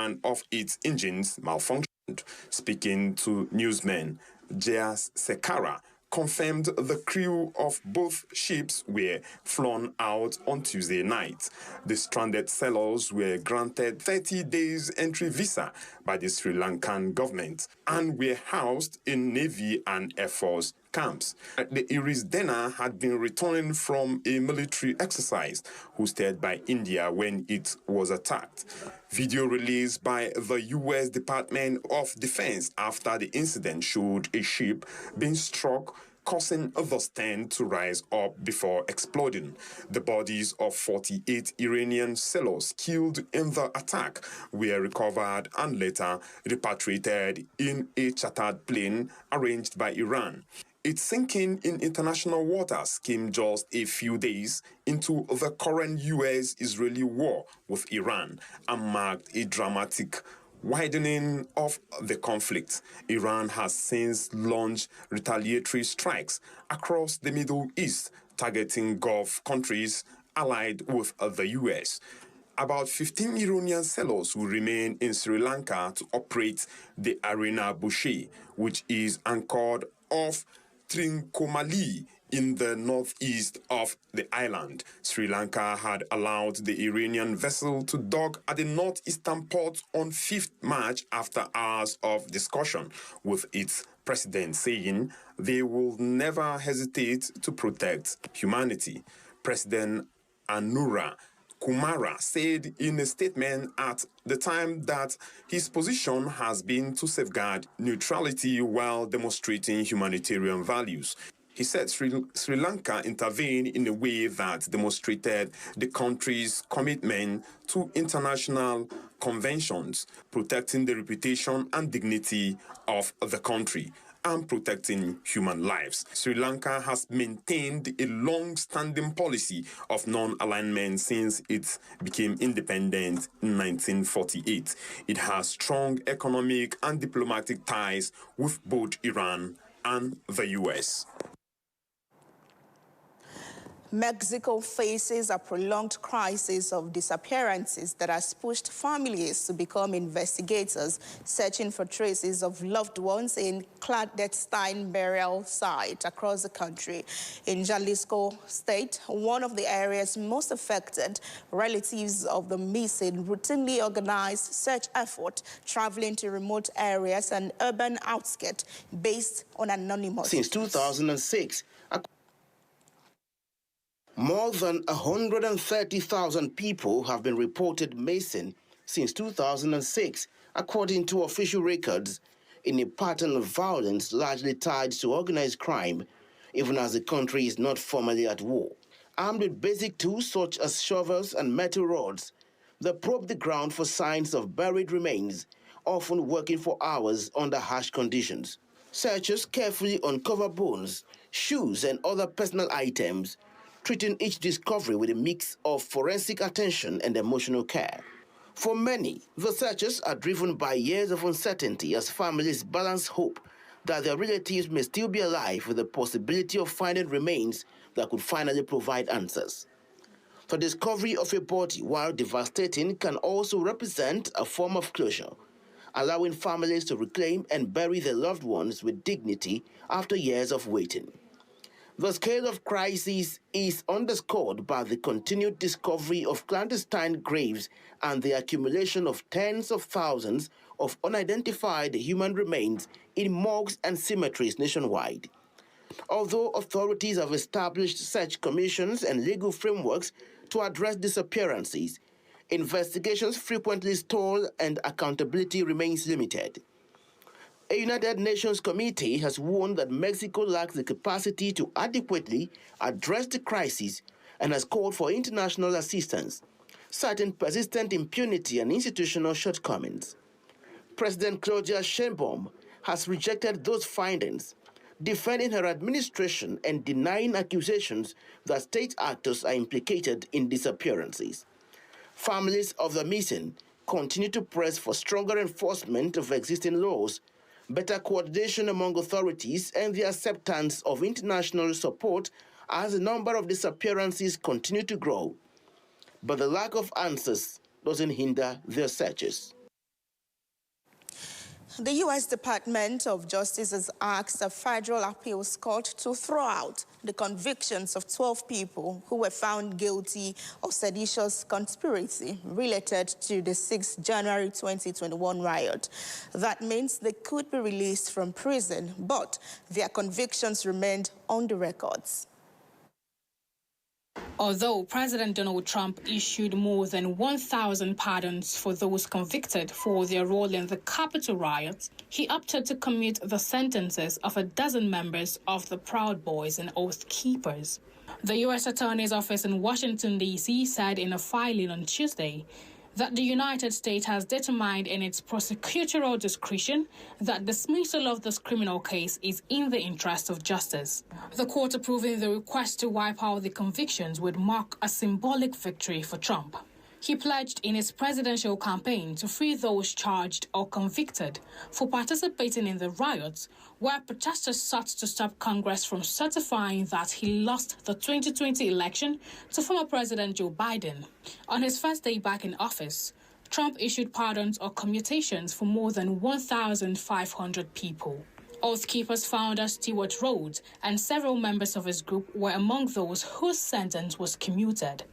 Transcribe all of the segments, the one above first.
one of its engines malfunctioned. Speaking to newsmen, Jas Sekara confirmed the crew of both ships were flown out on Tuesday night. The stranded sailors were granted 30 days entry visa by the Sri Lankan government and were housed in Navy and Air Force camps. The Iris Dena had been returning from a military exercise hosted by India when it was attacked. Video released by the U.S. Department of Defense after the incident showed a ship being struck, causing the stern to rise up before exploding. The bodies of 48 Iranian sailors killed in the attack were recovered and later repatriated in a chartered plane arranged by Iran. Its sinking in international waters came just a few days into the current U.S.-Israeli war with Iran and marked a dramatic widening of the conflict. Iran has since launched retaliatory strikes across the Middle East, targeting Gulf countries allied with the U.S. About 15 Iranian sailors will remain in Sri Lanka to operate the Arena Bushe, which is anchored off Trincomalee in the northeast of the island. Sri Lanka had allowed the Iranian vessel to dock at the northeastern port on 5th March after hours of discussion, with its president saying they will never hesitate to protect humanity. President Anura Kumara said in a statement at the time that his position has been to safeguard neutrality while demonstrating humanitarian values. He said Sri Lanka intervened in a way that demonstrated the country's commitment to international conventions, protecting the reputation and dignity of the country and protecting human lives. Sri Lanka has maintained a long-standing policy of non-alignment since it became independent in 1948. It has strong economic and diplomatic ties with both Iran and the U.S. Mexico faces a prolonged crisis of disappearances that has pushed families to become investigators, searching for traces of loved ones in clandestine burial sites across the country. In Jalisco State, one of the areas most affected, relatives of the missing routinely organize search effort, traveling to remote areas and urban outskirts based on anonymous. Since 2006, more than 130,000 people have been reported missing since 2006, according to official records, in a pattern of violence largely tied to organized crime, even as the country is not formally at war. Armed with basic tools such as shovels and metal rods, they probe the ground for signs of buried remains, often working for hours under harsh conditions. Searchers carefully uncover bones, shoes, and other personal items, treating each discovery with a mix of forensic attention and emotional care. For many, the searches are driven by years of uncertainty as families balance hope that their relatives may still be alive with the possibility of finding remains that could finally provide answers. The discovery of a body, while devastating, can also represent a form of closure, allowing families to reclaim and bury their loved ones with dignity after years of waiting. The scale of crisis is underscored by the continued discovery of clandestine graves and the accumulation of tens of thousands of unidentified human remains in morgues and cemeteries nationwide. Although authorities have established search commissions and legal frameworks to address disappearances, investigations frequently stall and accountability remains limited. A United Nations committee has warned that Mexico lacks the capacity to adequately address the crisis and has called for international assistance, citing persistent impunity and institutional shortcomings. President Claudia Sheinbaum has rejected those findings, defending her administration and denying accusations that state actors are implicated in disappearances. Families of the missing continue to press for stronger enforcement of existing laws, better coordination among authorities, and the acceptance of international support as the number of disappearances continue to grow. But the lack of answers doesn't hinder their searches. The U.S. Department of Justice has asked a federal appeals court to throw out the convictions of 12 people who were found guilty of seditious conspiracy related to the 6 January 2021 riot. That means they could be released from prison, but their convictions remained on the records. Although President Donald Trump issued more than 1,000 pardons for those convicted for their role in the Capitol riots, he opted to commute the sentences of a dozen members of the Proud Boys and Oath Keepers. The U.S. Attorney's Office in Washington, D.C. said in a filing on Tuesday that the United States has determined in its prosecutorial discretion that dismissal of this criminal case is in the interest of justice. The court approving the request to wipe out the convictions would mark a symbolic victory for Trump. He pledged in his presidential campaign to free those charged or convicted for participating in the riots, where protesters sought to stop Congress from certifying that he lost the 2020 election to former President Joe Biden. On his first day back in office, Trump issued pardons or commutations for more than 1,500 people. Oath Keepers founder Stewart Rhodes and several members of his group were among those whose sentence was commuted.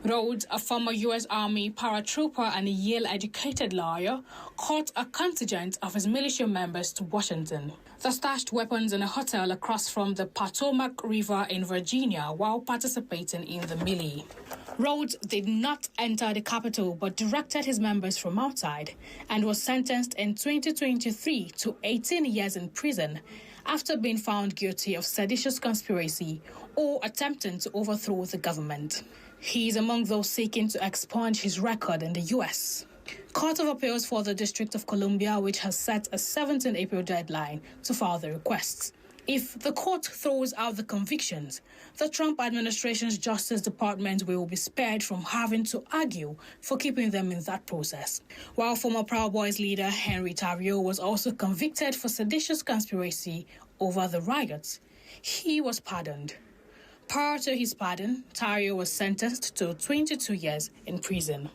Rhodes, a former U.S. Army paratrooper and a Yale-educated lawyer, caught a contingent of his militia members to Washington. They stashed weapons in a hotel across from the Potomac River in Virginia while participating in the melee. Rhodes did not enter the Capitol but directed his members from outside and was sentenced in 2023 to 18 years in prison after being found guilty of seditious conspiracy or attempting to overthrow the government. He is among those seeking to expunge his record in the U.S. Court of Appeals for the District of Columbia, which has set a 17 April deadline to file the requests. If the court throws out the convictions, the Trump administration's Justice Department will be spared from having to argue for keeping them in that process. While former Proud Boys leader Henry Tarrio was also convicted for seditious conspiracy over the riots, he was pardoned. Prior to his pardon, Tarrio was sentenced to 22 years in prison.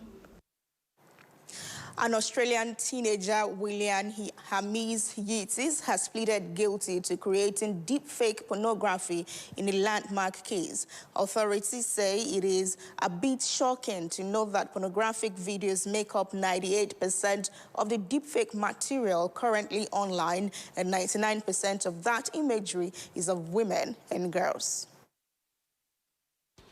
An Australian teenager, William Hamiz Yeatis, has pleaded guilty to creating deepfake pornography in a landmark case. Authorities say it is a bit shocking to know that pornographic videos make up 98% of the deepfake material currently online, and 99% of that imagery is of women and girls.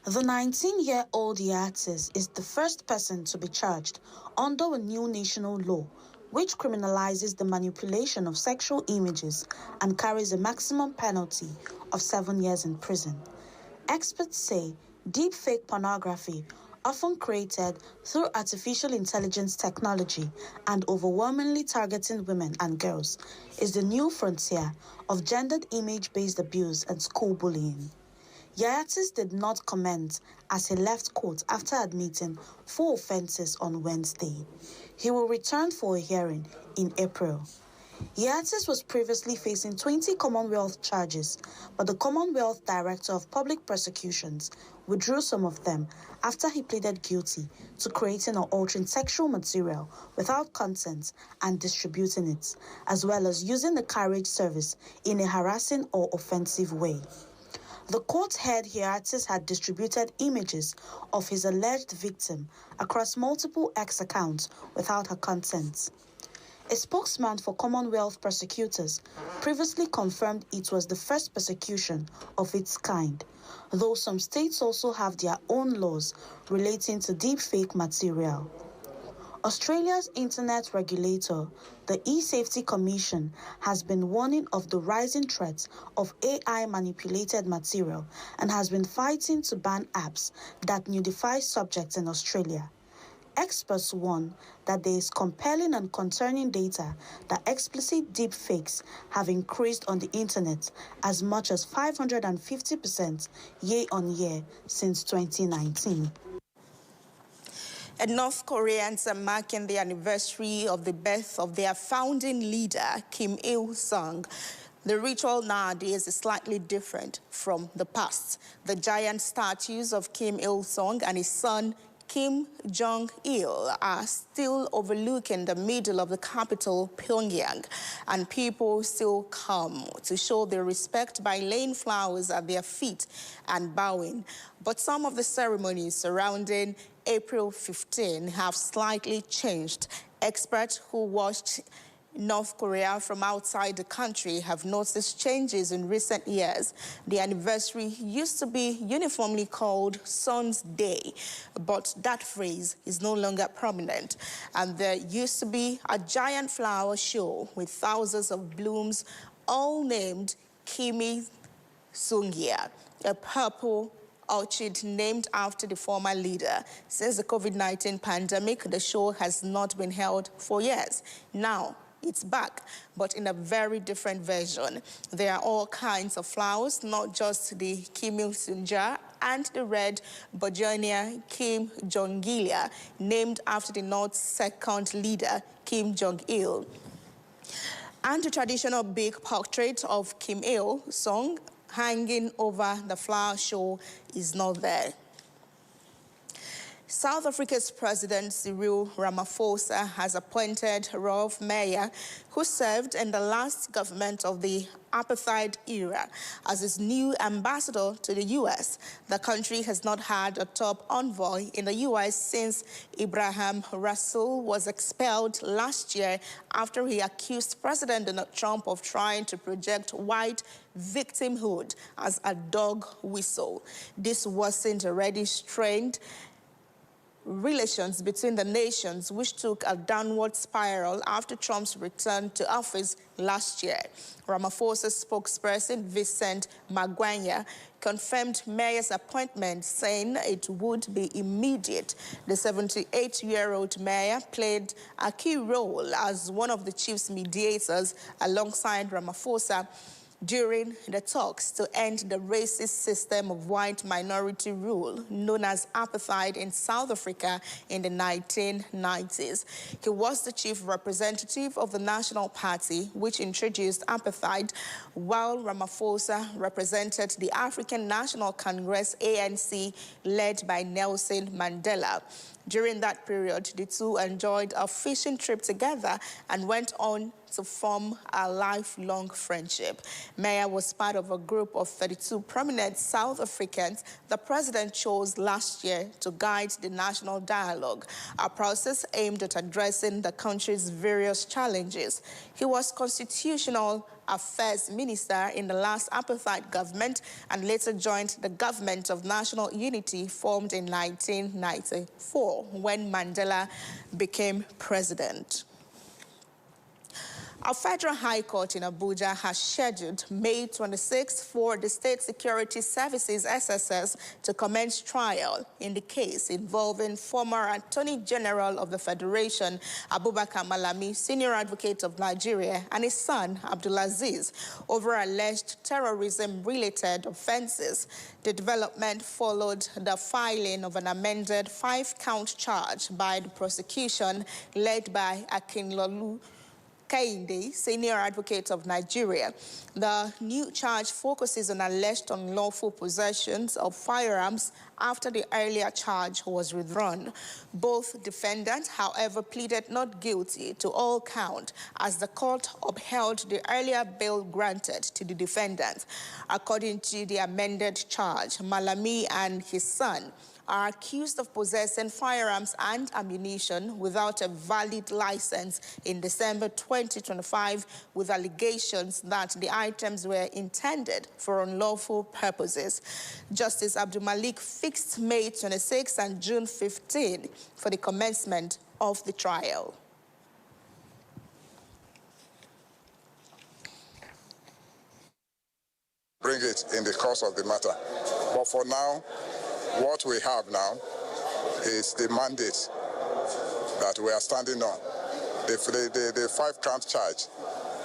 The 19-year-old Yeatis is the first person to be charged under a new national law, which criminalizes the manipulation of sexual images and carries a maximum penalty of 7 years in prison. Experts say deepfake pornography, often created through artificial intelligence technology and overwhelmingly targeting women and girls, is the new frontier of gendered image-based abuse and school bullying. Yeatis did not comment as he left court after admitting 4 offenses on Wednesday. He will return for a hearing in April. Yeatis was previously facing 20 Commonwealth charges, but the Commonwealth Director of Public Prosecutions withdrew some of them after he pleaded guilty to creating or altering sexual material without consent and distributing it, as well as using the carriage service in a harassing or offensive way. The court heard Yeatis had distributed images of his alleged victim across multiple X accounts without her consent. A spokesman for Commonwealth prosecutors previously confirmed it was the first prosecution of its kind, though some states also have their own laws relating to deepfake material. Australia's internet regulator, the E-Safety Commission, has been warning of the rising threat of AI-manipulated material and has been fighting to ban apps that nudify subjects in Australia. Experts warn that there is compelling and concerning data that explicit deepfakes have increased on the internet as much as 550% year-on-year since 2019. And North Koreans are marking the anniversary of the birth of their founding leader, Kim Il-sung. The ritual nowadays is slightly different from the past. The giant statues of Kim Il-sung and his son, Kim Jong-il are still overlooking the middle of the capital, Pyongyang, and people still come to show their respect by laying flowers at their feet and bowing. But some of the ceremonies surrounding April 15 have slightly changed. Experts who watched North Korea from outside the country have noticed changes in recent years. The anniversary used to be uniformly called Sun's Day, but that phrase is no longer prominent. And there used to be a giant flower show with thousands of blooms, all named Kimi Sungia, a purple orchid named after the former leader. Since the COVID-19 pandemic, the show has not been held for years. Now, it's back, but in a very different version. There are all kinds of flowers, not just the Kim Il-sunja and the red Begonia Kim Jong-il, named after the North's second leader, Kim Jong-il. And the traditional big portrait of Kim Il-sung hanging over the flower show is not there. South Africa's President Cyril Ramaphosa has appointed Rolf Meyer, who served in the last government of the apartheid era, as his new ambassador to the U.S. The country has not had a top envoy in the U.S. since Ibrahim Rasool was expelled last year after he accused President Donald Trump of trying to project white victimhood as a dog whistle. This wasn't already strained relations between the nations, which took a downward spiral after Trump's return to office last year. Ramaphosa's spokesperson, Vincent Magwanya, confirmed Meyer's appointment, saying it would be immediate. The 78-year-old Meyer played a key role as one of the chief mediators alongside Ramaphosa during the talks to end the racist system of white minority rule known as apartheid in South Africa in the 1990s. He was the chief representative of the National Party, which introduced apartheid, while Ramaphosa represented the African National Congress, ANC, led by Nelson Mandela. During that period, the two enjoyed a fishing trip together and went on to form a lifelong friendship. Meyer was part of a group of 32 prominent South Africans the president chose last year to guide the national dialogue, a process aimed at addressing the country's various challenges. He was constitutional affairs minister in the last apartheid government and later joined the government of national unity formed in 1994 when Mandela became president. A federal high court in Abuja has scheduled May 26 for the State Security Services SSS to commence trial in the case involving former Attorney General of the Federation, Abubakar Malami, senior advocate of Nigeria, and his son, Abdulaziz, over alleged terrorism-related offenses. The development followed the filing of an amended 5-count charge by the prosecution led by Akinlolu Kainde, senior advocate of Nigeria. The new charge focuses on alleged unlawful possessions of firearms after the earlier charge was withdrawn. Both defendants, however, pleaded not guilty to all count as the court upheld the earlier bail granted to the defendants. According to the amended charge, Malami and his son are accused of possessing firearms and ammunition without a valid license in December 2025, with allegations that the items were intended for unlawful purposes. Justice Abdul Malik fixed May 26 and June 15 for the commencement of the trial. Bring it in the course of the matter. But for now, what we have now is the mandate that we are standing on. The 5-count charge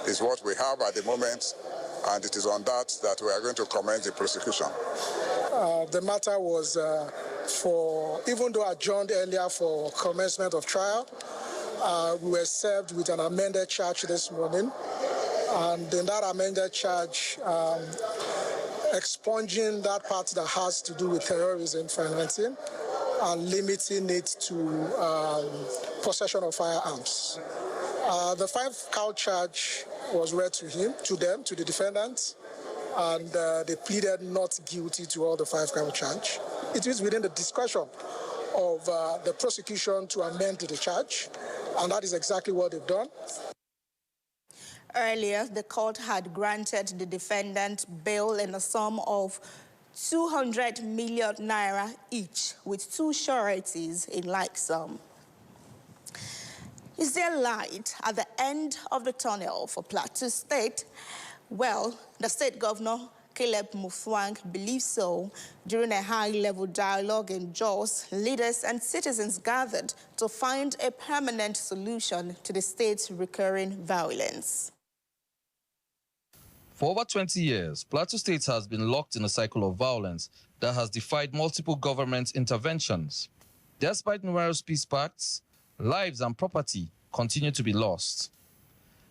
is what we have at the moment, and it is on that we are going to commence the prosecution. The matter was even though adjourned earlier for commencement of trial, we were served with an amended charge this morning, and in that amended charge, expunging that part that has to do with terrorism financing and limiting it to possession of firearms. The 5-count charge was read to the defendants, and they pleaded not guilty to all the 5-count charge. It is within the discretion of the prosecution to amend the charge, and that is exactly what they've done. Earlier, the court had granted the defendant bail in a sum of 200 million naira each, with 2 sureties in like sum. Is there light at the end of the tunnel for Plateau State? Well, the state governor, Caleb Mufwang, believes so. During a high-level dialogue in Jos, leaders and citizens gathered to find a permanent solution to the state's recurring violence. For over 20 years, Plateau State has been locked in a cycle of violence that has defied multiple government interventions. Despite numerous peace pacts, lives and property continue to be lost.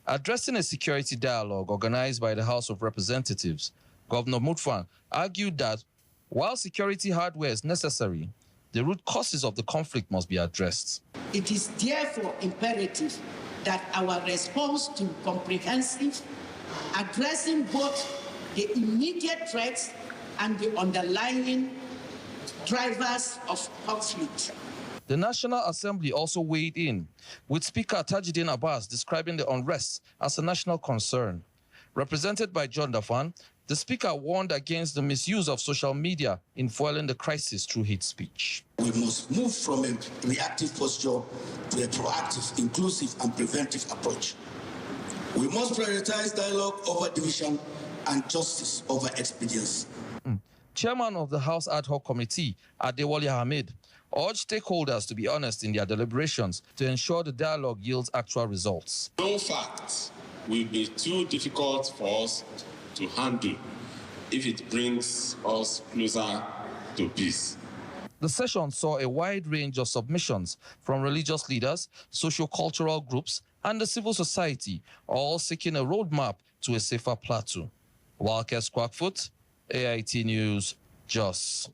Addressing a security dialogue organized by the House of Representatives, Governor Mutfwang argued that while security hardware is necessary, the root causes of the conflict must be addressed. It is therefore imperative that our response to comprehensive, addressing both the immediate threats and the underlying drivers of conflict. The National Assembly also weighed in, with Speaker Tajuddin Abbas describing the unrest as a national concern. Represented by John Dafan, the Speaker warned against the misuse of social media in fueling the crisis through hate speech. We must move from a reactive posture to a proactive, inclusive, and preventive approach. We must prioritize dialogue over division and justice over expedience. Chairman of the House Ad Hoc Committee, Adewale Hamid, urged stakeholders to be honest in their deliberations to ensure the dialogue yields actual results. No fact will be too difficult for us to handle if it brings us closer to peace. The session saw a wide range of submissions from religious leaders, socio-cultural groups, and the civil society, all seeking a roadmap to a safer plateau. Walkes Quackfoot, AIT News, Jos.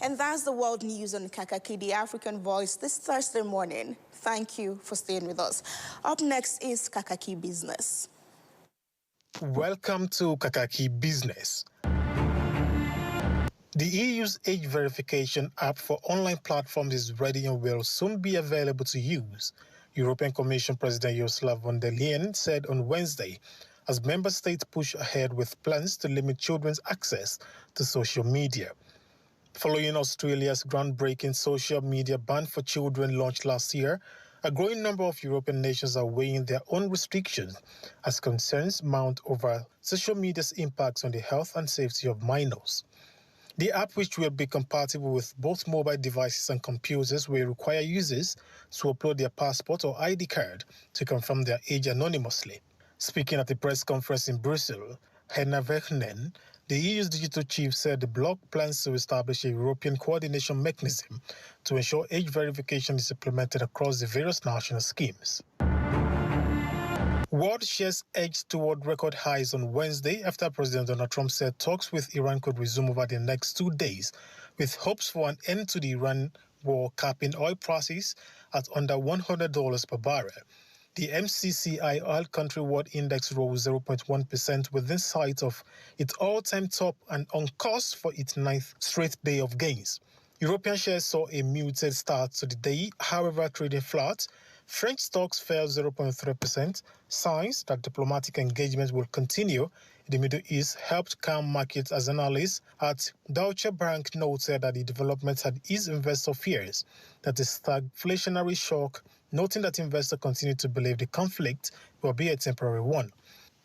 And that's the world news on Kakaaki, the African Voice, this Thursday morning. Thank you for staying with us. Up next is Kakaaki Business. Welcome to Kakaaki Business. The EU's age verification app for online platforms is ready and will soon be available to use, European Commission President Ursula von der Leyen said on Wednesday, as member states push ahead with plans to limit children's access to social media. Following Australia's groundbreaking social media ban for children launched last year, a growing number of European nations are weighing their own restrictions as concerns mount over social media's impacts on the health and safety of minors. The app, which will be compatible with both mobile devices and computers, will require users to upload their passport or ID card to confirm their age anonymously. Speaking at a press conference in Brussels, Henna Verheugen, the EU's digital chief, said the bloc plans to establish a European coordination mechanism to ensure age verification is implemented across the various national schemes. World shares edged toward record highs on Wednesday after President Donald Trump said talks with Iran could resume over the next 2 days, with hopes for an end to the Iran war capping oil prices at under $100 per barrel. The MCCI Oil Country World Index rose 0.1% within sight of its all-time top and on course for its 9th straight day of gains. European shares saw a muted start to the day, however trading flat. French stocks fell 0.3%. Signs that diplomatic engagement will continue in the Middle East helped calm markets as analysts at Deutsche Bank noted that the developments had eased investor fears that the stagflationary shock, noting that investors continue to believe the conflict will be a temporary one.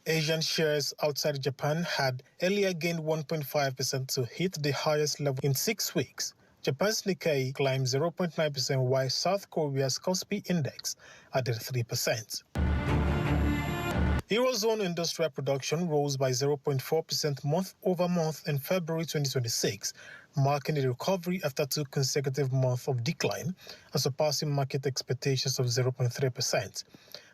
Asian shares outside Japan had earlier gained 1.5% to hit the highest level in 6 weeks. Japan's Nikkei climbed 0.9%, while South Korea's Kospi Index added 3%. Eurozone industrial production rose by 0.4% month-over-month in February 2026, marking a recovery after 2 consecutive months of decline and surpassing market expectations of 0.3%.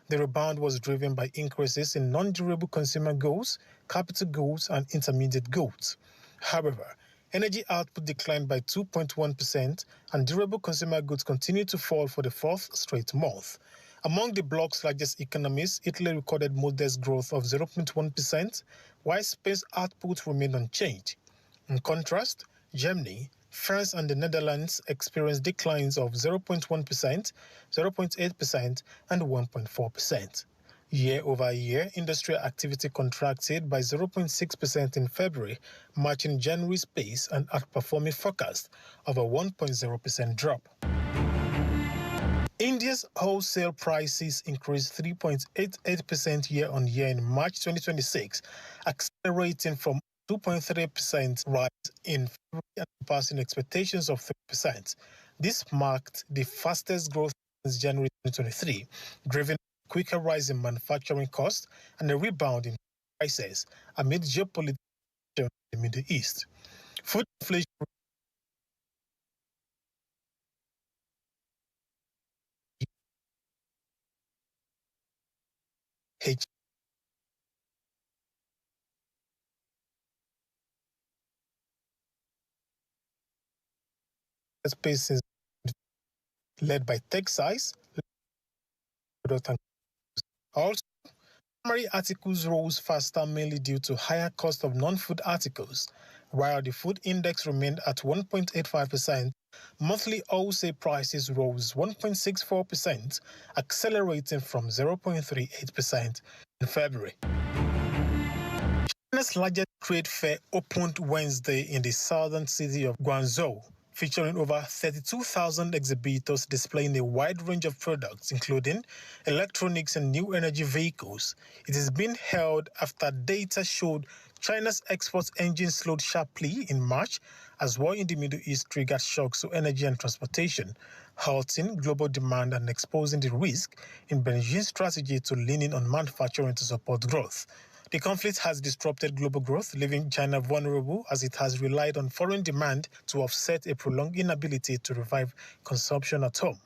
The rebound was driven by increases in non-durable consumer goods, capital goods, and intermediate goods. However, Energy output declined by 2.1%, and durable consumer goods continued to fall for the fourth straight month. Among the bloc's largest economies, Italy recorded modest growth of 0.1%, while Spain's output remained unchanged. In contrast, Germany, France, and the Netherlands experienced declines of 0.1%, 0.8%, and 1.4%. Year-over-year, industrial activity contracted by 0.6% in February, matching January's pace and outperforming forecast of a 1.0% drop. India's wholesale prices increased 3.88% year-on-year in March 2026, accelerating from 2.3% rise in February and surpassing expectations of 3%. This marked the fastest growth since January 2023, driven by a quicker rise in manufacturing costs and a rebound in prices amid geopolitical tensions in the Middle East. Food inflation spaces led by Texas. Also, primary articles rose faster mainly due to higher cost of non-food articles. While the food index remained at 1.85%, monthly wholesale prices rose 1.64%, accelerating from 0.38% in February. China's largest trade fair opened Wednesday in the southern city of Guangzhou, featuring over 32,000 exhibitors displaying a wide range of products, including electronics and new energy vehicles. It is being held after data showed China's export engine slowed sharply in March as war in the Middle East triggered shocks to energy and transportation, halting global demand and exposing the risk in Beijing's strategy to leaning on manufacturing to support growth. The conflict has disrupted global growth, leaving China vulnerable as it has relied on foreign demand to offset a prolonged inability to revive consumption at home.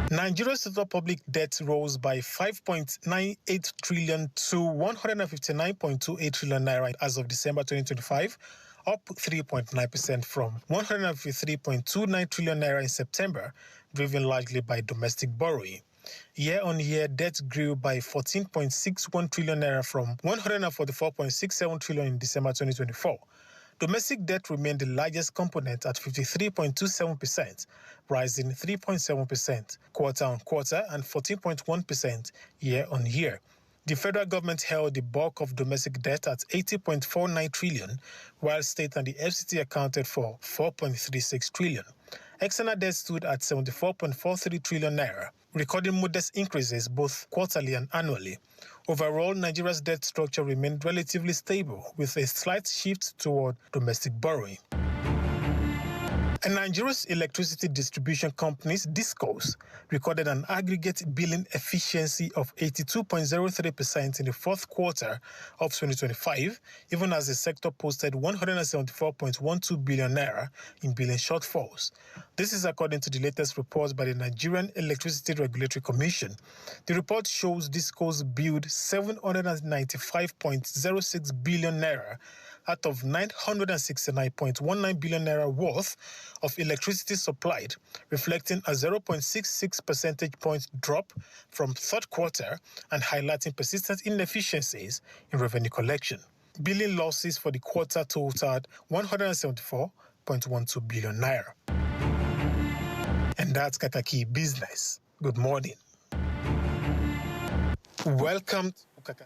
Nigeria's total public debt rose by 5.98 trillion to 159.28 trillion naira as of December 2025, up 3.9% from 153.29 trillion naira in September, driven largely by domestic borrowing. Year-on-year, debt grew by 14.61 trillion naira from 144.67 trillion in December 2024. Domestic debt remained the largest component at 53.27%, rising 3.7% quarter-on-quarter and 14.1% year-on-year. The federal government held the bulk of domestic debt at 80.49 trillion, while state and the FCT accounted for 4.36 trillion. External debt stood at 74.43 trillion naira, recording modest increases both quarterly and annually. Overall, Nigeria's debt structure remained relatively stable, with a slight shift toward domestic borrowing. And Nigeria's electricity distribution companies, DISCOs, recorded an aggregate billing efficiency of 82.03% in the fourth quarter of 2025, even as the sector posted 174.12 billion naira in billing shortfalls. This is according to the latest report by the Nigerian Electricity Regulatory Commission. The report shows DISCOs billed 795.06 billion naira out of 969.19 billion naira worth of electricity supplied, reflecting a 0.66 percentage point drop from third quarter and highlighting persistent inefficiencies in revenue collection. Billing losses for the quarter totaled 174.12 billion naira. And that's Kakaaki Business. Good morning. Welcome to Kakaaki.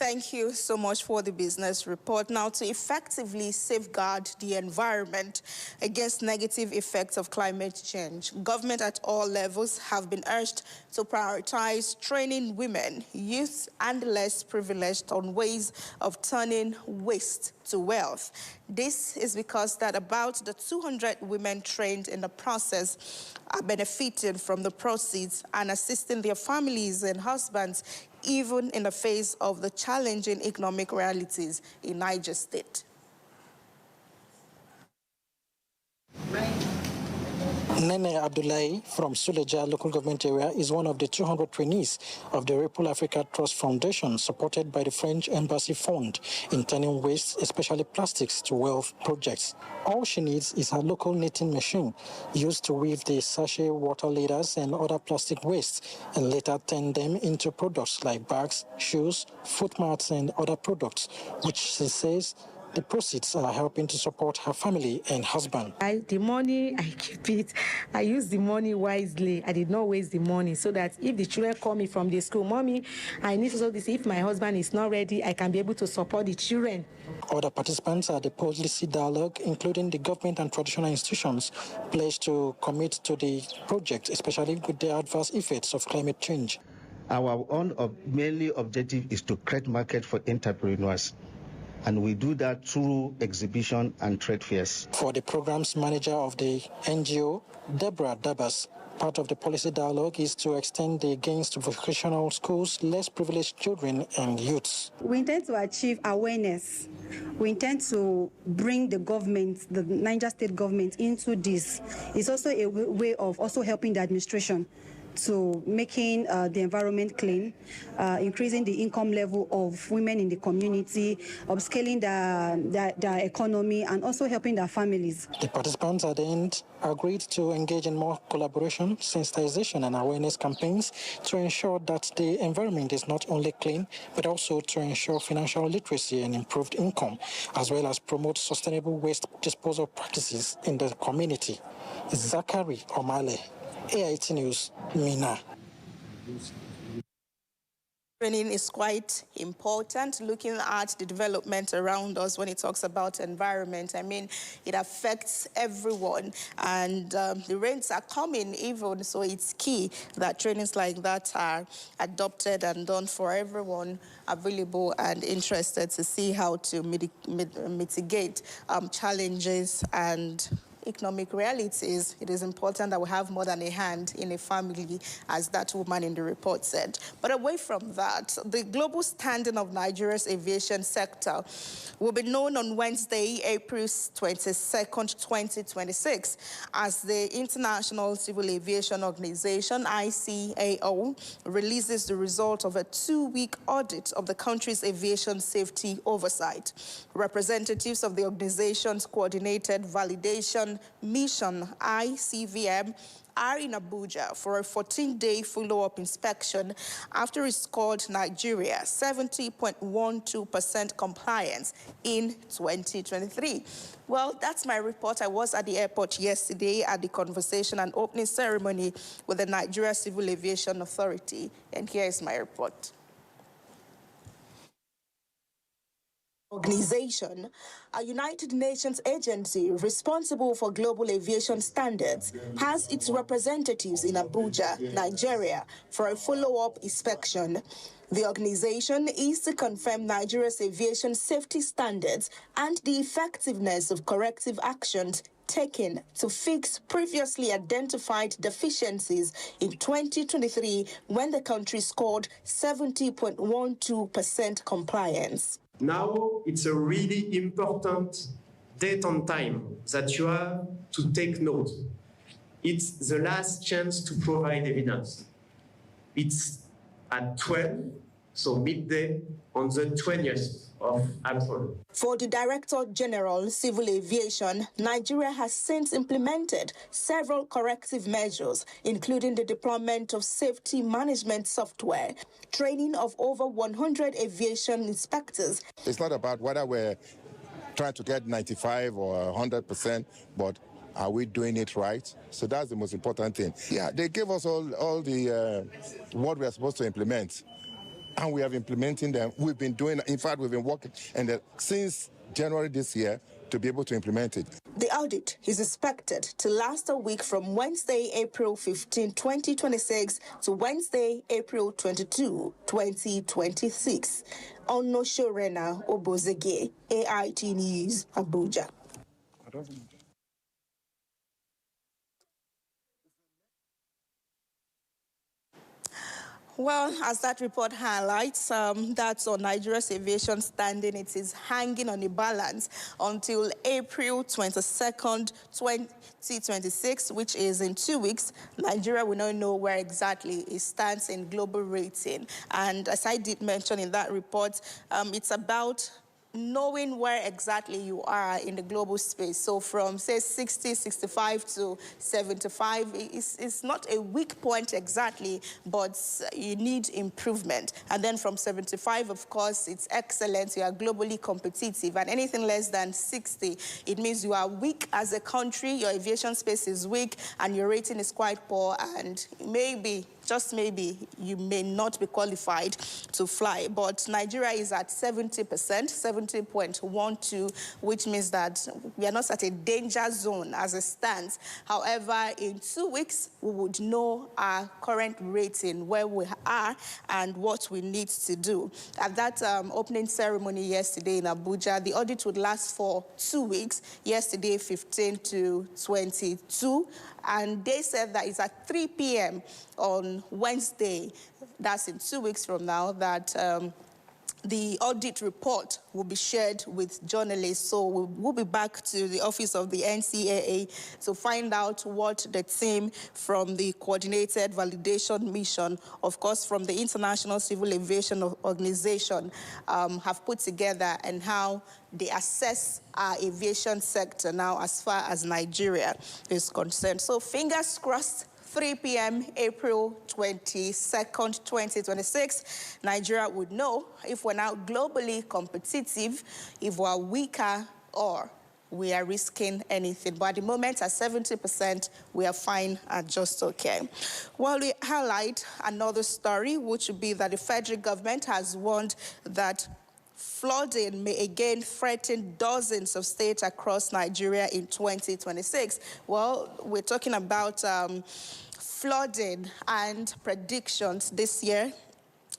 Thank you so much for the business report. Now, to effectively safeguard the environment against negative effects of climate change, government at all levels have been urged to prioritize training women, youth, and less privileged on ways of turning waste to wealth. This is because that about the 200 women trained in the process are benefiting from the proceeds and assisting their families and husbands even in the face of the challenging economic realities in Niger State. Nene Abdullahi from Suleja local government area is one of the 200 trainees of the Ripple Africa Trust Foundation, supported by the French Embassy Fund in turning waste, especially plastics, to wealth projects. All she needs is her local knitting machine, used to weave the sachet water leaders and other plastic waste, and later turn them into products like bags, shoes, foot mats, and other products, which she says the proceeds are helping to support her family and husband. The money, I keep it. I use the money wisely. I did not waste the money, so that if the children call me from the school, Mommy, I need to do this. If my husband is not ready, I can be able to support the children. Other participants at the policy dialogue, including the government and traditional institutions, pledged to commit to the project, especially with the adverse effects of climate change. Our mainly objective is to create market for entrepreneurs, and we do that through exhibition and trade fairs. For the programs manager of the NGO, Deborah Dabas, part of the policy dialogue is to extend the gains to vocational schools, less privileged children and youths. We intend to achieve awareness. We intend to bring the government, the Niger State government, into this. It's also a way of also helping the administration to making the environment clean, increasing the income level of women in the community, upscaling their economy, and also helping their families. The participants at the end agreed to engage in more collaboration, sensitization, and awareness campaigns to ensure that the environment is not only clean, but also to ensure financial literacy and improved income, as well as promote sustainable waste disposal practices in the community. Zachary Omale, AIT News, Mina. Training is quite important, looking at the development around us when it talks about environment. I mean, it affects everyone, and the rains are coming even, so it's key that trainings like that are adopted and done for everyone, available and interested to see how to mitigate challenges and economic realities. It is important that we have more than a hand in a family, as that woman in the report said. But away from that, the global standing of Nigeria's aviation sector will be known on Wednesday, April 22nd, 2026, as the International Civil Aviation Organization, ICAO, releases the result of a 2-week audit of the country's aviation safety oversight. Representatives of the organization's coordinated validation mission, ICVM, are in Abuja for a 14-day follow-up inspection after it scored Nigeria 70.12% compliance in 2023. Well, that's my report. I was at the airport yesterday at the conversation and opening ceremony with the Nigeria Civil Aviation Authority, and here is my report. Organization, a United Nations agency responsible for global aviation standards, has its representatives in Abuja, Nigeria, for a follow-up inspection. The organization is to confirm Nigeria's aviation safety standards and the effectiveness of corrective actions taken to fix previously identified deficiencies in 2023 when the country scored 70.12% compliance. Now it's a really important date and time that you have to take note. It's the last chance to provide evidence. It's at 12, so midday, on the 20th of April. For the Director General, Civil Aviation, Nigeria has since implemented several corrective measures, including the deployment of safety management software, training of over 100 aviation inspectors. It's not about whether we're trying to get 95 or 100%, but are we doing it right? So that's the most important thing. Yeah, they gave us all the what we are supposed to implement, and we have implementing them. We've been doing, in fact, we've been working since January this year to be able to implement it. The audit is expected to last a week from Wednesday, April 15, 2026 to Wednesday, April 22, 2026. Onoshorena Obozege, AIT News, Abuja. Well, as that report highlights, that's on Nigeria's aviation standing. It is hanging on a balance until April 22nd, 2026, which is in 2 weeks. Nigeria will not know where exactly it stands in global rating. And as I did mention in that report, it's about knowing where exactly you are in the global space. So from, say, 60, 65 to 75, it's not a weak point exactly, but you need improvement. And then from 75, of course, it's excellent. You are globally competitive. And anything less than 60, it means you are weak as a country, your aviation space is weak, and your rating is quite poor, and maybe, just maybe, you may not be qualified to fly. But Nigeria is at 70%, 70.12, which means that we are not at a danger zone as it stands. However, in 2 weeks, we would know our current rating, where we are and what we need to do. At that opening ceremony yesterday in Abuja, the audit would last for 2 weeks, yesterday 15 to 22, and they said that it's at 3 p.m. on Wednesday, that's in 2 weeks from now, that the audit report will be shared with journalists. So we'll be back to the office of the NCAA to find out what the team from the Coordinated Validation Mission, of course, from the International Civil Aviation Organization, have put together, and how they assess our aviation sector now as far as Nigeria is concerned. So fingers crossed, 3 p.m., April 22nd, 2026, Nigeria would know if we're now globally competitive, if we're weaker, or we are risking anything. But at the moment, at 70%, we are fine and just okay. Well, we highlight another story, which would be that the federal government has warned that flooding may again threaten dozens of states across Nigeria in 2026. Well, we're talking about flooding and predictions this year.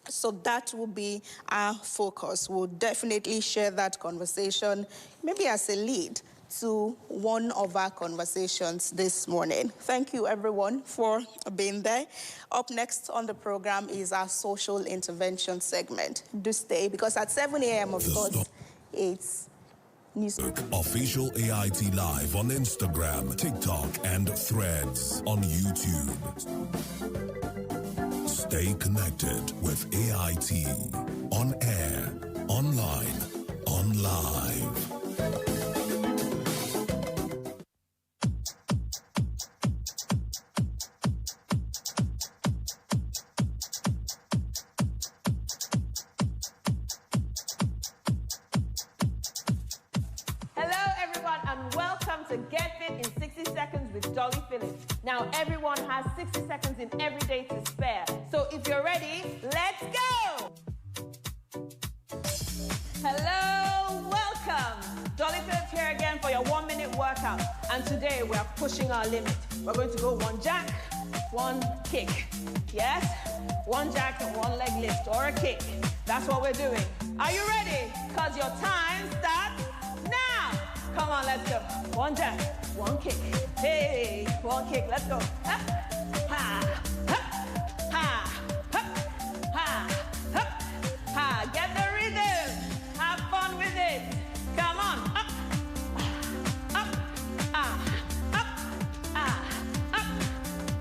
So that will be our focus. We'll definitely share that conversation, maybe as a lead to one of our conversations this morning. Thank you, everyone, for being there. Up next on the program is our social intervention segment. Do stay, because at 7 a.m., of course, it's news. Official AIT Live on Instagram, TikTok, and Threads on YouTube. Stay connected with AIT. On air, online, on live. Now, everyone has 60 seconds in every day to spare. So if you're ready, let's go! Hello, welcome. Dolly Phillips here again for your 1-minute workout. And today we are pushing our limit. We're going to go 1 jack, 1 kick. Yes? 1 jack and 1 leg lift or a kick. That's what we're doing. Are you ready? Because your time starts now. Come on, let's go. 1 jack, 1 kick. Hey, 1 kick, let's go. Ha, ha, ha, ha, ha, ha, ha. Get the rhythm. Have fun with it. Come on. Up, up, up.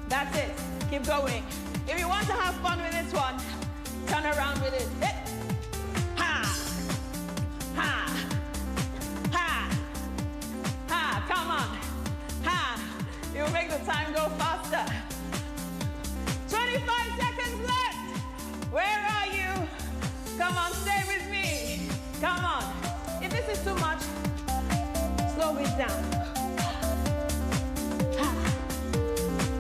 That's it. Keep going. If you want to have fun with this one, turn around with it. Hey. Ha, ha, ha, ha. Come on. You'll make the time go faster. 25 seconds left. Where are you? Come on, stay with me. Come on. If this is too much, slow it down.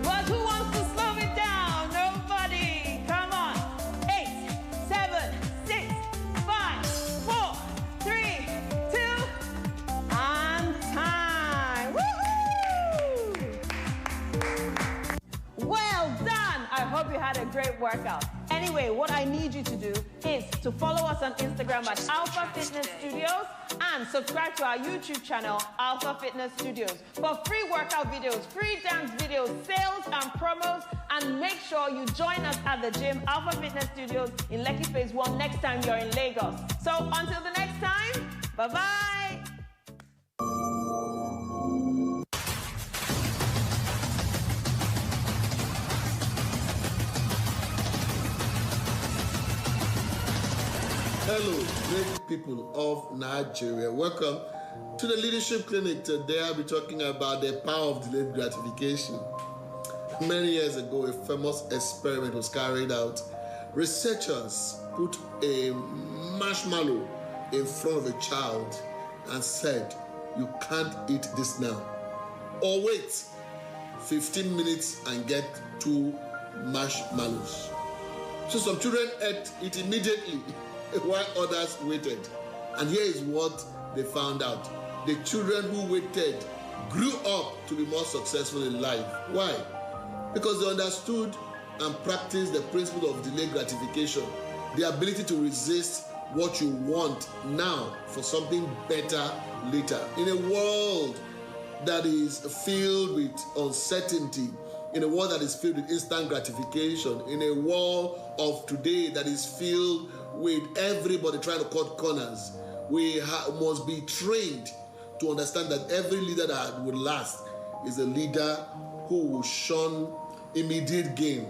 But who wants to slow it down? Nobody. Come on. 8, 7, 6, 5, 4, 3, 2, and time. Well done! I hope you had a great workout. Anyway, what I need you to do is to follow us on Instagram at Alpha Fitness Studios and subscribe to our YouTube channel, Alpha Fitness Studios, for free workout videos, free dance videos, sales and promos, and make sure you join us at the gym, Alpha Fitness Studios in Lekki Phase 1 next time you're in Lagos. So until the next time, bye-bye. Hello, great people of Nigeria. Welcome to the Leadership Clinic. Today I'll be talking about the power of delayed gratification. Many years ago, a famous experiment was carried out. Researchers put a marshmallow in front of a child and said, "You can't eat this now. Or wait 15 minutes and get 2 marshmallows." So some children ate it immediately, while others waited. And here is what they found out. The children who waited grew up to be more successful in life. Why? Because they understood and practiced the principle of delayed gratification, the ability to resist what you want now for something better later. In a world that is filled with uncertainty, in a world that is filled with instant gratification, in a world of today that is filled with everybody trying to cut corners, we must be trained to understand that every leader that will last is a leader who will shun immediate gain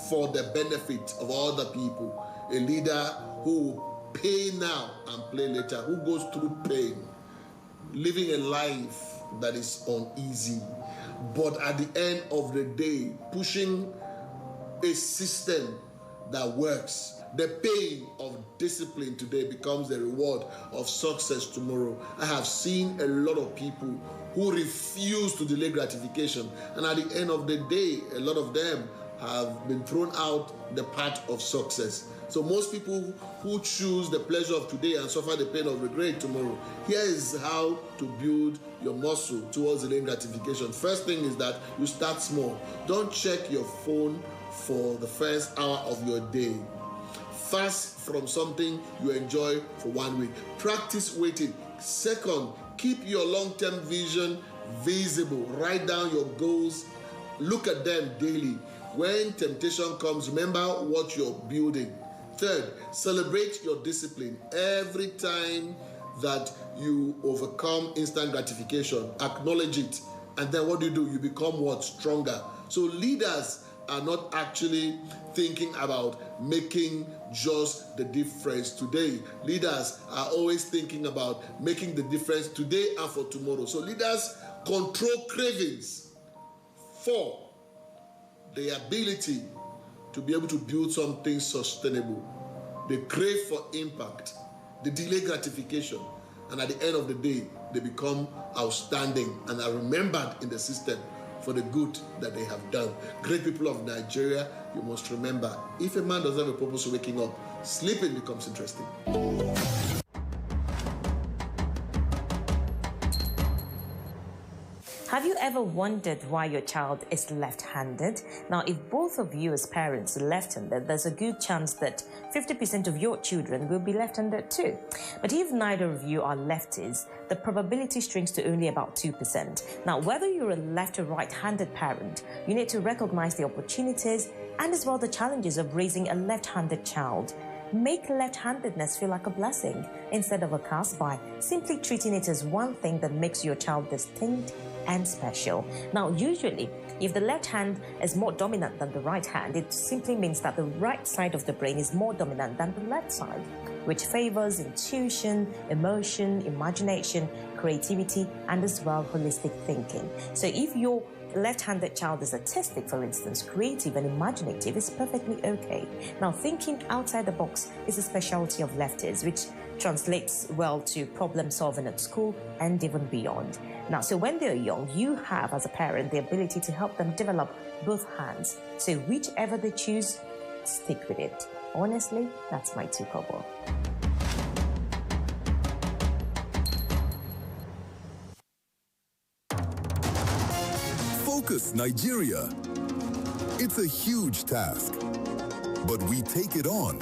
for the benefit of other people, a leader who will pay now and play later, who goes through pain, living a life that is uneasy, but at the end of the day, pushing a system that works. The pain of discipline today becomes the reward of success tomorrow. I have seen a lot of people who refuse to delay gratification, and at the end of the day, a lot of them have been thrown out the path of success. So most people who choose the pleasure of today and suffer the pain of regret tomorrow, here is how to build your muscle towards delaying gratification. First thing is that you start small. Don't check your phone for the first hour of your day. Fast from something you enjoy for 1 week. Practice waiting. Second, keep your long-term vision visible. Write down your goals. Look at them daily. When temptation comes, remember what you're building. Third, celebrate your discipline. Every time that you overcome instant gratification, acknowledge it. And then what do? You become what? Stronger. So leaders are not actually thinking about making just the difference today. Leaders are always thinking about making the difference today and for tomorrow. So leaders control cravings. 4, the ability to be able to build something sustainable. They crave for impact, they delay gratification, and at the end of the day, they become outstanding and are remembered in the system for the good that they have done. Great people of Nigeria, you must remember, if a man doesn't have a purpose of waking up, sleeping becomes interesting. Have you ever wondered why your child is left-handed? Now, if both of you as parents are left-handed, there's a good chance that 50% of your children will be left-handed too. But if neither of you are lefties, the probability shrinks to only about 2%. Now, whether you're a left or right-handed parent, you need to recognize the opportunities and as well the challenges of raising a left-handed child. Make left-handedness feel like a blessing instead of a curse by simply treating it as one thing that makes your child distinct and special. Now, usually, if the left hand is more dominant than the right hand, it simply means that the right side of the brain is more dominant than the left side, which favors intuition, emotion, imagination, creativity, and as well holistic thinking. So if your left-handed child is artistic, for instance, creative and imaginative, is perfectly okay. Now, thinking outside the box is a specialty of lefties, which translates well to problem solving at school and even beyond. Now, so when they're young, you have, as a parent, the ability to help them develop both hands. So whichever they choose, stick with it. Honestly, that's my 2 kobo. Focus Nigeria. It's a huge task. but we take it on.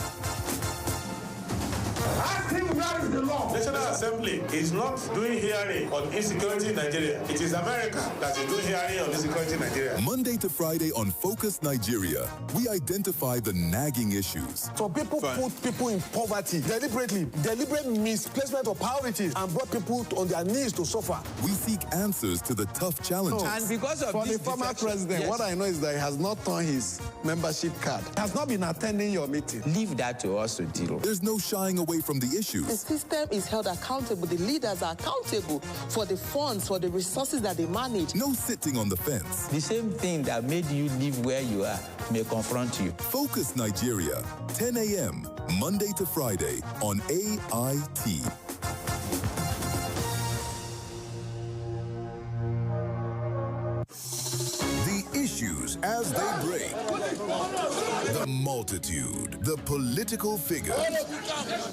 Ask him where is the law. National Assembly is not doing hearing on insecurity in Nigeria. It is America that is doing hearing on insecurity in Nigeria. Monday to Friday on Focus Nigeria, we identify the nagging issues. So people put people in poverty deliberately, deliberate misplacement of priorities, and brought people on their knees to suffer. We seek answers to the tough challenges. And because of for the former president, yes, what I know is that he has not turned his membership card. He has not been attending your meeting. Leave that to us to deal. There's no shying away from the issues. The system is held accountable. The leaders are accountable for the funds, for the resources that they manage. No sitting on the fence. The same thing that made you live where you are may confront you. Focus Nigeria, 10 a.m., Monday to Friday on AIT. Issues as they break. The multitude, the political figures,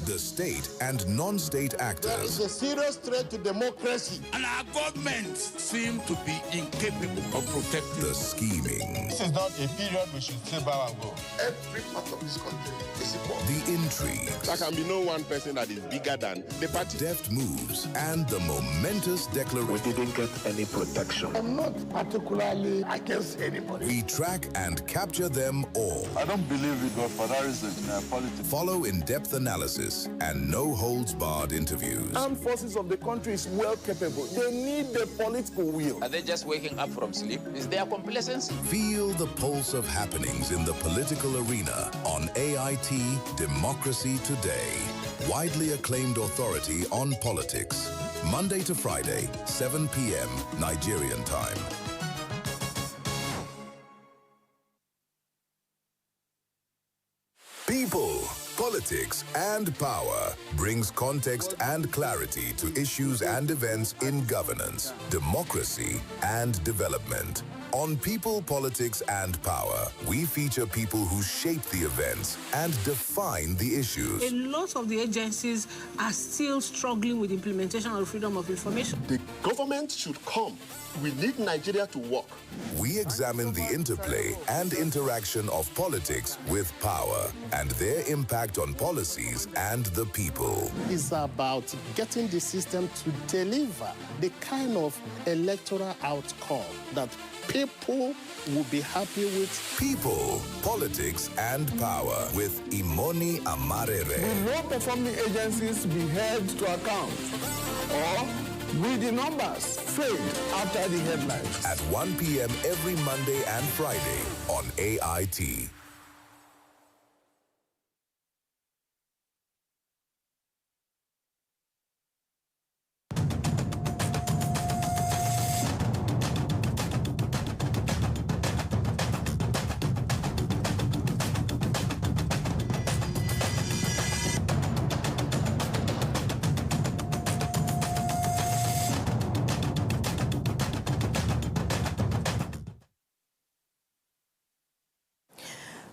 the state and non-state actors. There is a serious threat to democracy. And our governments seem to be incapable of protecting. The scheming. This is not a period we should say bow and go. Every part of this country is important. The intrigue. There can be no one person that is bigger than the party. Deft moves and the momentous declaration. We didn't get any protection. I'm not particularly against anybody. We track and capture them all. I don't believe in godfatherism in politics. Follow in-depth analysis and no-holds-barred interviews. Armed forces of the country is well capable. They need the political will. Are they just waking up from sleep? Is there complacency? Feel the pulse of happenings in the political arena on AIT Democracy Today. Widely acclaimed authority on politics. Monday to Friday, 7 p.m. Nigerian time. People, politics, and power brings context and clarity to issues and events in governance, democracy, and development. On People, Politics, and Power, we feature people who shape the events and define the issues. A lot of the agencies are still struggling with implementation of freedom of information. The government should come. We need Nigeria to work. We examine the interplay and interaction of politics with power and their impact on policies and the people. It's about getting the system to deliver the kind of electoral outcome that people will be happy with. People, Politics, and Power with Imoni Amarere. Will low-performing agencies be held to account? Or will the numbers fade after the headlines? At 1 p.m. every Monday and Friday on AIT.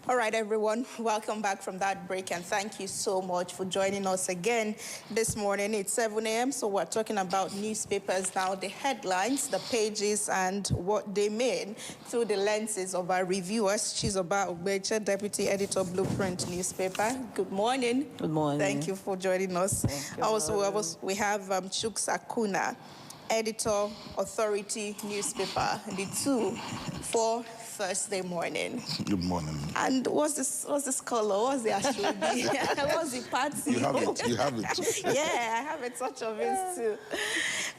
All right, everyone, welcome back from that break, and thank you so much for joining us again this morning. It's 7 a.m., so we're talking about newspapers now, the headlines, the pages, and what they mean through the lenses of our reviewers. Chizoba Ogbeche, Deputy Editor, Blueprint Newspaper. Good morning. Good morning. Thank you for joining us. Also, we have Chuks Akuna, Editor, Authority Newspaper, the two for Thursday morning. Good morning. And what's this color? What's the astrology? What's the party? You have it. You have it. Yeah, I have a touch of it too.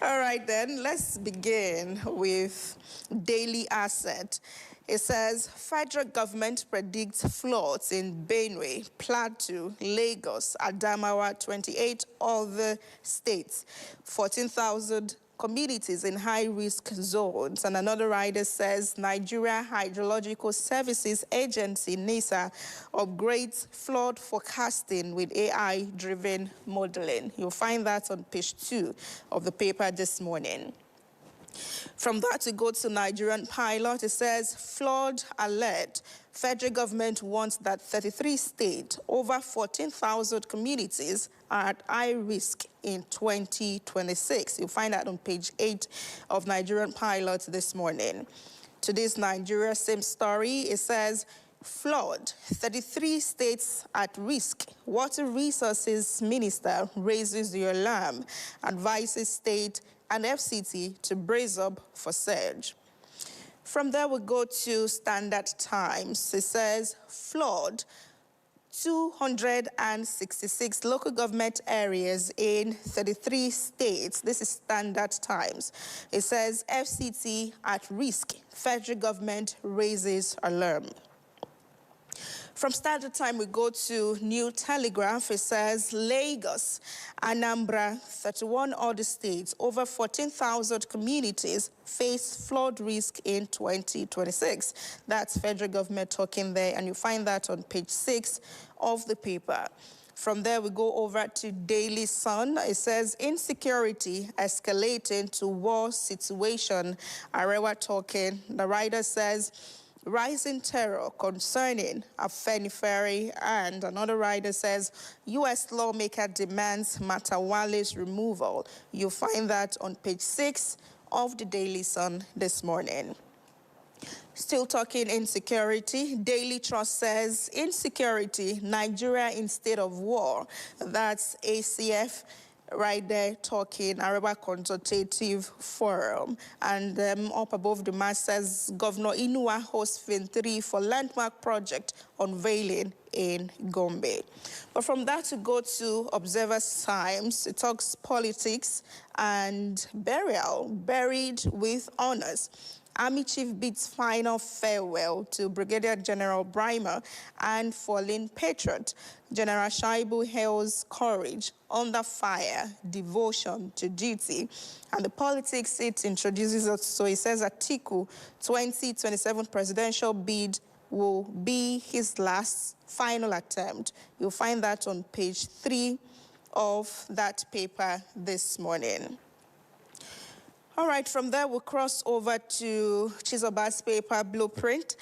All right, then, let's begin with Daily Asset. It says, federal government predicts floods in Benue, Plateau, Lagos, Adamawa, 28 other states, 14,000 communities in high-risk zones. And another writer says Nigeria Hydrological Services Agency, NISA, upgrades flood forecasting with AI-driven modeling. You'll find that on page 2 of the paper this morning. From that, we go to Nigerian Pilot. It says, flood alert. Federal government wants that 33 states, over 14,000 communities are at high risk in 2026. You'll find that on page 8 of Nigerian Pilot this morning. Today's Nigeria, same story. It says, Flood, 33 states at risk. Water Resources Minister raises the alarm, advises state and FCT to brace up for surge. From there, we go to Standard Times. It says, flood, 266 local government areas in 33 states. This is Standard Times. It says, FCT at risk. Federal government raises alarm. From Standard Time, we go to New Telegraph. It says, Lagos, Anambra, 31 other states, over 14,000 communities face flood risk in 2026. That's federal government talking there, and you find that on page 6 of the paper. From there, we go over to Daily Sun. It says, insecurity escalating to war situation. Arewa talking. The writer says, rising terror concerning Afenifere, and another writer says, U.S. lawmaker demands Matawale's removal. You'll find that on page 6 of the Daily Sun this morning. Still talking insecurity, Daily Trust says, insecurity, Nigeria in state of war. That's ACF. Right there talking Arewa Consultative Forum. And up above the mast says Governor Inuwa hosts Fin 3 for landmark project unveiling in Gombe. But from that to go to Observer's Times, it talks politics and burial, buried with honors. Army Chief bids final farewell to Brigadier General Brimer and fallen patriot. General Shaibu hails courage, under fire, devotion to duty. And the politics it introduces us, so it says Atiku 2027 presidential bid will be his last final attempt. You'll find that on page 3 of that paper this morning. All right, from there, we'll cross over to Chizoba's paper, Blueprint.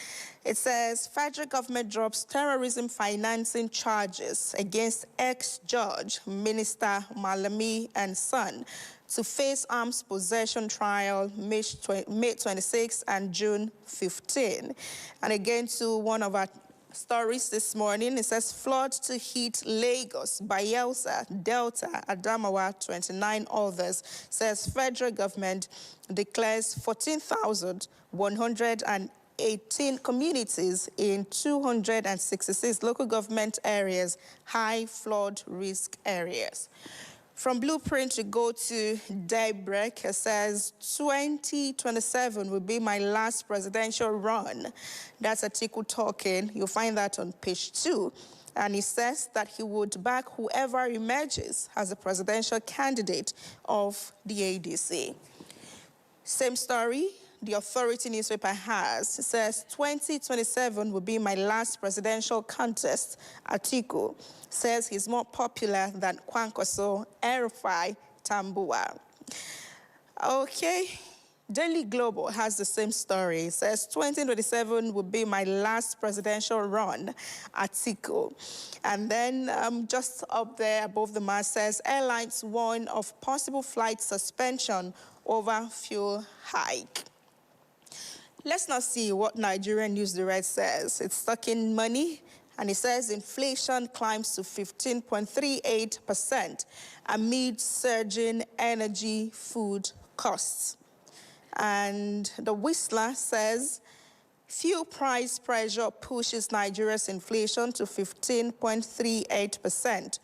It says, federal government drops terrorism financing charges against ex-judge, Minister Malami and son, to face arms possession trial May 26 and June 15. And again, to one of our stories this morning, it says, flood to hit Lagos, Bayelsa, Delta, Adamawa, 29 others. Says federal government declares 14,118 communities in 266 local government areas high flood risk areas. From Blueprint, we go to Daybreak. It says, 2027 will be my last presidential run. That's Atiku talking. You'll find that on page 2. And he says that he would back whoever emerges as a presidential candidate of the ADC. Same story the Authority newspaper has. It says, 2027 will be my last presidential contest. Atiku says he's more popular than Kwankwaso, Erufai, Tambua. Okay. Daily Global has the same story. It says, 2027 will be my last presidential run, Atiku. And then just up there above the mast says, airlines warn of possible flight suspension over fuel hike. Let's now see what Nigerian News Direct says. It's talking money, and it says inflation climbs to 15.38% amid surging energy food costs. And the Whistler says, fuel price pressure pushes Nigeria's inflation to 15.38%.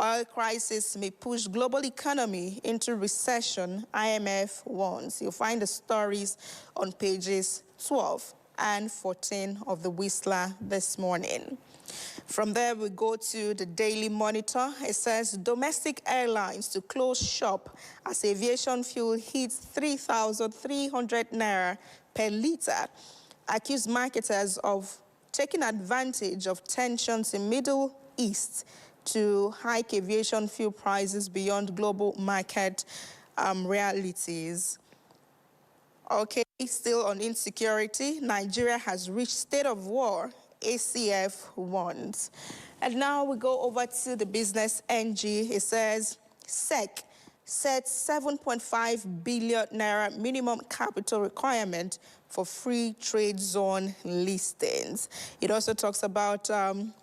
Oil crisis may push global economy into recession, IMF warns. You'll find the stories on pages 12 and 14 of the Whistler this morning. From there, we go to the Daily Monitor. It says, domestic airlines to close shop as aviation fuel hits 3,300 naira per litre. Accuse marketers of taking advantage of tensions in Middle East to hike aviation fuel prices beyond global market realities. Okay, still on insecurity, Nigeria has reached state of war, ACF warns. And now we go over to the Business NG. It says, SEC sets 7.5 billion naira minimum capital requirement for free trade zone listings. It also talks about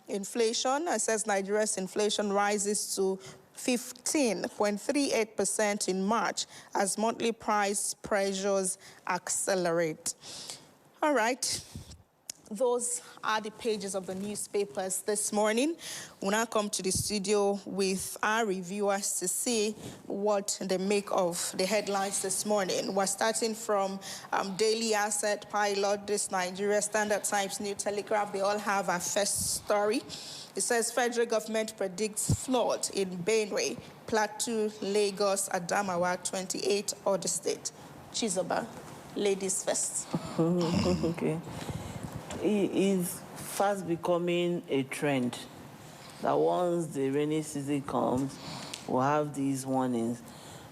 inflation. It says Nigeria's inflation rises to 15.38% in March as monthly price pressures accelerate. All right. Those are the pages of the newspapers this morning. We'll now come to the studio with our reviewers to see what they make of the headlines this morning. We're starting from Daily Asset, Pilot, This Nigeria, Standard Times, New Telegraph. They all have our first story. It says federal government predicts flood in Benue, Plateau, Lagos, Adamawa, 28 other states. Chizoba, ladies first. Okay. It is fast becoming a trend that once the rainy season comes, we'll have these warnings.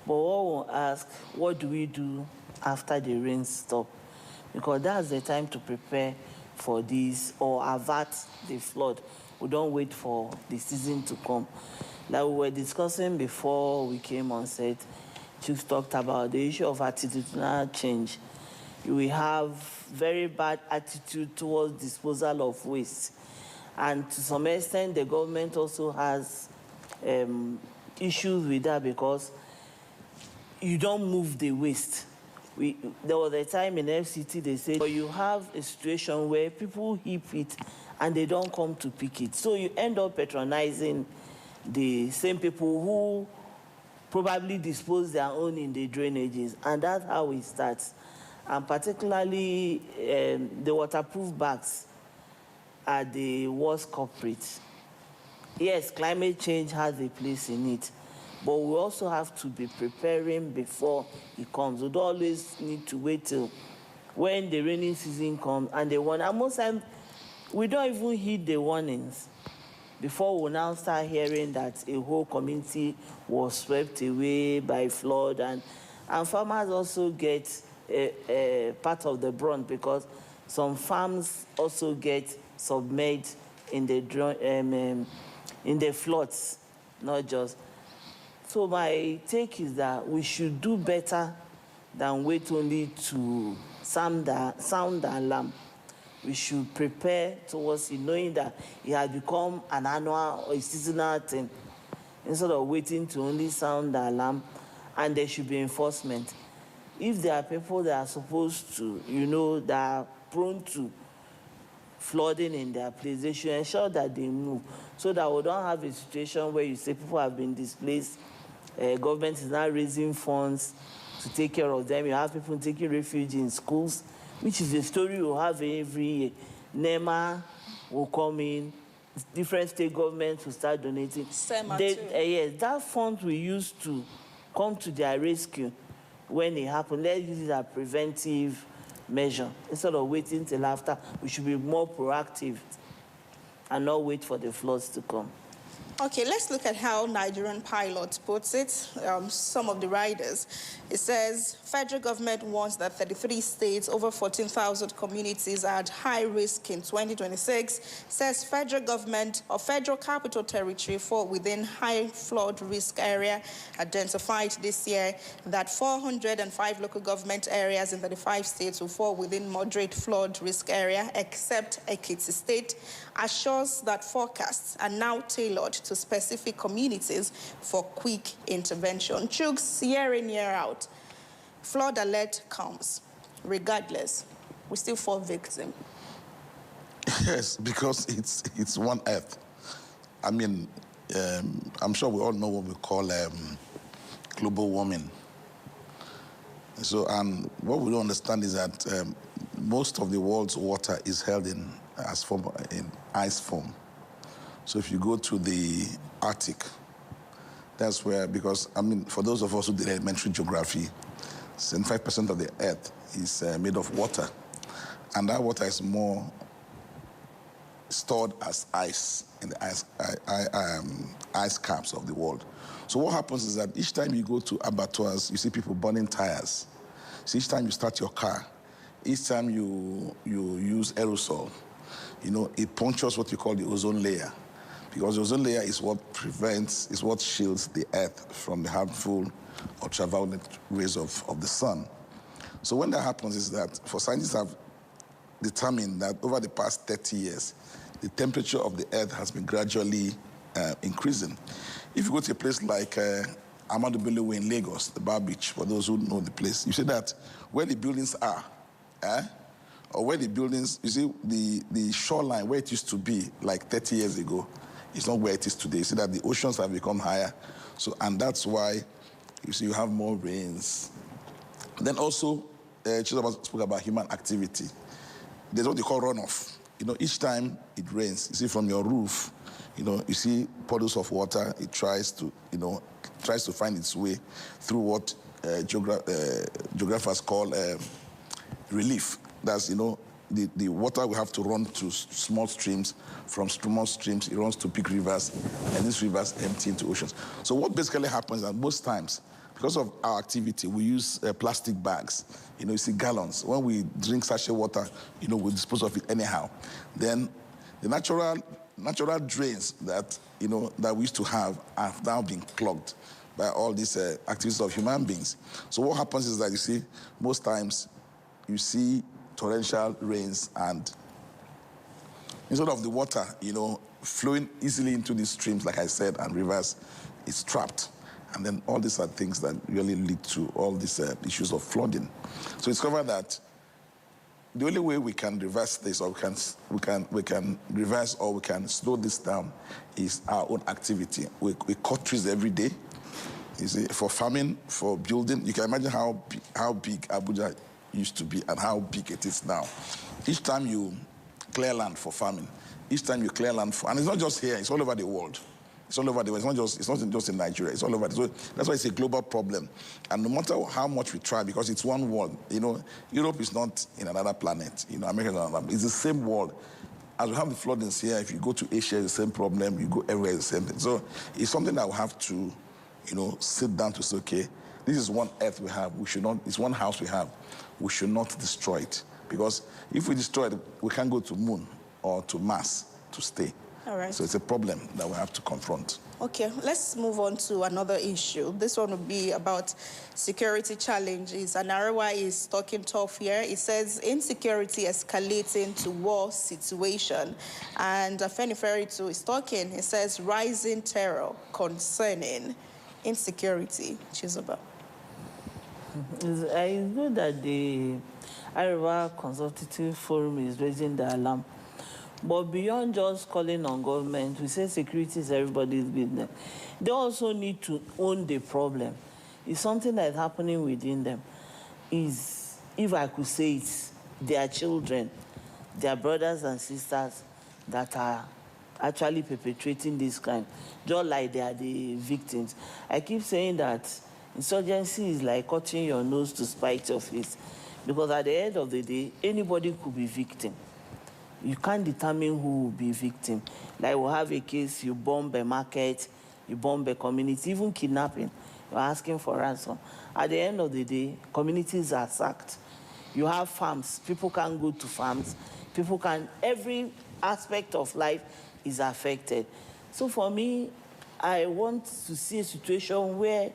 But what we'll ask, what do we do after the rain stop? Because that's the time to prepare for this or avert the flood. We don't wait for the season to come. Like we were discussing before we came on set, Chief talked about the issue of attitudinal change. We have very bad attitude towards disposal of waste. And to some extent, the government also has issues with that because you don't move the waste. There was a time in FCT they said, but you have a situation where people heap it and they don't come to pick it. So you end up patronizing the same people who probably dispose their own in the drainages. And that's how it starts. And particularly the waterproof bags are the worst culprits. Yes, climate change has a place in it, but we also have to be preparing before it comes. We don't always need to wait till when the rainy season comes and they warn. And most times, we don't even heed the warnings before we now start hearing that a whole community was swept away by flood. And farmers also get a part of the brunt because some farms also get submerged in the floods, not just. So my take is that we should do better than wait only to sound the alarm. We should prepare towards it, knowing that it has become an annual or a seasonal thing, instead of waiting to only sound the alarm, and there should be enforcement. If there are people that are supposed to, that are prone to flooding in their place, they should ensure that they move so that we don't have a situation where you say people have been displaced, government is now raising funds to take care of them. You have people taking refuge in schools, which is a story we'll have every year. NEMA will come in, different state governments will start donating. Yes, that fund we use to come to their rescue when it happens. Let's use it as a preventive measure. Instead of waiting till after, we should be more proactive and not wait for the floods to come. Okay, let's look at how Nigerian Pilot puts it. Some of the riders. It says, federal government warns that 33 states, over 14,000 communities are at high risk in 2026. Says federal government or federal capital territory fall within high flood risk area. Identified this year that 405 local government areas in 35 states will fall within moderate flood risk area, except Ekiti State. Assures that forecasts are now tailored to specific communities for quick intervention. Chooks, year in, year out, flood alert comes. Regardless, we still fall victim. Yes, because it's one earth. I mean, I'm sure we all know what we call global warming. So, and what we don't understand is that most of the world's water is held in ice form. So if you go to the Arctic, that's where, because, I mean, for those of us who did elementary geography, 75% of the Earth is made of water. And that water is more stored as ice in the ice caps of the world. So what happens is that each time you go to abattoirs, you see people burning tires. So each time you start your car, each time you use aerosol, it punctures what you call the ozone layer. Because the ozone layer is what shields the Earth from the harmful ultraviolet rays of the sun. So when that happens is that for scientists have determined that over the past 30 years, the temperature of the Earth has been gradually increasing. If you go to a place like Amadu Bello in Lagos, the Bar Beach, for those who know the place, you see that where the buildings are, or where the buildings, you see the shoreline where it used to be like 30 years ago, it's not where it is today. You see that the oceans have become higher. So, and that's why you see you have more rains. Then also, Chizoba spoke about human activity. There's what they call runoff. You know, each time it rains, you see from your roof, you know, you see puddles of water. It tries to, you know, tries to find its way through what geographers call relief. That's, you know, the water will have to run to small streams. From small streams, it runs to big rivers, and these rivers empty into oceans. So what basically happens is that most times, because of our activity, we use plastic bags. You know, you see gallons. When we drink sachet water, you know, we dispose of it anyhow. Then the natural drains that, you know, that we used to have now been clogged by all these activities of human beings. So what happens is that, you see, most times you see torrential rains, and instead of the water, you know, flowing easily into these streams, like I said, and rivers, it's trapped. And then all these are things that really lead to all these issues of flooding. So it's covered that the only way we can reverse this, or we can reverse or we can slow this down, is our own activity. We cut trees every day. You see, for farming, for building. You can imagine how big Abuja used to be and how big it is now. Each time you clear land for farming, each time you clear land for, and it's not just here, it's all over the world. It's all over the world. It's not just in Nigeria. It's all over. So that's why it's a global problem. And no matter how much we try, because it's one world, you know, Europe is not in another planet. You know, America is not another. It's the same world. As we have the floodings here, if you go to Asia, it's the same problem. You go everywhere, it's the same thing. So it's something that we have to, you know, sit down to say, okay, this is one earth we have. We should not. It's one house we have. We should not destroy it, because if we destroy it, we can't go to moon or to Mars to stay. All right. So it's a problem that we have to confront. Okay, let's move on to another issue. This one will be about security challenges. And Arawa is talking tough here. It says insecurity escalating to war situation. And Afeniferitu is talking. It says rising terror concerning insecurity. Chizoba. I know that the Arawa Consultative Forum is raising the alarm. But beyond just calling on government, we say security is everybody's business. They also need to own the problem. It's something that's happening within them. Is, if I could say it, their children, their brothers and sisters that are actually perpetrating this crime, just like they are the victims. I keep saying that insurgency is like cutting your nose to spite your face, because at the end of the day, anybody could be victim. You can't determine who will be victim. Like we'll have a case, you bomb a market, you bomb a community, even kidnapping, you're asking for ransom. At the end of the day, communities are sacked. You have farms, people can't go to farms, people can, every aspect of life is affected. So for me, I want to see a situation where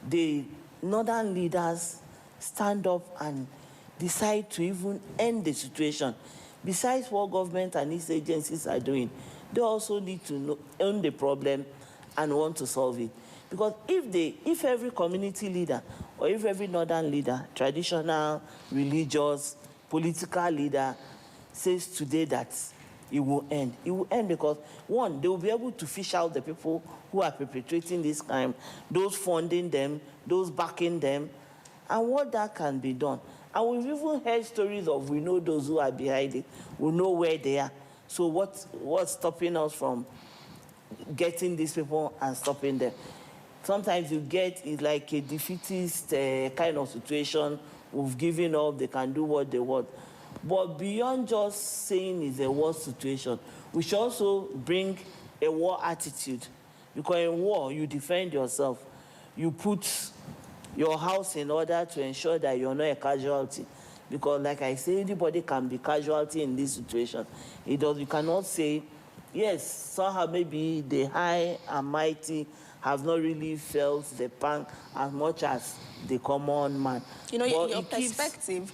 the northern leaders stand up and decide to even end the situation. Besides what government and its agencies are doing, they also need to own the problem and want to solve it. Because if every community leader or if every northern leader, traditional, religious, political leader, says today that it will end because, one, they will be able to fish out the people who are perpetrating this crime, those funding them, those backing them, and what that can be done. And we've even heard stories of, we know those who are behind it, we know where they are. So what's stopping us from getting these people and stopping them? Sometimes you get it like a defeatist kind of situation. We've given up, they can do what they want. But beyond just saying it's a war situation, we should also bring a war attitude. Because in war, you defend yourself. You put your house in order to ensure that you're not a casualty. Because like I say, anybody can be casualty in this situation. You cannot say yes, somehow maybe the high and mighty have not really felt the pang as much as the common man. You know, your perspective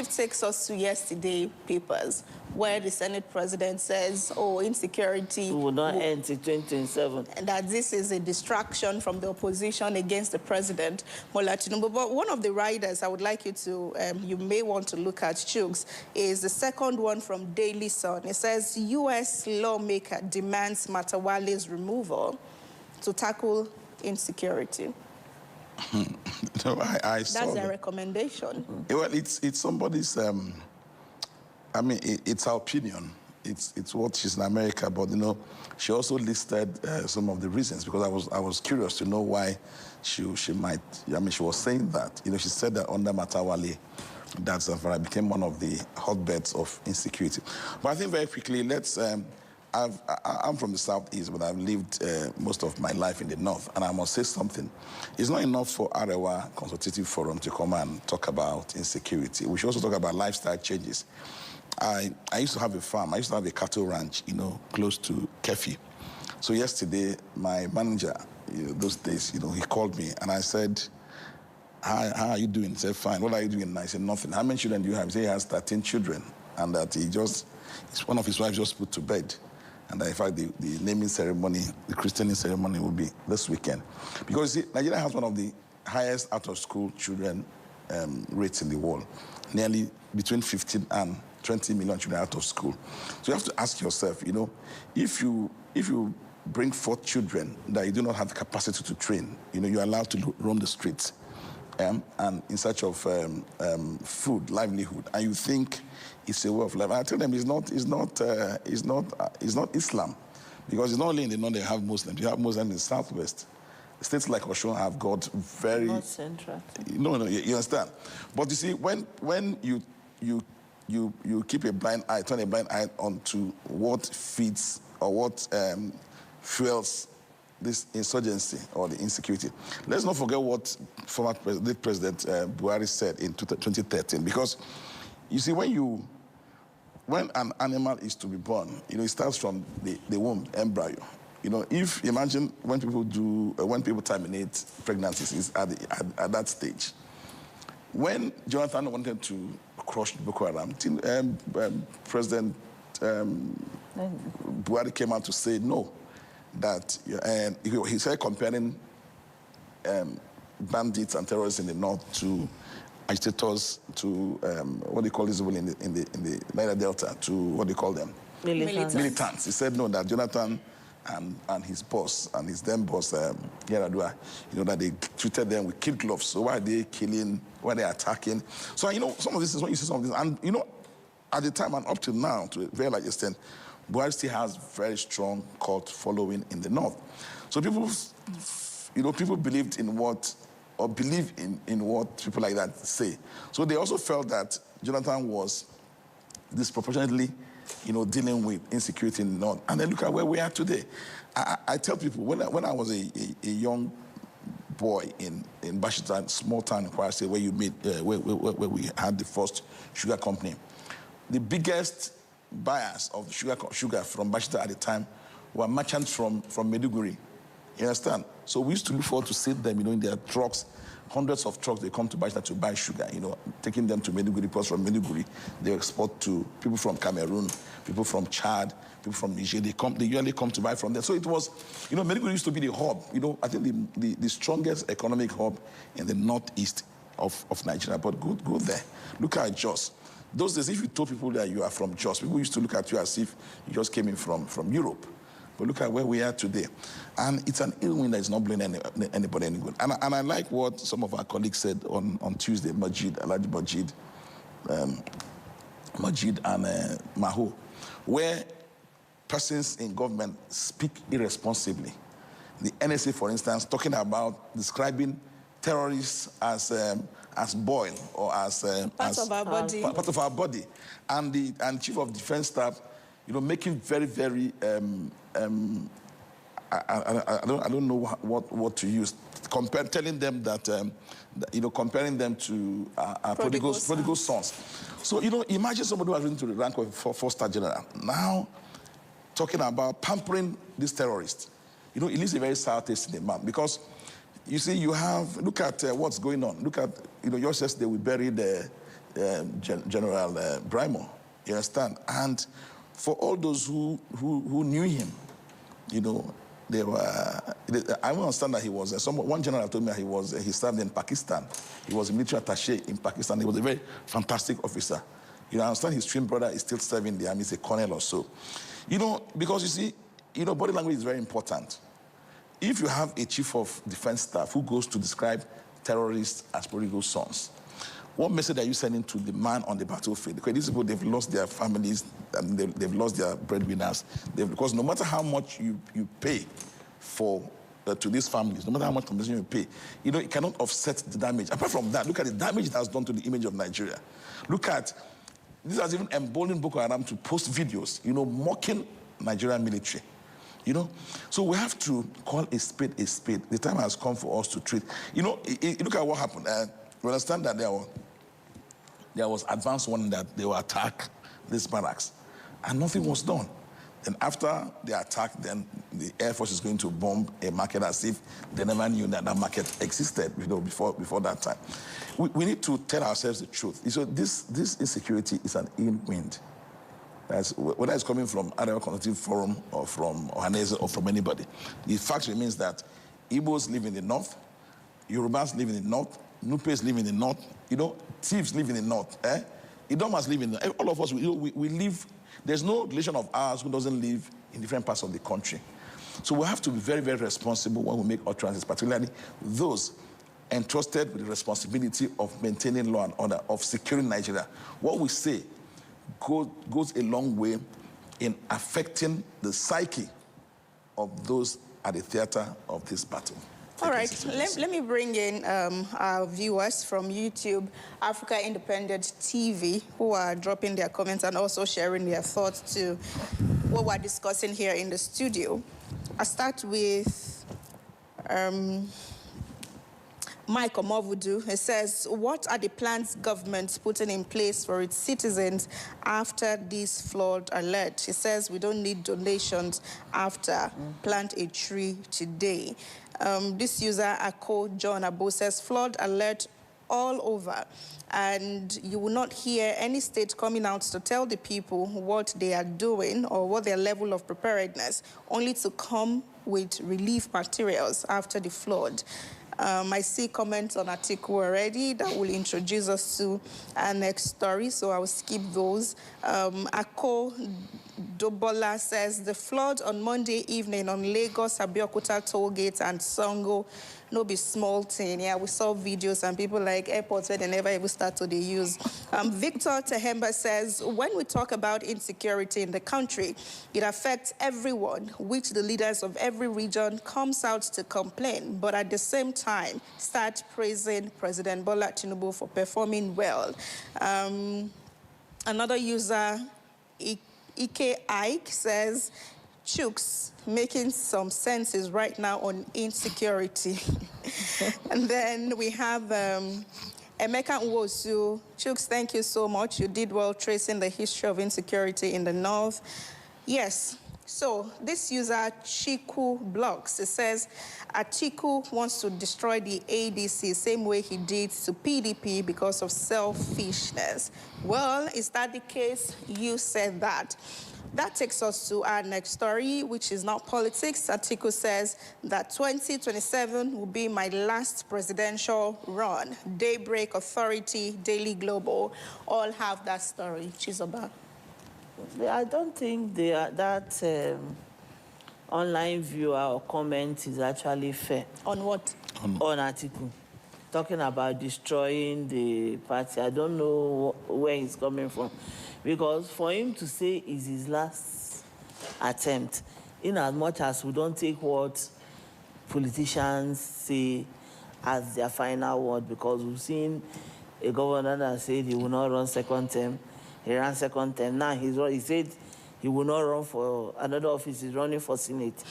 takes us to yesterday papers, where the Senate president says, oh, insecurity will not end till 2027. And that this is a distraction from the opposition against the president, Bola Tinubu. But one of the riders I would like you to, you may want to look at, Chuks, is the second one from Daily Sun. It says, U.S. lawmaker demands Matawale's removal to tackle insecurity. No, I saw that's their recommendation. Well, it's somebody's. I mean, it's her opinion. It's what she's in America, but you know, she also listed some of the reasons, because I was curious to know why she might. I mean, she was saying that. You know, she said that under Matawale, that Zamfara became one of the hotbeds of insecurity. But I think very quickly, let's. I'm from the southeast, but I've lived most of my life in the north, and I must say something. It's not enough for Arewa Consultative Forum to come and talk about insecurity. We should also talk about lifestyle changes. I used to have a farm. I used to have a cattle ranch, you know, close to Kefi. So yesterday, my manager, those days, you know, he called me, and I said, how are you doing? He said, fine. What are you doing? And I said, nothing. How many children do you have? He said, he has 13 children, and that one of his wives just put to bed. And in fact, the naming ceremony, the christening ceremony will be this weekend. Because you see, Nigeria has one of the highest out-of-school children rates in the world. Nearly between 15 and 20 million children out of school. So you have to ask yourself, you know, if you bring forth children that you do not have the capacity to train, you know, you're allowed to roam the streets and in search of food, livelihood, and you think it's a way of life. And I tell them it's not Islam, because it's not only in the north they have Muslims. You have Muslims in the southwest. States like Oshun have got very not central. No, you understand. But you see, when you keep a blind eye, turn a blind eye onto what feeds or what fuels this insurgency or the insecurity. Let's not forget what former President Buhari said in 2013, because you see, when an animal is to be born, you know, it starts from the womb, embryo. You know, imagine when people terminate pregnancies, is at that stage. When Jonathan wanted to crush Boko Haram, President Buhari came out to say no. That he started comparing bandits and terrorists in the north to agitators, to what they call these people in the Niger Delta, to what they call them? Militants. He said no, that Jonathan and his boss and his then boss, Yaradua, you know, that they treated them with kid gloves. So why are they killing? Why are they attacking? So, you know, some of this is when you see some of this. And, you know, at the time and up till now, to a very large extent, Buhari still has very strong cult following in the north. So people, you know, people believed in what, or believe in what people like that say. So they also felt that Jonathan was disproportionately, you know, dealing with insecurity in the north. And then look at where we are today. I tell people, when I was a young boy in Bashita, small town in Kwara State, where where we had the first sugar company, the biggest buyers of sugar from Bashita at the time were merchants from Maiduguri. You understand? So we used to look forward to see them, you know, in their trucks, hundreds of trucks, they come to Bashita to buy sugar, you know, taking them to Maiduguri, because from Maiduguri, they export to people from Cameroon, people from Chad, people from Niger. They usually come to buy from there. So it was, you know, Maiduguri used to be the hub, you know, I think the strongest economic hub in the northeast of Nigeria. But go there. Look at Jos. Those days, if you told people that you are from Jos, people used to look at you as if you just came in from Europe. But look at where we are today. And it's an ill wind that is not blowing anybody any good. And I like what some of our colleagues said on Tuesday, Majid and Maho, where persons in government speak irresponsibly. The NSA, for instance, talking about describing terrorists as boil or as part of our body, and Chief of Defense Staff, you know, making very, very I don't know what to use. Telling them that you know, comparing them to prodigal sons. So, you know, imagine somebody who has risen to the rank of 4-star general. Now, talking about pampering these terrorists. You know, it leaves a very sour taste in the mouth because, you see, you have, look at what's going on. Look at, you know, just yesterday we buried General Brimo, you understand? And for all those who knew him, you know, they were, I understand that he was, one general told me that he served in Pakistan. He was a military attaché in Pakistan. He was a very fantastic officer. You know, I understand his twin brother is still serving the army, he's a colonel or so. You know, because you see, you know, body language is very important. If you have a chief of defense staff who goes to describe terrorists as prodigal sons, what message are you sending to the man on the battlefield? Because these people, they've lost their families, and they've lost their breadwinners. Because no matter how much you pay to these families, no matter how much compensation you pay, you know, it cannot offset the damage. Apart from that, look at the damage it has done to the image of Nigeria. Look at, this has even emboldened Boko Haram to post videos, you know, mocking Nigerian military. You know, so we have to call a spade a spade. The time has come for us to treat. You know, look at what happened. We understand that there was advance warning that they will attack these barracks, and nothing was done. And after the attack, then the Air Force is going to bomb a market as if they never knew that that market existed, you know, before that time. We need to tell ourselves the truth. So this insecurity is an ill wind. Whether it's coming from Arewa Consultative Forum or from Ohanese or from anybody. The fact remains that Igbos live in the north, Yorubas live in the north, Nupes live in the north, you know, thieves live in the north, Idomas live in the north. All of us, we live, there's no relation of ours who doesn't live in different parts of the country. So we have to be very, very responsible when we make utterances, particularly those entrusted with the responsibility of maintaining law and order, of securing Nigeria. What we say goes a long way in affecting the psyche of those at the theater of this battle. All right, let me bring in our viewers from YouTube, Africa Independent TV, who are dropping their comments and also sharing their thoughts to what we're discussing here in the studio. I'll start with Mike Omovudu. It says, what are the plans government putting in place for its citizens after this flood alert? He says, we don't need donations after plant a tree today. This user, Ako John Abo, says, flood alert all over, and you will not hear any state coming out to tell the people what they are doing or what their level of preparedness, only to come with relief materials after the flood. I see comments on Atiku already that will introduce us to our next story, so I will skip those. Ako Dobola says, the flood on Monday evening on Lagos, Abeokuta toll gate and Songo, no be small thing. Yeah, we saw videos and people like airports where they never even start to use. Victor Tehemba says, when we talk about insecurity in the country, it affects everyone, which the leaders of every region comes out to complain, but at the same time, start praising President Bola Tinubu for performing well. Another user, Ike Ike, says, Chooks making some senses right now on insecurity. And then we have Emeka Nwosu. Chooks, thank you so much. You did well tracing the history of insecurity in the north. Yes. So this user, Chiku Blocks, it says, Atiku wants to destroy the ADC same way he did to PDP because of selfishness. Well, is that the case? You said that. That takes us to our next story, which is not politics. Atiku says that 2027 will be my last presidential run. Daybreak, Authority, Daily Global, all have that story. Chizoba. I don't think that online viewer or comment is actually fair. On what? On Atiku. Talking about destroying the party. I don't know where he's coming from. Because for him to say it's his last attempt, in as much as we don't take what politicians say as their final word, because we've seen a governor that said he will not run second term. He ran second term. Now he said he will not run for another office. He's running for Senate.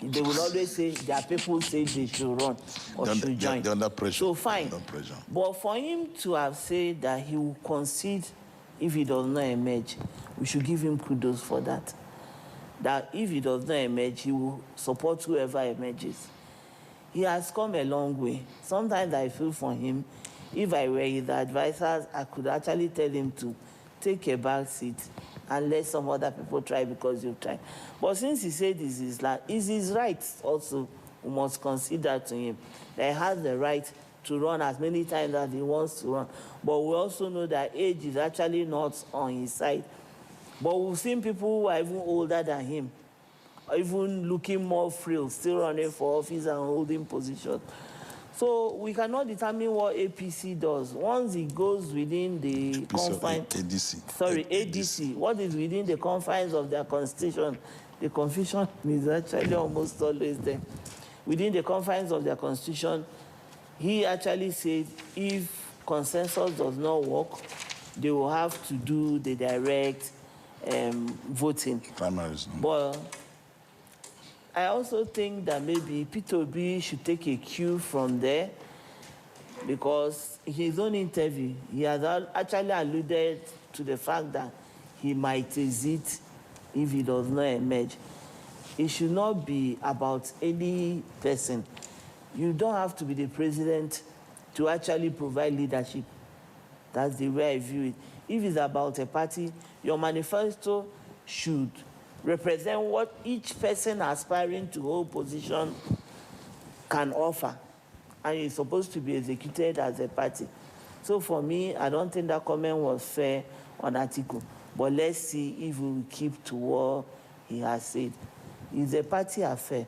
They will always say their people say they should run or should join. They're under pressure. So fine. Under pressure. But for him to have said that he will concede if he does not emerge, we should give him kudos for that. that if he does not emerge, he will support whoever emerges. He has come a long way. Sometimes I feel for him, if I were his advisors, I could actually tell him to take a back seat and let some other people try because you've tried. But since he said this is his right also, we must consider to him that he has the right to run as many times as he wants to run. But we also know that age is actually not on his side. But we've seen people who are even older than him, even looking more frail, still running for office and holding positions. So we cannot determine what APC does. Once it goes within the confines... ADC. What is within the confines of their constitution? The confusion is actually almost always there. Within the confines of their constitution, he actually said if consensus does not work, they will have to do the direct voting. Primaries. But I also think that maybe P2B should take a cue from there, because in his own interview, he has actually alluded to the fact that he might exit if he does not emerge. It should not be about any person. You don't have to be the president to actually provide leadership. That's the way I view it. If it's about a party, your manifesto should represent what each person aspiring to hold position can offer. And it's supposed to be executed as a party. So for me, I don't think that comment was fair on Atiku. But let's see if we will keep to what he has said. It's a party affair.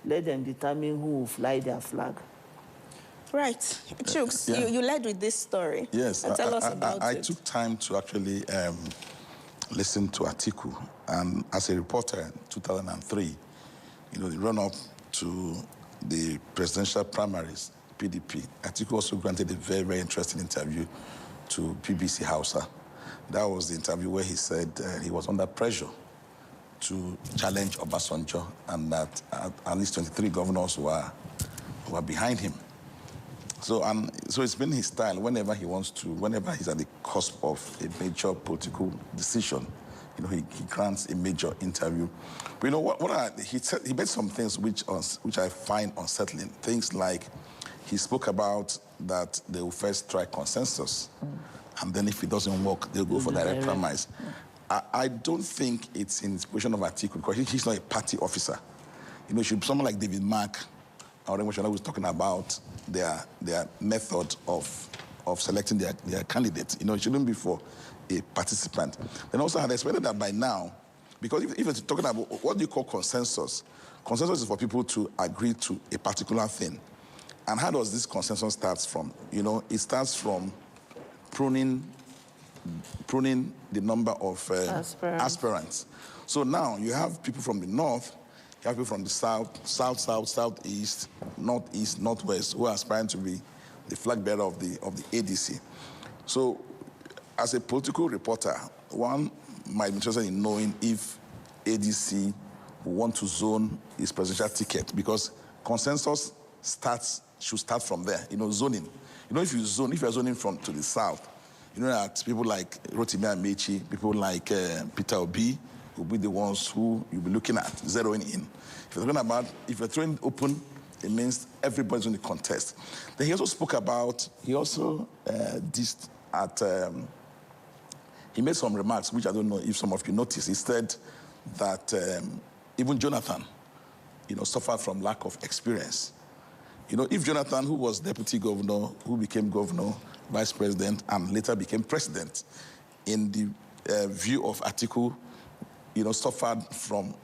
Let them determine who will fly their flag. Right. Chooks, you led with this story. Yes. Tell us about it. I took time to actually listen to Atiku. And as a reporter in 2003, the run-up to the presidential primaries, PDP, Atiku also granted a very, very interesting interview to BBC Hausa. That was the interview where he said he was under pressure to challenge Obasanjo, and that at least 23 governors were behind him. So it's been his style whenever he wants to, whenever he's at the cusp of a major political decision, he grants a major interview. But he made some things which I find unsettling. Things like he spoke about that they will first try consensus, and then if it doesn't work, they'll go for direct primaries. I don't think it's in the position of Atiku, because he's not a party officer. It should be someone like David Mark, or was talking about their method of selecting their candidates. It shouldn't be for a participant. Then also I had expected that by now, because if you're talking about what do you call consensus? Consensus is for people to agree to a particular thing. And how does this consensus start from? It starts from pruning the number of aspirants. So now you have people from the north, you have people from the south, southeast, northeast, northwest, who are aspiring to be the flag bearer of the ADC. So as a political reporter, one might be interested in knowing if ADC will want to zone his presidential ticket, because consensus should start from there, zoning. If you're zoning to the south, that people like Rotimi Amechi, people like Peter Obi will be the ones who you'll be looking at, zeroing in. If you're throwing open, it means everybody's going to contest. Then he also spoke about, he made some remarks, which I don't know if some of you noticed. He said that even Jonathan, suffered from lack of experience. If Jonathan, who was deputy governor, who became governor, vice president, and later became president, in the view of Atiku, suffered from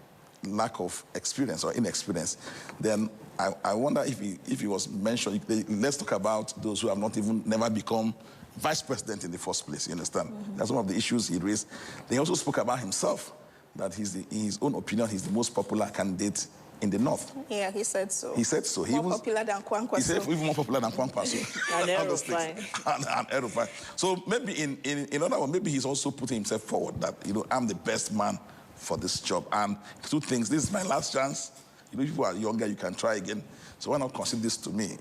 lack of experience or inexperience, then I wonder if he was mentioned. Let's talk about those who have never become vice president in the first place, you understand? Mm-hmm. That's one of the issues he raised. They also spoke about himself, that in his own opinion, he's the most popular candidate in the north. Yeah, he said so. He said so. More popular than Kwankwaso. He said even more popular than Kwankwaso. And Erufai. So maybe in other words, maybe he's also putting himself forward that, I'm the best man for this job. And two things, this is my last chance. If you are younger, you can try again. So why not consider this to me?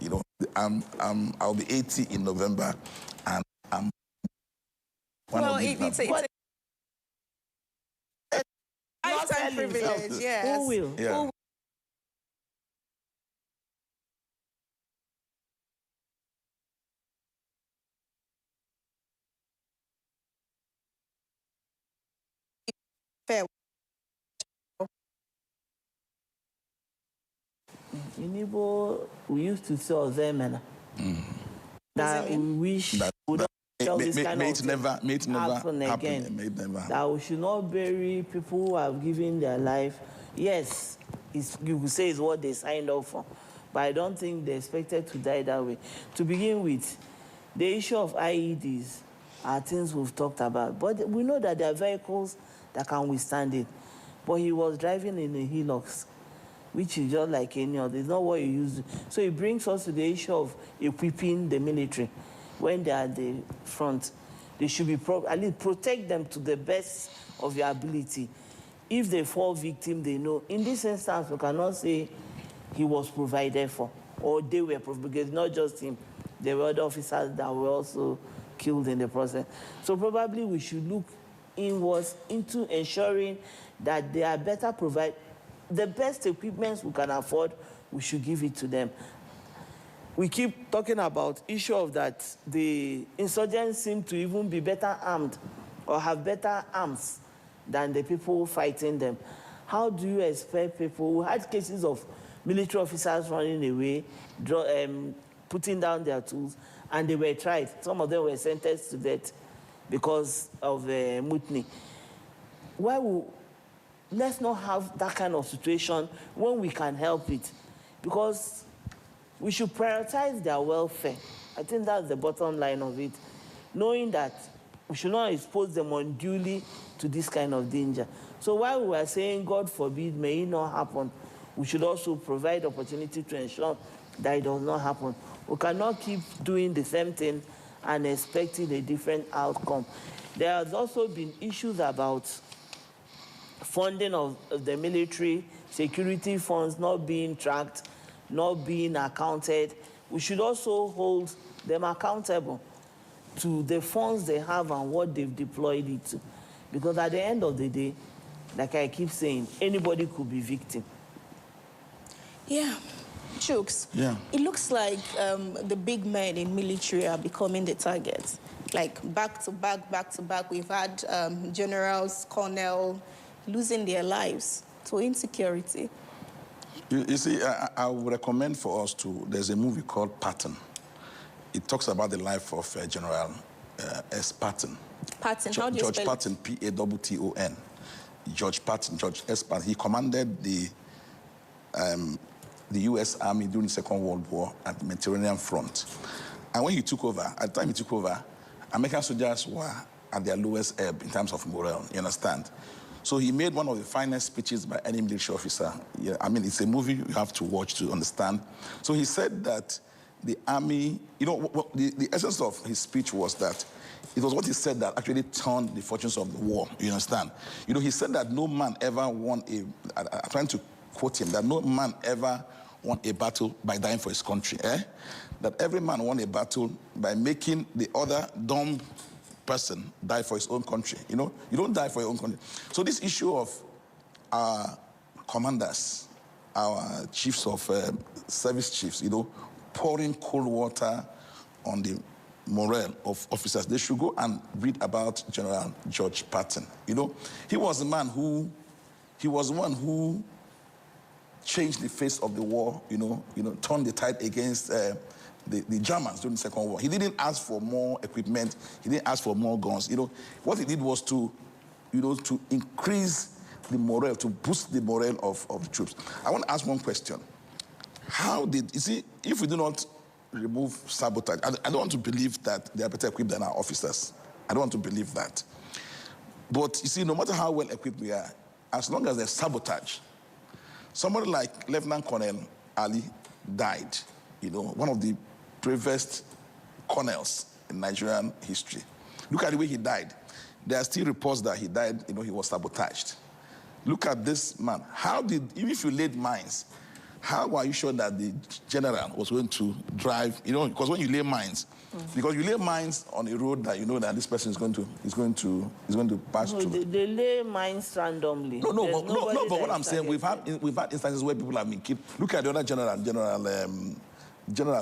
I'll be 80 in November, and I'm it's lifetime privilege, yes. Who will? Yeah. Who will? Fair. In Igbo, we used to sell them, that we wish we don't tell this kind of thing happen again. May it never. That we should not bury people who have given their life. Yes, you could say it's what they signed up for, but I don't think they're expected to die that way. To begin with, the issue of IEDs are things we've talked about, but we know that there are vehicles that can withstand it. But he was driving in a Hilux, which is just like any other. It's not what you use. So it brings us to the issue of equipping the military. When they are at the front, they should be at least protect them to the best of your ability. If they fall victim, they know. In this instance, we cannot say he was provided for, or they were provided, because not just him. There were other officers that were also killed in the process. So probably we should look inwards into ensuring that they are better provided. The best equipment we can afford, we should give it to them. We keep talking about issue of that the insurgents seem to even be better armed or have better arms than the people fighting them. How do you expect people who had cases of military officers running away, putting down their tools, and they were tried? Some of them were sentenced to death because of mutiny. Let's not have that kind of situation when we can help it, because we should prioritize their welfare. I think that's the bottom line of it, knowing that we should not expose them unduly to this kind of danger. So while we are saying, God forbid, may it not happen, we should also provide opportunity to ensure that it does not happen. We cannot keep doing the same thing and expecting a different outcome. There has also been issues about funding of the military, security funds not being tracked, not being accounted. We should also hold them accountable to the funds they have and what they've deployed it to. Because at the end of the day, like I keep saying, anybody could be victim. Yeah. Chooks, yeah. It looks like the big men in military are becoming the target. Like back to back, we've had generals, colonels losing their lives to insecurity. You see, I would recommend for us to, there's a movie called Patton. It talks about the life of General S. Patton. Patton, how do you George spell Patton, P-A-T-T-O-N. George Patton, George S. Patton. He commanded the U.S. Army during the Second World War at the Mediterranean front. And when he took over, at the time he took over, American soldiers were at their lowest ebb in terms of morale, you understand? So he made one of the finest speeches by any military officer. Yeah, I mean, it's a movie you have to watch to understand. So he said that the army, you know, the essence of his speech was that it was what he said that actually turned the fortunes of the war, you understand? You know, he said that no man ever won I'm trying to quote him, that no man ever won a battle by dying for his country, That every man won a battle by making the other dumb person die for his own country. You know, you don't die for your own country. So this issue of our commanders, our chiefs of service chiefs, you know, pouring cold water on the morale of officers, they should go and read about General George Patton. You know, he was the man who, he was the one who changed the face of the war, you know, turned the tide against the Germans during the Second War. He didn't ask for more equipment. He didn't ask for more guns. You know, what he did was to, to increase the morale, to boost the morale of the troops. I want to ask one question. How did, you see, if we do not remove sabotage, I don't want to believe that they are better equipped than our officers. I don't want to believe that. But you see, no matter how well equipped we are, as long as there's sabotage, somebody like Lieutenant Colonel Ali died, you know, one of the bravest colonels in Nigerian history. Look at the way he died. There are still reports that he died, you know, he was sabotaged. Look at this man. How did, even if you laid mines, How are you sure that the general was going to drive? You know, because when you lay mines, because you lay mines on a road that you know that this person is going to pass through. They lay mines randomly. No, but what I'm saying, we've had instances where people have been killed. Look at the other general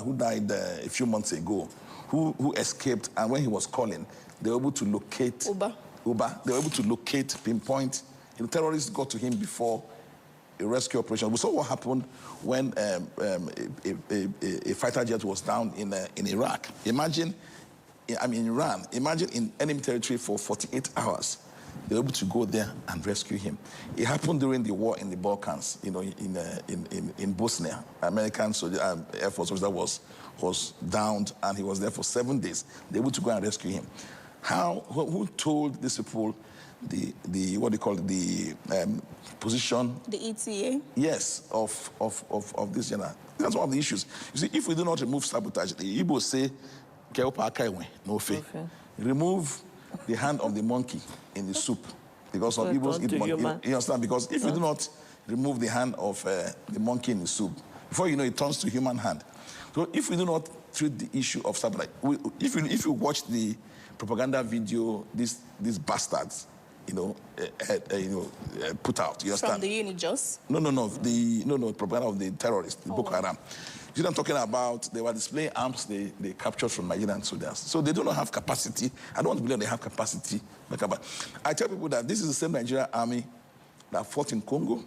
who died a few months ago, who escaped, and when he was calling, they were able to locate Uba. They were able to locate, pinpoint. The terrorists got to him before a rescue operation. We saw what happened when a fighter jet was down in Iraq. Imagine, in Iran, imagine in enemy territory for 48 hours. They were able to go there and rescue him. It happened during the war in the Balkans, you know, in Bosnia. American soldier, Air Force soldier was downed, and he was there for 7 days. They were able to go and rescue him. Who told these people the what they call it, the position? The ETA? Yes, of this general. That's one of the issues. You see, if we do not remove sabotage, the Igbo say, no fe. Remove the hand of the monkey in the soup, because some Igbos eat monkey. You understand? Because if you do not remove the hand of the monkey in the soup, before you know it turns to human hand. So if we do not treat the issue of sabotage, if you watch the propaganda video, these bastards, put out. You understand? From the Unijos? No, propaganda of the terrorists, the Boko Haram. You know what I'm talking about? They were displaying arms they captured from Nigerian soldiers. So they do not have capacity. I don't want to believe they have capacity. I tell people that this is the same Nigerian army that fought in Congo,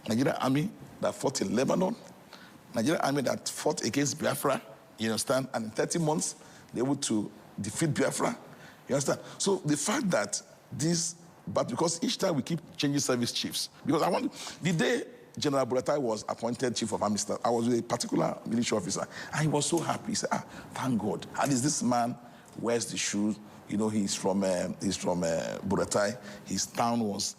Nigerian army that fought in Lebanon, Nigerian army that fought against Biafra, you understand? And in 30 months, they were able to defeat Biafra, you understand? So the fact that but because each time we keep changing service chiefs, because the day General Buratai was appointed chief of army staff, I was with a particular military officer, and he was so happy. He said, thank God. And is this man wears the shoes? You know, he's from Buratai. His town was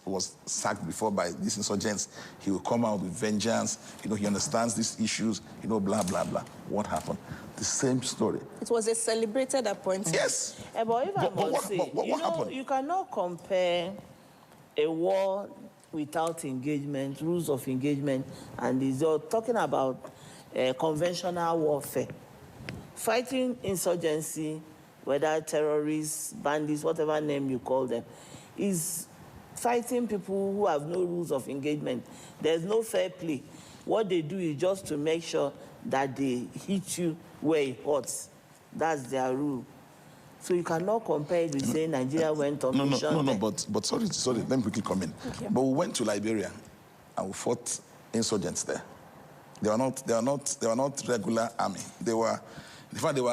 sacked before by these insurgents. He will come out with vengeance. You know, he understands these issues. You know, blah, blah, blah. What happened? The same story. It was a celebrated appointment. Yes. But if I must say, what happened? You cannot compare a war without engagement, rules of engagement, and you're talking about conventional warfare. Fighting insurgency, whether terrorists, bandits, whatever name you call them, is fighting people who have no rules of engagement. There's no fair play. What they do is just to make sure that they hit you where it hurts. That's their rule. So you cannot compare it with saying Nigeria went on mission. No, but sorry, let me quickly come in. Okay. But we went to Liberia and we fought insurgents there. They were not regular army. In fact, you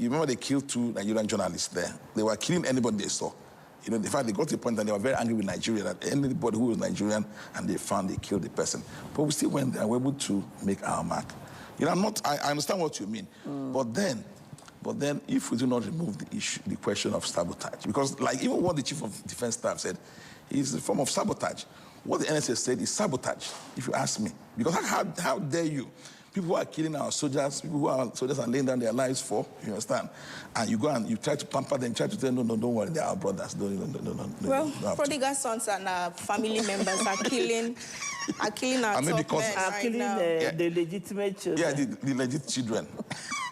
remember they killed 2 Nigerian journalists there. They were killing anybody they saw. You know, in fact, they got to a point that they were very angry with Nigeria, that anybody who was Nigerian and they killed the person. But we still went there and were able to make our mark. You know, I understand what you mean. But then, if we do not remove the question of sabotage, because like even what the Chief of Defense Staff said is a form of sabotage. What the NSA said is sabotage, if you ask me. Because how dare you? People who are killing our soldiers, people who are soldiers are laying down their lives for, you understand? And you go and you try to pamper them, try to tell them, no, don't worry, they're our brothers. Well, prodigal sons and our family members are killing our top men right now. The legitimate children. Yeah, the legit children.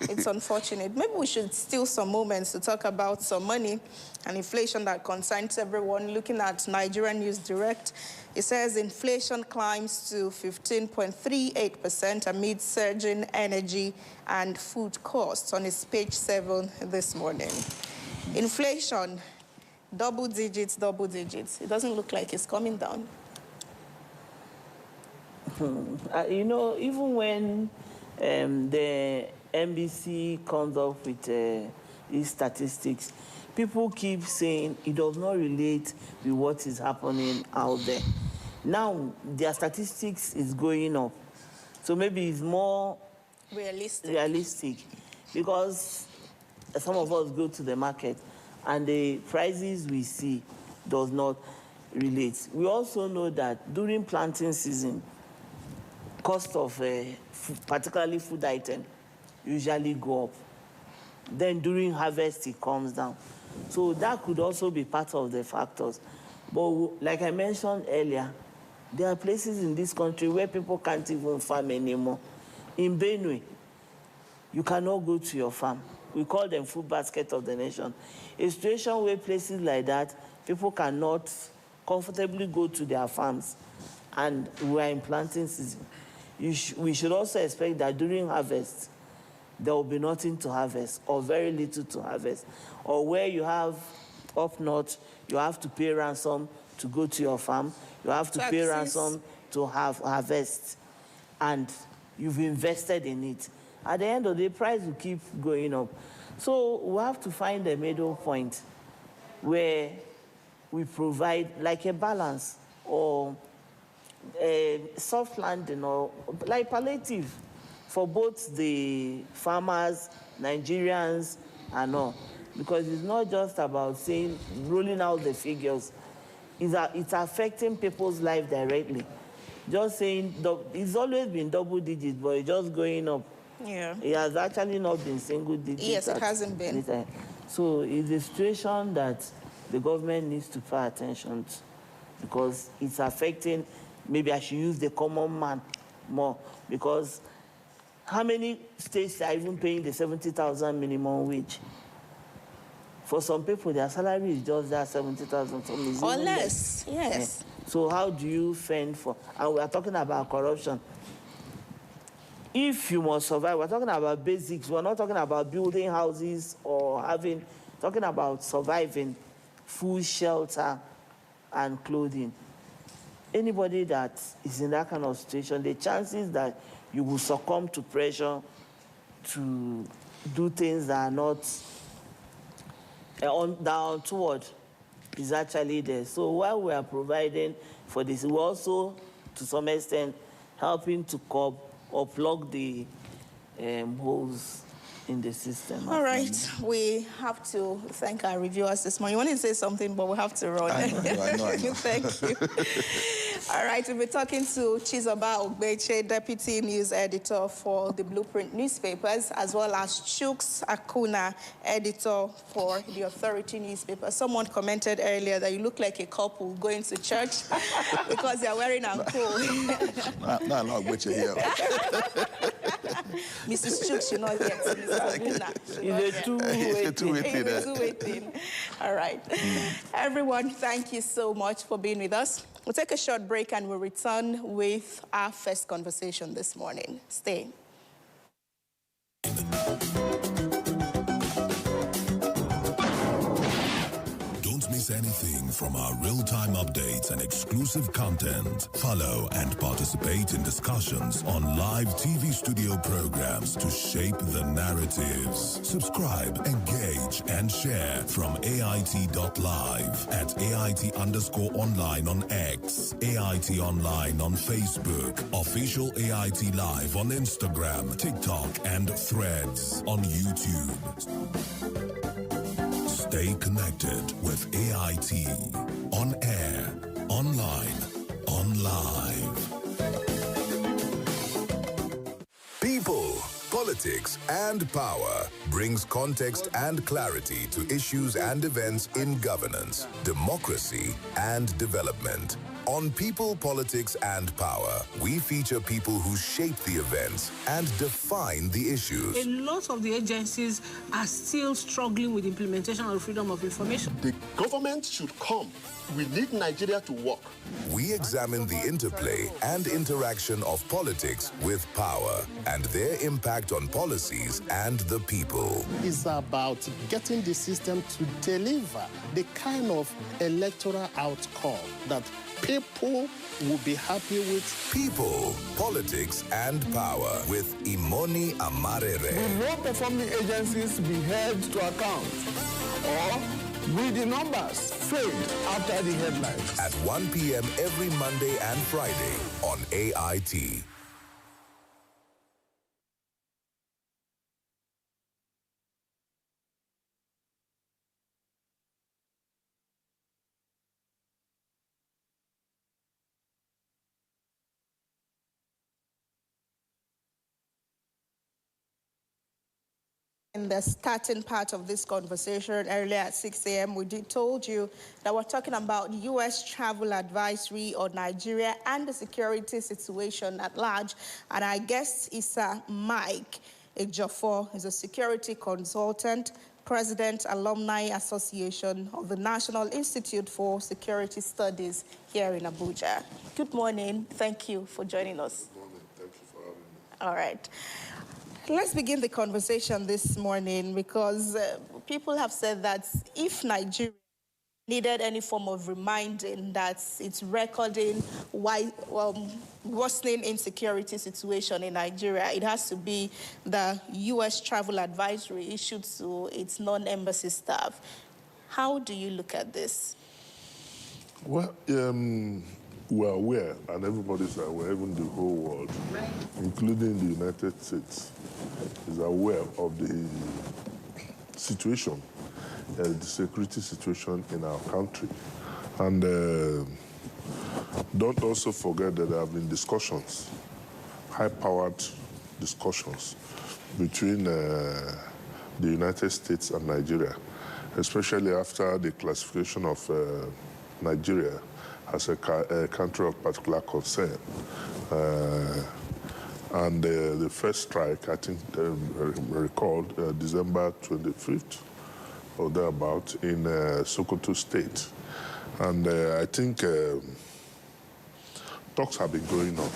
It's unfortunate. Maybe we should steal some moments to talk about some money and inflation that concerns everyone. Looking at Nigerian News Direct, it says inflation climbs to 15.38% amid surging energy and food costs on its page 7 this morning. Inflation, double digits. It doesn't look like it's coming down. You know, even when the NBC comes up with these statistics, people keep saying it does not relate with what is happening out there. Now, their statistics is going up. So maybe it's more realistic because some of us go to the market and the prices we see does not relate. We also know that during planting season, cost of particularly food items usually go up. Then during harvest, it comes down. So that could also be part of the factors. But like I mentioned earlier, There are places in this country where people can't even farm anymore. In Benue, you cannot go to your farm. We call them food basket of the nation. A situation where places like that, people cannot comfortably go to their farms, and we are in planting season. We should also expect that during harvest, there will be nothing to harvest or very little to harvest. Or where you have up north, you have to pay ransom to go to your farm. You have to pay ransom to harvest, and you've invested in it. At the end of the day, price will keep going up. So we have to find a middle point where we provide like a balance or a soft landing or like palliative for both the farmers, Nigerians, and all. Because it's not just about saying, rolling out the figures. It's affecting people's life directly. Just saying, it's always been double digits, but it's just going up. Yeah. It has actually not been single digits. Yes, it hasn't been. So it's a situation that the government needs to pay attention to, because it's affecting, maybe I should use the common man more, because how many states are even paying the 70,000 minimum wage? For some people, their salary is just that 70,000. Or less, yes. Yeah. So how do you fend for, and we are talking about corruption. If you must survive, we're talking about basics. We're not talking about building houses or talking about surviving, food, shelter, and clothing. Anybody that is in that kind of situation, the chances that you will succumb to pressure to do things that are not untoward is actually there. So while we are providing for this, we're also, to some extent, helping to curb or plug the holes in the system. All right, we have to thank our reviewers this morning. You want to say something, but we have to run. I know. Thank you. All right, we'll be talking to Chizoba Ogbeche, Deputy News Editor for the Blueprint newspapers, as well as Chuks Akuna, Editor for the Authority newspaper. Someone commented earlier that you look like a couple going to church because they're wearing anko. No, Ogbeche here. Mrs. Chuks, you're not yet. Mrs. Akuna. It's a two-way thing. All right. Everyone, thank you so much for being with us. We'll take a short break and we'll return with our first conversation this morning. Stay. Don't miss anything from our real-time updates and exclusive content. Follow and participate in discussions on live TV studio programs to shape the narratives. Subscribe, engage, and share from AIT.live at AIT_online on X, AIT Online on Facebook, Official AIT Live on Instagram, TikTok, and Threads on YouTube. Stay connected with AIT. On air, online, on live. People, politics, and power brings context and clarity to issues and events in governance, democracy, and development. On People, Politics, and Power, we feature people who shape the events and define the issues. A lot of the agencies are still struggling with implementation of freedom of information. The government should come. We need Nigeria to work. We examine the interplay and interaction of politics with power and their impact on policies and the people. It's about getting the system to deliver the kind of electoral outcome that people will be happy with. People, Politics, and Power with Imoni Amarere. Will well-performing agencies be held to account? Or will the numbers fade after the headlines? At 1 p.m. every Monday and Friday on AIT. In the starting part of this conversation earlier at 6 a.m., we told you that we're talking about U.S. travel advisory on Nigeria and the security situation at large. And our guest is Mike Ejiofor. He's a security consultant, President, Alumni Association of the National Institute for Security Studies here in Abuja. Good morning. Thank you for joining us. Good morning. Thank you for having me. All right. Let's begin the conversation this morning because people have said that if Nigeria needed any form of reminding that it's recording worsening insecurity situation in Nigeria, it has to be the U.S. travel advisory issued to its non-embassy staff. How do you look at this? Well, we're aware, and everybody's aware, even the whole world, including the United States, is aware of the situation, the security situation in our country. And don't also forget that there have been discussions, high-powered discussions between the United States and Nigeria, especially after the classification of Nigeria as a country of particular concern. And the first strike, I think, recalled December 25th or thereabout in Sokoto State. And I think talks have been going on.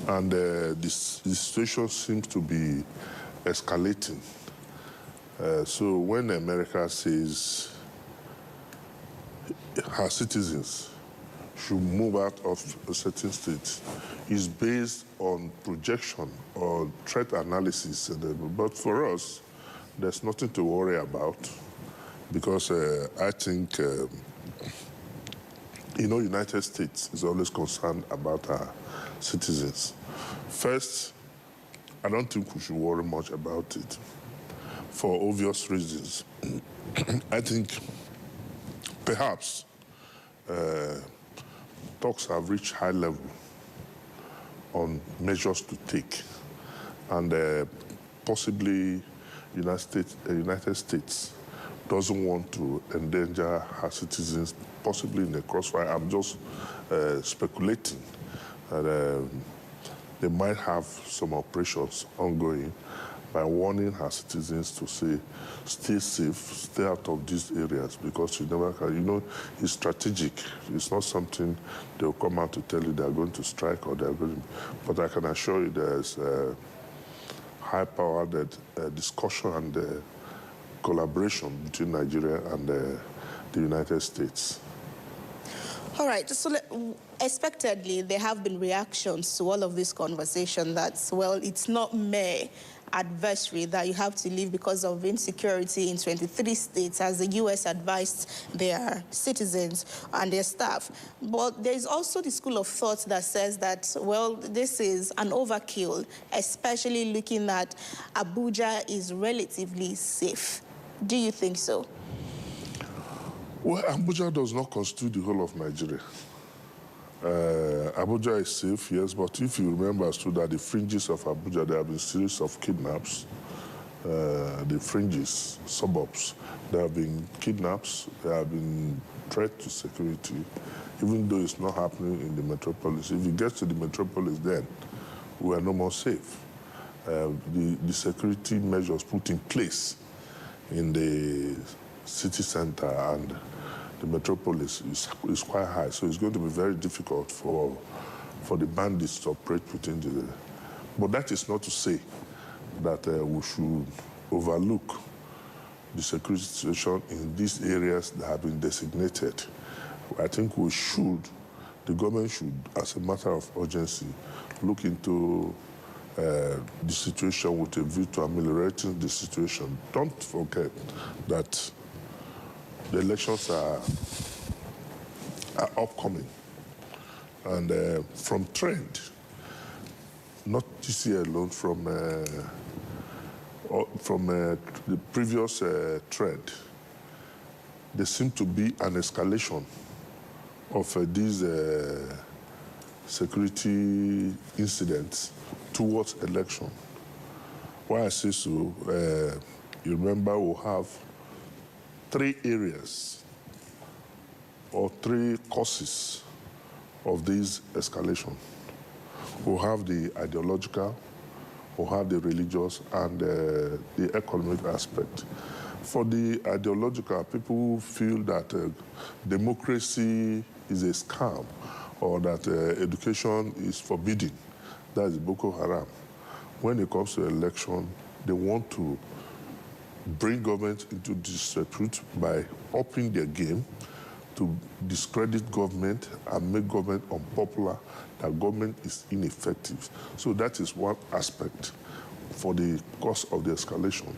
And this situation seems to be escalating. So when America says her citizens should move out of a certain state, is based on projection or threat analysis. But for us, there's nothing to worry about because I think, United States is always concerned about our citizens. First, I don't think we should worry much about it for obvious reasons. I think perhaps talks have reached high level on measures to take, and possibly United States doesn't want to endanger her citizens, possibly in a crossfire. I'm just speculating that they might have some operations ongoing by warning her citizens to say, stay safe, stay out of these areas, because you never can, it's strategic. It's not something they'll come out to tell you they're going to strike or they're going to, but I can assure you there's high-powered discussion and collaboration between Nigeria and the United States. All right, so expectedly, there have been reactions to all of this conversation that, well, it's not mere adversary that you have to leave because of insecurity in 23 states, as the U.S. advised their citizens and their staff. But there is also the school of thought that says that, well, this is an overkill, especially looking at Abuja is relatively safe. Do you think so? Well, Abuja does not constitute the whole of Nigeria. Abuja is safe, yes, but if you remember, that the fringes of Abuja, there have been a series of kidnaps. The fringes, suburbs, there have been kidnaps, there have been threat to security, even though it's not happening in the metropolis. If you get to the metropolis, then we are no more safe. The security measures put in place in the city center and the metropolis is quite high, so it's going to be very difficult for the bandits to operate within the... But that is not to say that we should overlook the security situation in these areas that have been designated. I think we should, the government should, as a matter of urgency, look into the situation with a view to ameliorating the situation. Don't forget that the elections are upcoming. And from trend, not this year alone, from the previous trend, there seemed to be an escalation of these security incidents towards election. Why I say so, you remember we'll have 3 areas or 3 causes of this escalation. We'll have the ideological, we'll have the religious, and the economic aspect. For the ideological, people feel that democracy is a scam or that education is forbidden. That is Boko Haram. When it comes to election, they want to bring government into disrepute by upping their game to discredit government and make government unpopular, that government is ineffective. So that is one aspect for the cause of the escalation.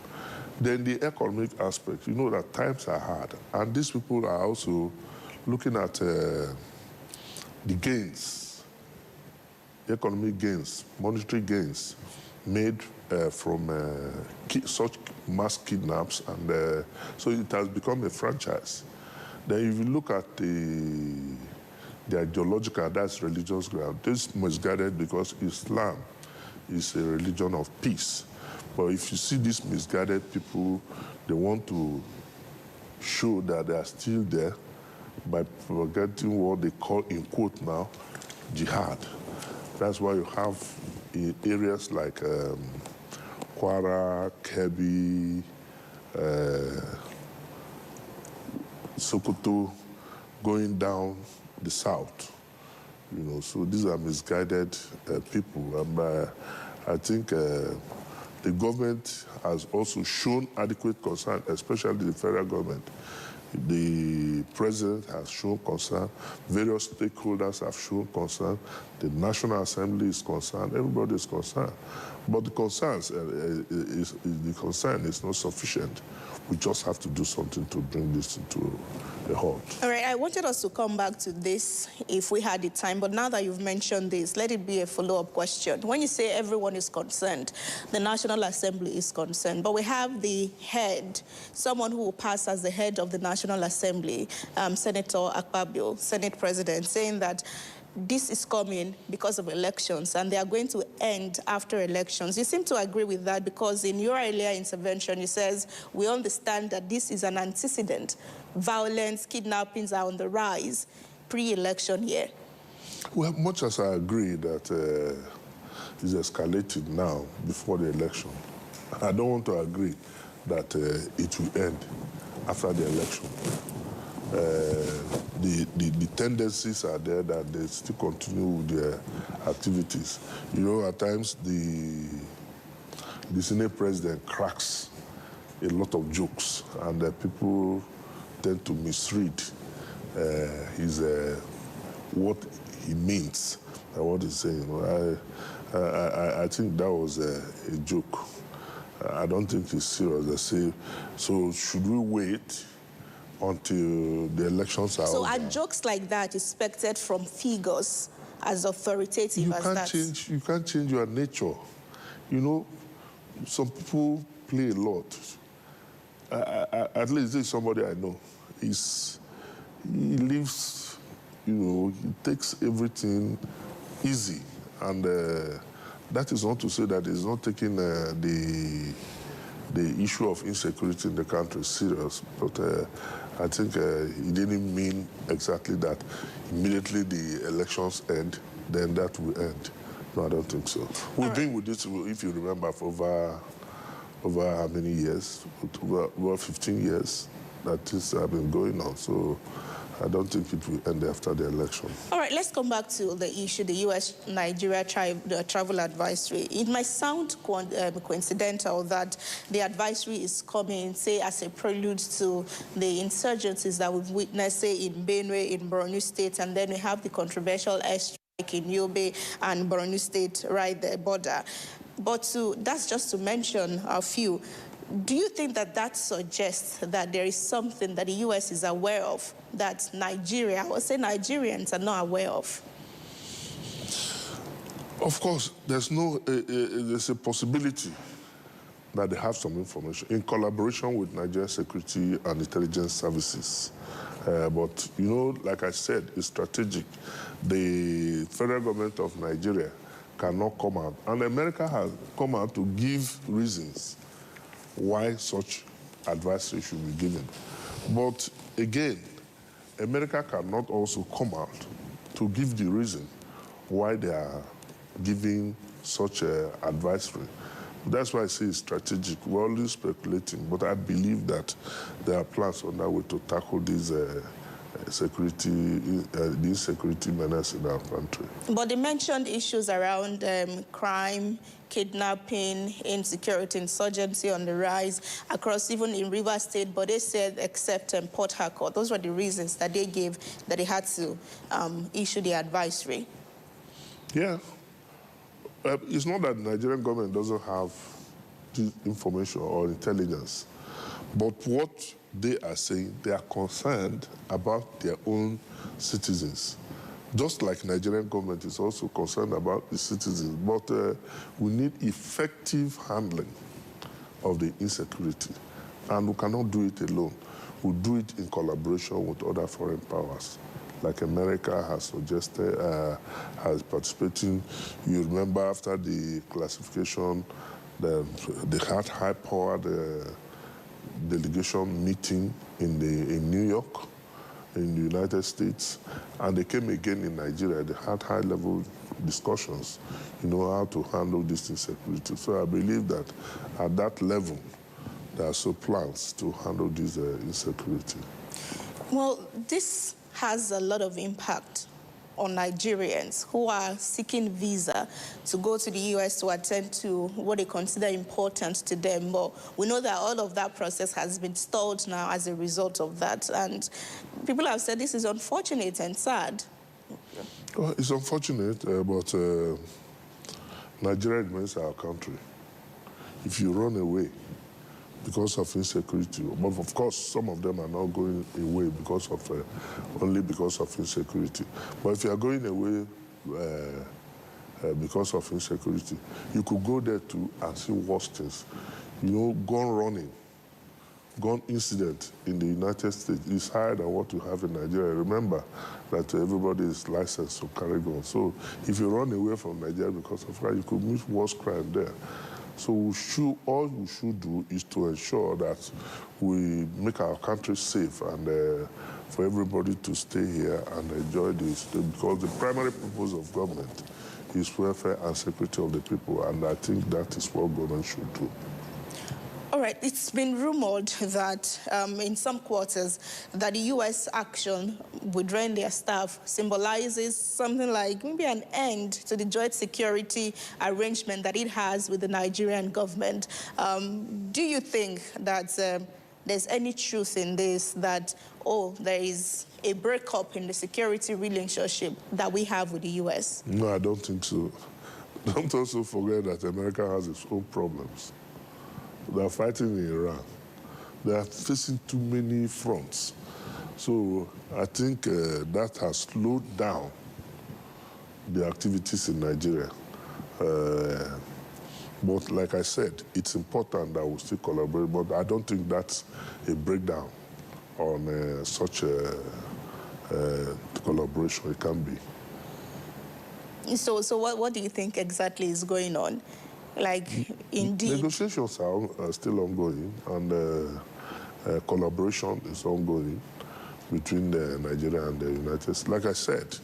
Then the economic aspect, you know that times are hard, and these people are also looking at the gains, the economic gains, monetary gains made from such mass kidnaps, and so it has become a franchise. Then if you look at the ideological, that's religious ground, this is misguided because Islam is a religion of peace. But if you see these misguided people, they want to show that they are still there by propagating what they call, in quote now, jihad. That's why you have in areas like Kwara, Kebbi, Sokoto, going down the south. You know, so these are misguided people. And I think the government has also shown adequate concern, especially the federal government. The president has shown concern. Various stakeholders have shown concern. The National Assembly is concerned. Everybody is concerned. But the concern is not sufficient. We just have to do something to bring this into a halt. All right, I wanted us to come back to this if we had the time, but now that you've mentioned this, let it be a follow-up question. When you say everyone is concerned, the National Assembly is concerned, but we have the head, someone who will pass as the head of the National Assembly, Senator Akpabio, Senate President, saying that this is coming because of elections, and they are going to end after elections. You seem to agree with that because in your earlier intervention, you says, we understand that this is an antecedent. Violence, kidnappings are on the rise pre-election year. Well, much as I agree that it's escalated now before the election, I don't want to agree that it will end after the election. The tendencies are there that they still continue with their activities. You know, at times the Senate president cracks a lot of jokes, and people tend to misread what he means and what he's saying. I think that was a joke. I don't think it's serious. They say, so should we wait until the elections are over? So are jokes like that expected from figures as authoritative as that? You can't change your nature. You know, some people play a lot. At least this is somebody I know. He lives, you know, he takes everything easy. And that is not to say that he's not taking the issue of insecurity in the country serious, but I think he didn't mean exactly that immediately the elections end, then that will end. No, I don't think so. We've been with this, if you remember, for over how many years? Over 15 years that this has been going on. So I don't think it will end after the election. All right, let's come back to the issue, the U.S.-Nigeria travel advisory. It might sound coincidental that the advisory is coming, say, as a prelude to the insurgencies that we've witnessed, say, in Benue, in Borno State, and then we have the controversial airstrike in Yobe and Borno State right there, border. But that's just to mention a few. Do you think that that suggests that there is something that the U.S. is aware of that Nigeria, or say Nigerians, are not aware of? Of course, there's a possibility that they have some information in collaboration with Nigerian security and intelligence services. But, you know, like I said, it's strategic. The federal government of Nigeria cannot come out. And America has come out to give reasons why such advisory should be given. But again, America cannot also come out to give the reason why they are giving such advisory. That's why I say it's strategic. We're only speculating, but I believe that there are plans on that way to tackle these security menace in our country. But they mentioned issues around crime, kidnapping, insecurity, insurgency on the rise across even in Rivers State, but they said except Port Harcourt. Those were the reasons that they gave that they had to issue the advisory. Yeah. It's not that the Nigerian government doesn't have the information or intelligence, but what they are saying, they are concerned about their own citizens. Just like Nigerian government is also concerned about the citizens, but we need effective handling of the insecurity, and we cannot do it alone. We do it in collaboration with other foreign powers, like America has suggested, has participating. You remember after the classification, they had high-powered delegation meeting in New York, in the United States, and they came again in Nigeria. They had high-level discussions, how to handle this insecurity. So I believe that at that level, there are also plans to handle this insecurity. Well, this has a lot of impact on Nigerians who are seeking visa to go to the U.S. to attend to what they consider important to them. But we know that all of that process has been stalled now as a result of that. And people have said this is unfortunate and sad. Well, it's unfortunate, but Nigeria remains our country. If you run away because of insecurity, but of course, some of them are not going away because of only because of insecurity. But if you are going away because of insecurity, you could go there too and see worse things. Gun running, gun incident in the United States is higher than what you have in Nigeria. Remember that everybody is licensed to carry guns. So if you run away from Nigeria because of crime, you could meet worse crime there. So all we should do is to ensure that we make our country safe and for everybody to stay here and enjoy this, because the primary purpose of government is welfare and security of the people, and I think that is what government should do. All right, it's been rumored that in some quarters that the U.S. action withdrawing their staff symbolizes something like maybe an end to the joint security arrangement that it has with the Nigerian government. Do you think that there's any truth in this, that, there is a breakup in the security relationship that we have with the U.S.? No, I don't think so. Don't also forget that America has its own problems. They are fighting in Iran. They are facing too many fronts. So I think that has slowed down the activities in Nigeria. But like I said, it's important that we still collaborate, but I don't think that's a breakdown on such a collaboration. It can be. So what do you think exactly is going on? Like, indeed. Negotiations are still ongoing, and collaboration is ongoing between Nigeria and the United States. Like I said,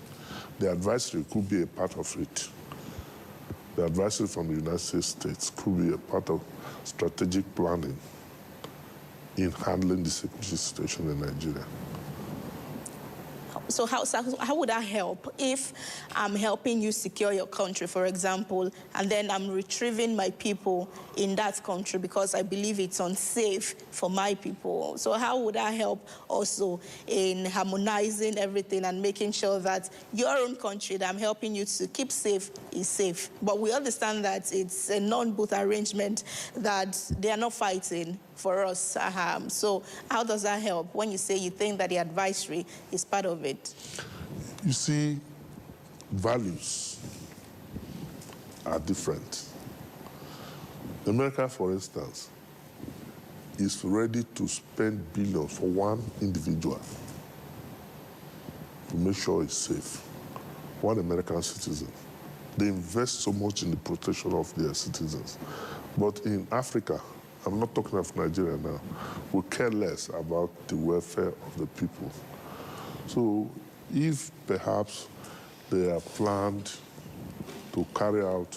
the advisory could be a part of it. The advisory from the United States could be a part of strategic planning in handling the security situation in Nigeria. So how would that help if I'm helping you secure your country, for example, and then I'm retrieving my people in that country because I believe it's unsafe for my people? So how would that help also in harmonizing everything and making sure that your own country that I'm helping you to keep safe is safe? But we understand that it's a non-both arrangement, that they are not fighting for us. So how does that help when you say you think that the advisory is part of it? You see, values are different. America, for instance, is ready to spend billions for one individual to make sure it's safe, one American citizen. They invest so much in the protection of their citizens. But in Africa, I'm not talking of Nigeria now, we care less about the welfare of the people. So if perhaps they are planned to carry out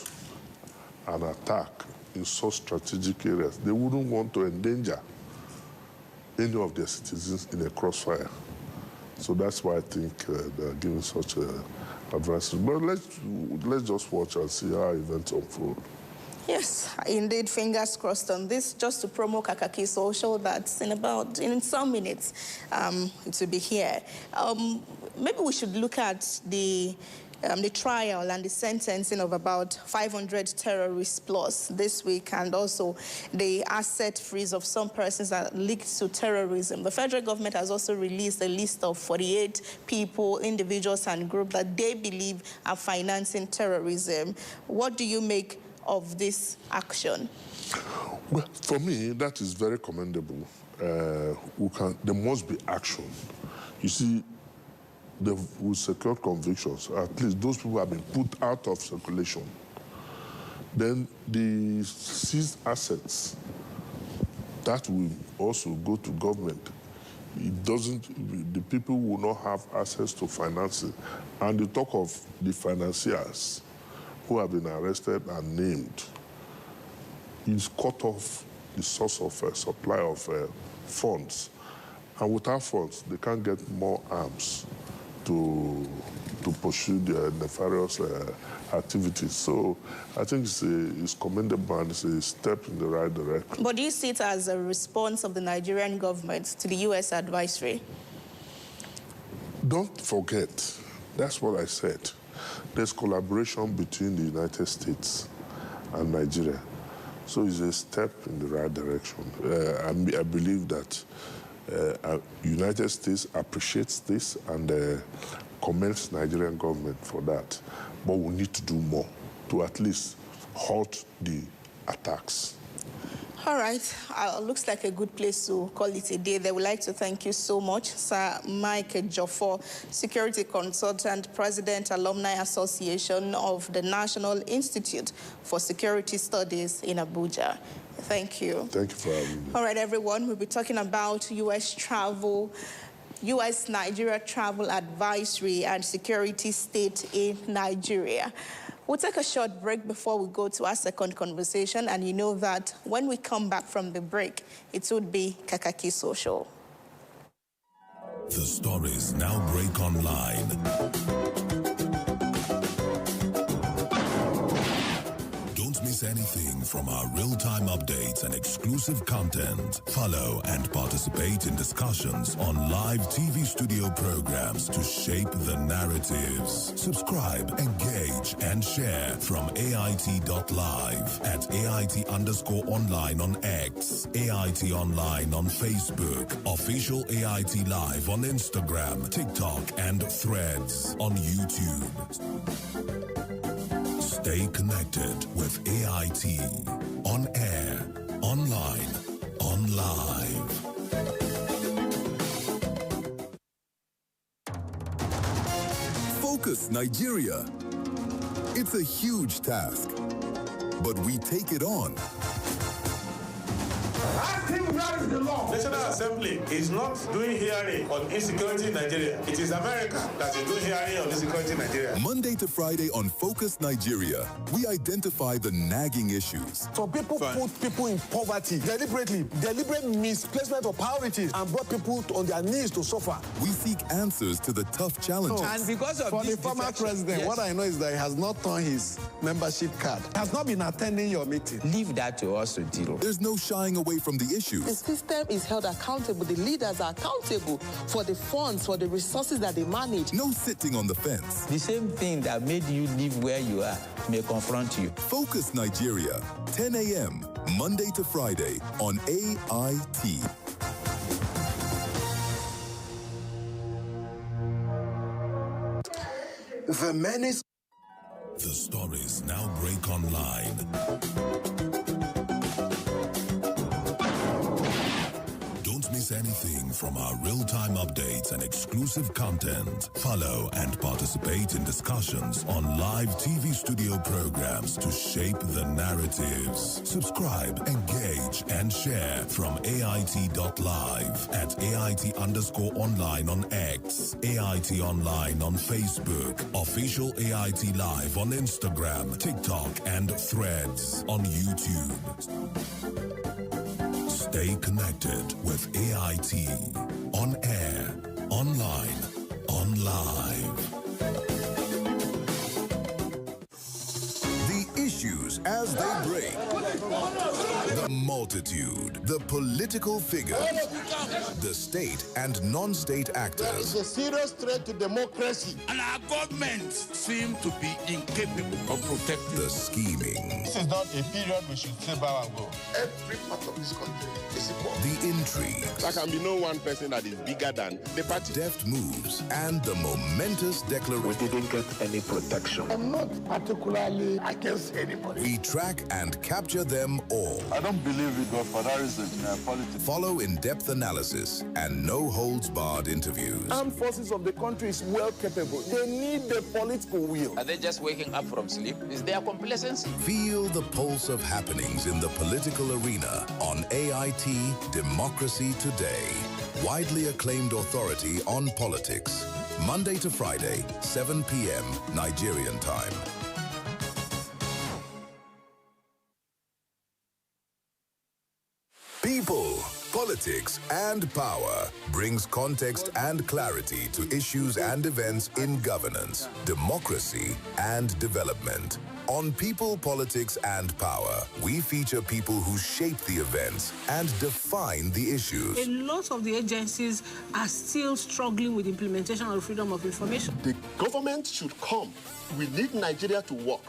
an attack in such strategic areas, they wouldn't want to endanger any of their citizens in a crossfire. So that's why I think they're giving such advice. But let's just watch and see how events unfold. Yes, indeed, fingers crossed on this. Just to promote Kakaaki Social, that in some minutes it will be here. Maybe we should look at the trial and the sentencing of about 500 terrorists plus this week, and also the asset freeze of some persons that linked to terrorism. The federal government has also released a list of 48 people, individuals and groups that they believe are financing terrorism. What do you make of this action? Well, for me, that is very commendable. There must be action. You see, with secured convictions, at least those people have been put out of circulation. Then the seized assets, that will also go to government. The people will not have access to financing. And the talk of the financiers who have been arrested and named is cut off the source of supply of funds. And without funds, they can't get more arms to pursue their nefarious activities. So I think it's commendable and it's a step in the right direction. But do you see it as a response of the Nigerian government to the U.S. advisory? Don't forget, that's what I said. There's collaboration between the United States and Nigeria. So it's a step in the right direction. I believe that United States appreciates this and commends Nigerian government for that. But we need to do more to at least halt the attacks. All right. Looks like a good place to call it a day. They would like to thank you so much, Sir Mike Joffor, Security Consultant, President, Alumni Association of the National Institute for Security Studies in Abuja. Thank you. Thank you for having me. All right, everyone. We'll be talking about U.S. travel, U.S.-Nigeria travel advisory and security state in Nigeria. We'll take a short break before we go to our second conversation, and you know that when we come back from the break, it would be Kakaaki Social. The stories now break online. Don't miss anything from our real-time updates and exclusive content. Follow and participate in discussions on live TV studio programs to shape the narratives. Subscribe, engage, and share from AIT.live at AIT_online on X, AIT Online on Facebook, Official AIT Live on Instagram, TikTok, and Threads on YouTube. Stay connected with AIT. On air, online, on live. Focus Nigeria. It's a huge task, but we take it on. The National Assembly is not doing hearing on insecurity in Nigeria. It is America that is doing hearing on insecurity in Nigeria. Monday to Friday on Focus Nigeria, we identify the nagging issues. Some people put people in poverty deliberate misplacement of priorities and brought people on their knees to suffer. We seek answers to the tough challenges. And because of the former president, yes. What I know is that he has not turned his membership card. Has not been attending your meeting. Leave that to us to deal. There's no shying away from the issues. The system is held accountable. The leaders are accountable for the funds, for the resources that they manage. No sitting on the fence. The same thing that made you live where you are may confront you. Focus Nigeria, 10 a.m., Monday to Friday on AIT. The menace. The stories now break online. Don't miss anything from our real-time updates and exclusive content. Follow and participate in discussions on live TV studio programs to shape the narratives. Subscribe, engage, and share from AIT.live at AIT_online on X, AIT Online on Facebook, Official AIT Live on Instagram, TikTok, and Threads on YouTube. Stay connected with AIT. On air, online, on live. The issues as they break. The multitude, the political figures, the state and non-state actors. There is a serious threat to democracy, and our government seem to be incapable of protecting the scheming. This is not a period we should say bow and go. Every part of this country is important. The intrigue. There can be no one person that is bigger than the party. Deft moves and the momentous declaration. We didn't get any protection. I'm not particularly against anybody. We track and capture them all. I don't believe we got for that reason in politics. Follow in-depth analysis and no-holds-barred interviews. Armed forces of the country is well capable. They need the political will. Are they just waking up from sleep? Is there complacency? Feel the pulse of happenings in the political arena on AIT Democracy Today. Widely acclaimed authority on politics. Monday to Friday, 7 p.m. Nigerian time. People, politics, and power brings context and clarity to issues and events in governance, democracy, and development. On People, Politics, and Power, we feature people who shape the events and define the issues. A lot of the agencies are still struggling with implementation of freedom of information. The government should come. We need Nigeria to work.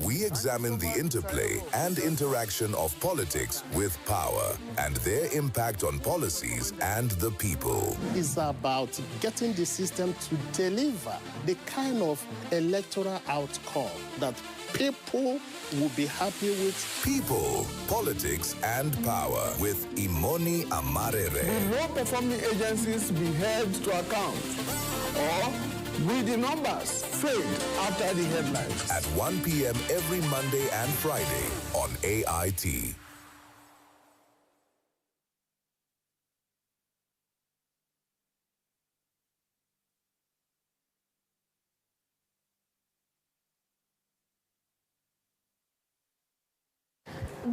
We examine the interplay and interaction of politics with power and their impact on policies and the people. It's about getting the system to deliver the kind of electoral outcome that people will be happy with. People, Politics, and Power with Imoni Amarere. Will low-performing agencies be held to account? Or will the numbers fade after the headlines? At 1 p.m. every Monday and Friday on AIT.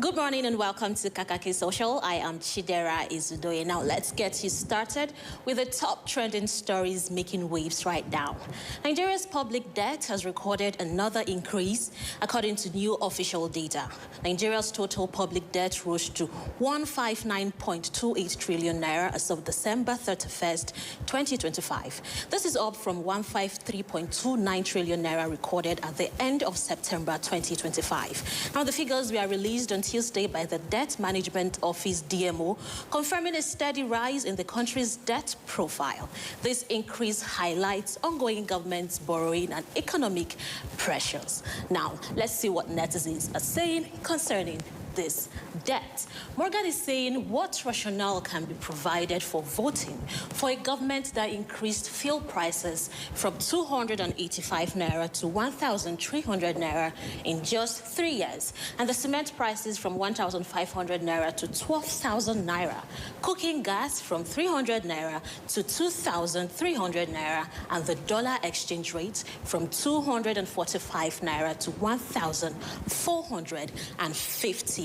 Good morning and welcome to Kakaaki Social. I am Chidera Izudoye. Now let's get you started with the top trending stories making waves right now. Nigeria's public debt has recorded another increase according to new official data. Nigeria's total public debt rose to 159.28 trillion naira as of December 31st, 2025. This is up from 153.29 trillion naira recorded at the end of September 2025. Now the figures were released on Tuesday by the Debt Management Office DMO, confirming a steady rise in the country's debt profile. This increase highlights ongoing government borrowing and economic pressures. Now, let's see what netizens are saying concerning this debt. Morgan is saying what rationale can be provided for voting for a government that increased fuel prices from 285 naira to 1,300 naira in just 3 years, and the cement prices from 1,500 naira to 12,000 naira, cooking gas from 300 naira to 2,300 naira, and the dollar exchange rate from 245 naira to 1,450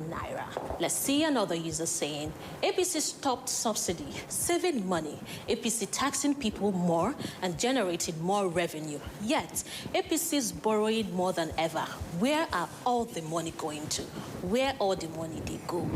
naira. Let's see another user saying, APC stopped subsidy, saving money. APC taxing people more and generating more revenue. Yet, APC is borrowing more than ever. Where are all the money going to? Where all the money they go?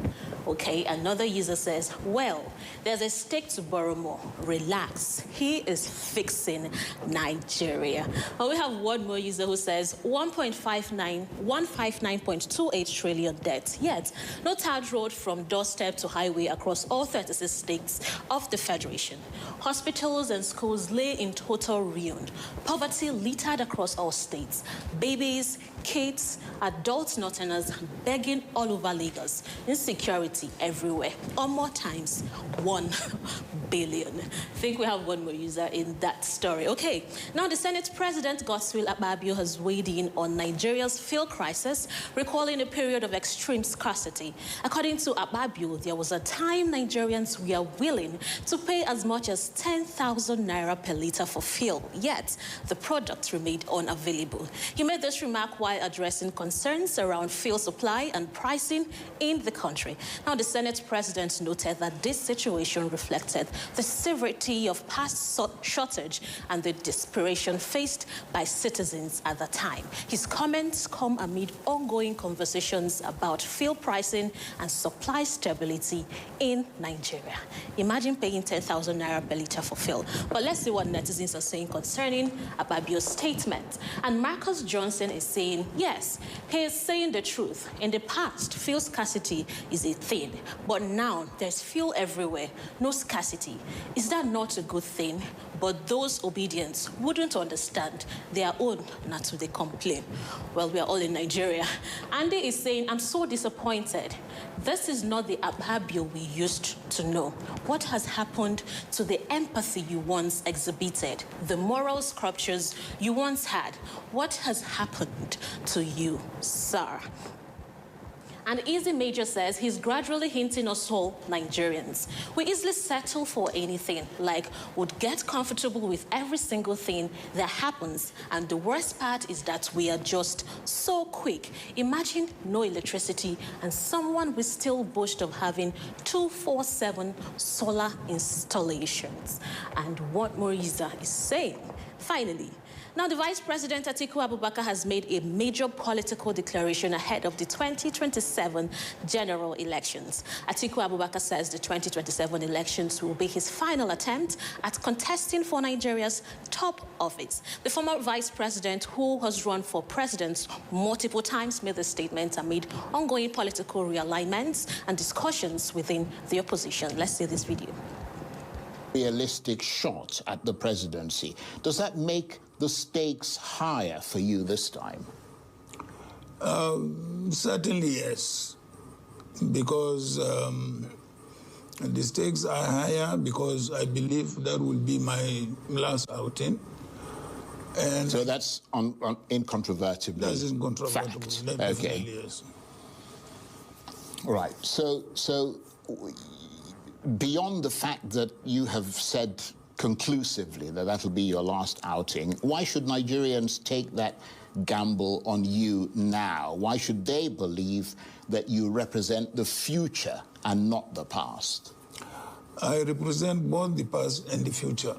Okay, another user says, well, there's a stake to borrow more. Relax. He is fixing Nigeria. Well, we have one more user who says 159.28 trillion debt. Yet, no tarred road from doorstep to highway across all 36 states of the Federation. Hospitals and schools lay in total ruin. Poverty littered across all states. Babies, kids, adult northerners begging all over Lagos. Insecurity everywhere. Or more times, one billion. I think we have one more user in that story. Okay, now the Senate President Godswill Akpabio has weighed in on Nigeria's fuel crisis, recalling a period of extreme scarcity. According to Akpabio, there was a time Nigerians were willing to pay as much as 10,000 naira per litre for fuel, yet the product remained unavailable. He made this remark while addressing concerns around fuel supply and pricing in the country. Now, the Senate President noted that this situation reflected the severity of past shortage and the desperation faced by citizens at the time. His comments come amid ongoing conversations about fuel pricing and supply stability in Nigeria. Imagine paying 10,000 naira per litre for fuel. But let's see what netizens are saying concerning Akpabio's statement. And Marcus Johnson is saying, yes, he is saying the truth. In the past, fuel scarcity is a thing, but now there's fuel everywhere, no scarcity. Is that not a good thing? But those obedient wouldn't understand their own, not to they complain. Well, we are all in Nigeria. Andy is saying, I'm so disappointed. This is not the Akpabio we used to know. What has happened to the empathy you once exhibited, the moral sculptures you once had? What has happened to you, sir? And Easy Major says he's gradually hinting us all Nigerians. We easily settle for anything, like would get comfortable with every single thing that happens. And the worst part is that we are just so quick. Imagine no electricity and someone will still boast of having 24/7 solar installations. And what Moriza is saying, finally, now, the Vice President Atiku Abubakar has made a major political declaration ahead of the 2027 general elections. Atiku Abubakar says the 2027 elections will be his final attempt at contesting for Nigeria's top office. The former Vice President, who has run for president multiple times, made the statement amid ongoing political realignments and discussions within the opposition. Let's see this video. Realistic shot at the presidency. Does that make the stakes higher for you this time? Certainly, yes. Because the stakes are higher because I believe that will be my last outing. And so that's incontrovertibly that's incontrovertible. Fact. Okay. Yes. Right. So beyond the fact that you have said conclusively that that'll be your last outing, why should Nigerians take that gamble on you now? Why should they believe that you represent the future and not the past? I represent both the past and the future.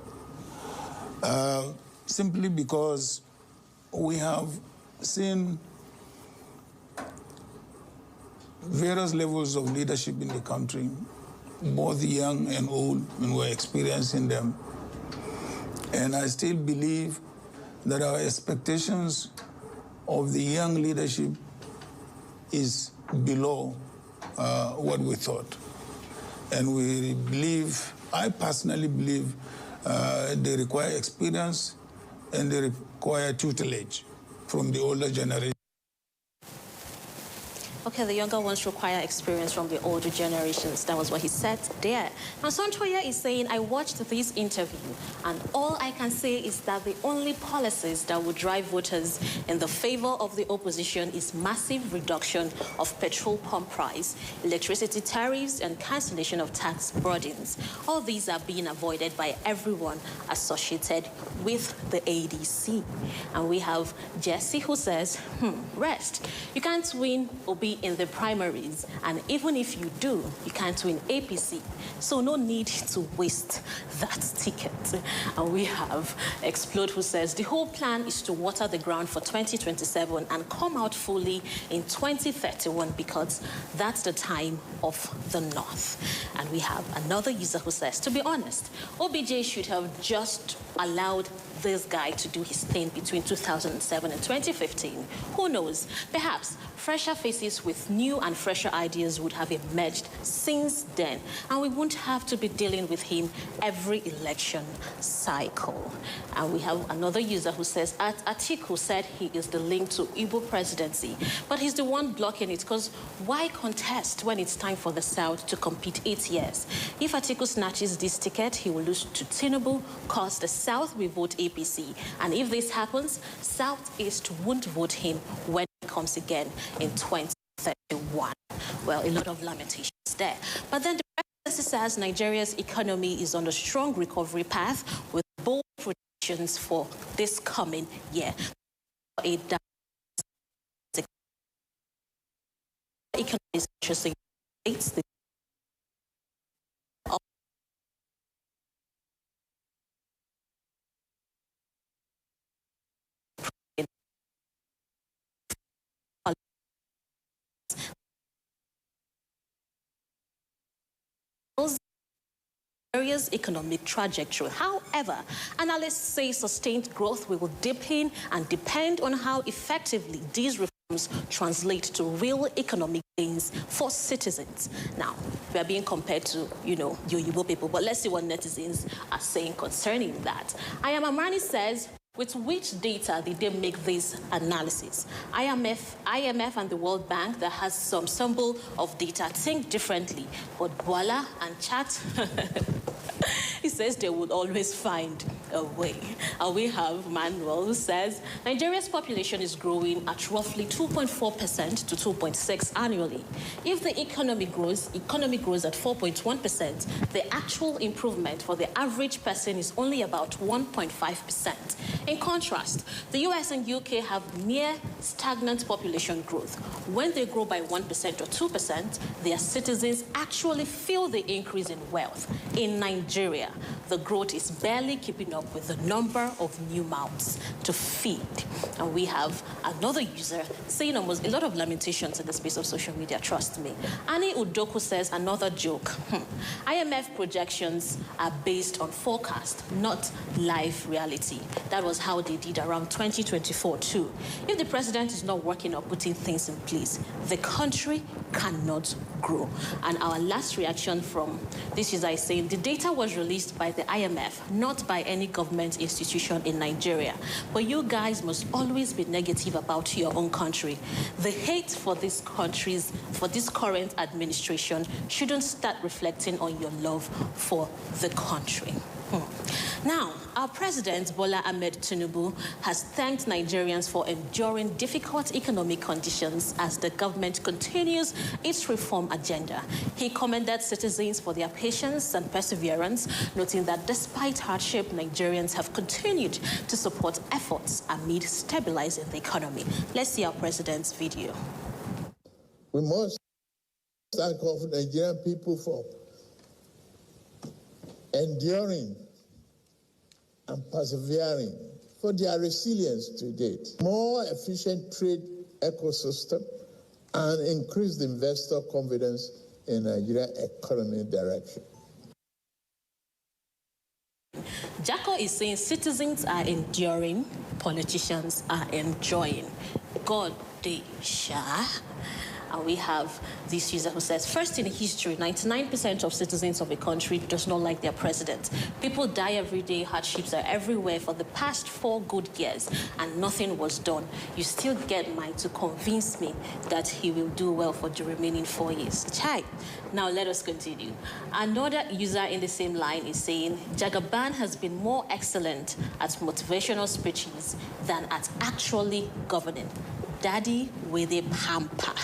Simply because we have seen various levels of leadership in the country, both young and old, and we're experiencing them. And I still believe that our expectations of the young leadership is below what we thought. And we believe, I personally believe, they require experience and they require tutelage from the older generation. Okay, the younger ones require experience from the older generations. That was what he said there. Now, Sontoya is saying, I watched this interview, and all I can say is that the only policies that would drive voters in the favor of the opposition is massive reduction of petrol pump price, electricity tariffs, and cancellation of tax burdens. All these are being avoided by everyone associated with the ADC. And we have Jesse who says, rest. You can't win Obi in the primaries, and even if you do, you can't win APC. So no need to waste that ticket. And we have Explode who says the whole plan is to water the ground for 2027 and come out fully in 2031 because that's the time of the North. And we have another user who says, to be honest, OBJ should have just allowed this guy to do his thing between 2007 and 2015. Who knows? Perhaps fresher faces with new and fresher ideas would have emerged since then, and we wouldn't have to be dealing with him every election cycle. And we have another user who says, Atiku said he is the link to Igbo presidency, but he's the one blocking it, because why contest when it's time for the South to compete 8 years? If Atiku snatches this ticket, he will lose to Tinubu, cause the South will vote APC. And if this happens, Southeast won't vote him when he comes again in 2031. Well, a lot of lamentations there. But then the presidency says Nigeria's economy is on a strong recovery path with bold predictions for this coming year. Economy is interesting. Nigeria's economic trajectory. However, analysts say sustained growth will deepen and depend on how effectively these reforms translate to real economic gains for citizens. Now, we are being compared to, the Yoruba people, but let's see what netizens are saying concerning that. Amani says, with which data did they make this analysis? IMF and the World Bank, that has some symbol of data, think differently. But Bola and Chat, he says they would always find a way. And we have Manuel, who says Nigeria's population is growing at roughly 2.4% to 2.6% annually. If the economy grows at 4.1%, the actual improvement for the average person is only about 1.5%. In contrast, the US and UK have near stagnant population growth. When they grow by 1% or 2%, their citizens actually feel the increase in wealth. In Nigeria, the growth is barely keeping up with the number of new mouths to feed. And we have another user saying almost a lot of lamentations in the space of social media, trust me. Annie Udoku says, another joke. IMF projections are based on forecast, not live reality. That was how they did around 2024 too. If the president is not working or putting things in place, the country cannot grow. And our last reaction from this user is saying the data was released by the IMF, not by any government institution in Nigeria. But you guys must always be negative about your own country. The hate for this current administration shouldn't start reflecting on your love for the country. Now, our president, Bola Ahmed Tinubu, has thanked Nigerians for enduring difficult economic conditions as the government continues its reform agenda. He commended citizens for their patience and perseverance, noting that despite hardship, Nigerians have continued to support efforts amid stabilizing the economy. Let's see our president's video. We must thank the Nigerian people for enduring and persevering, for their resilience to date. More efficient trade ecosystem and increased investor confidence in Nigerian economy direction. Jacko is saying citizens are enduring, politicians are enjoying. God, they share. And we have this user who says, first in history, 99% of citizens of a country does not like their president. People die every day, hardships are everywhere for the past 4 good years, and nothing was done. You still get mine to convince me that he will do well for the remaining 4 years. Chai. Now let us continue. Another user in the same line is saying, Jagaban has been more excellent at motivational speeches than at actually governing. Daddy with a pamper.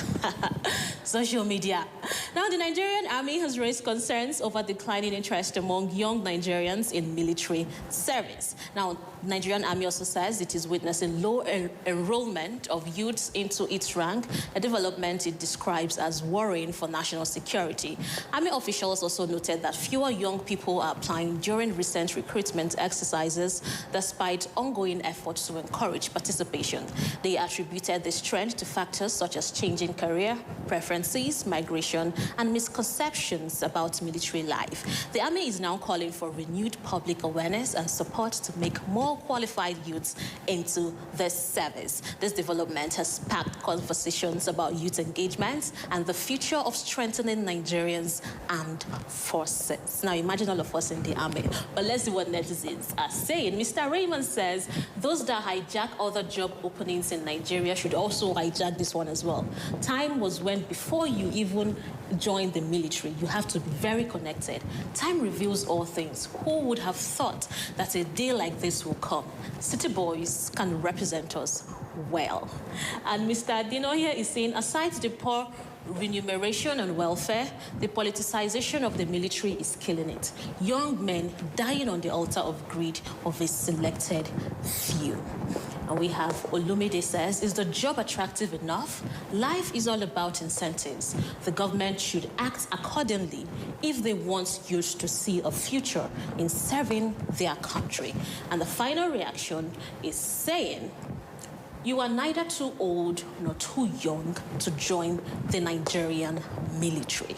Social media. Now, the Nigerian army has raised concerns over declining interest among young Nigerians in military service. Now, Nigerian army also says it is witnessing low enrollment of youths into its rank, a development it describes as worrying for national security. Army officials also noted that fewer young people are applying during recent recruitment exercises, despite ongoing efforts to encourage participation. They attributed this trend to factors such as changing career preferences, migration, and misconceptions about military life. The Army is now calling for renewed public awareness and support to make more qualified youths into the service. This development has sparked conversations about youth engagement and the future of strengthening Nigerians' armed forces. Now, imagine all of us in the Army. But let's see what netizens are saying. Mr. Raymond says those that hijack other job openings in Nigeria should also hijack this one as well. Time was when, before you even join the military, you have to be very connected. Time reveals all things. Who would have thought that a day like this will come? City boys can represent us well. And Mr. Dino here is saying, aside the poor remuneration and welfare, the politicization of the military is killing it. Young men dying on the altar of greed of a selected few. And we have Olumide says, is the job attractive enough? Life is all about incentives. The government should act accordingly if they want youth to see a future in serving their country. And the final reaction is saying, you are neither too old nor too young to join the Nigerian military.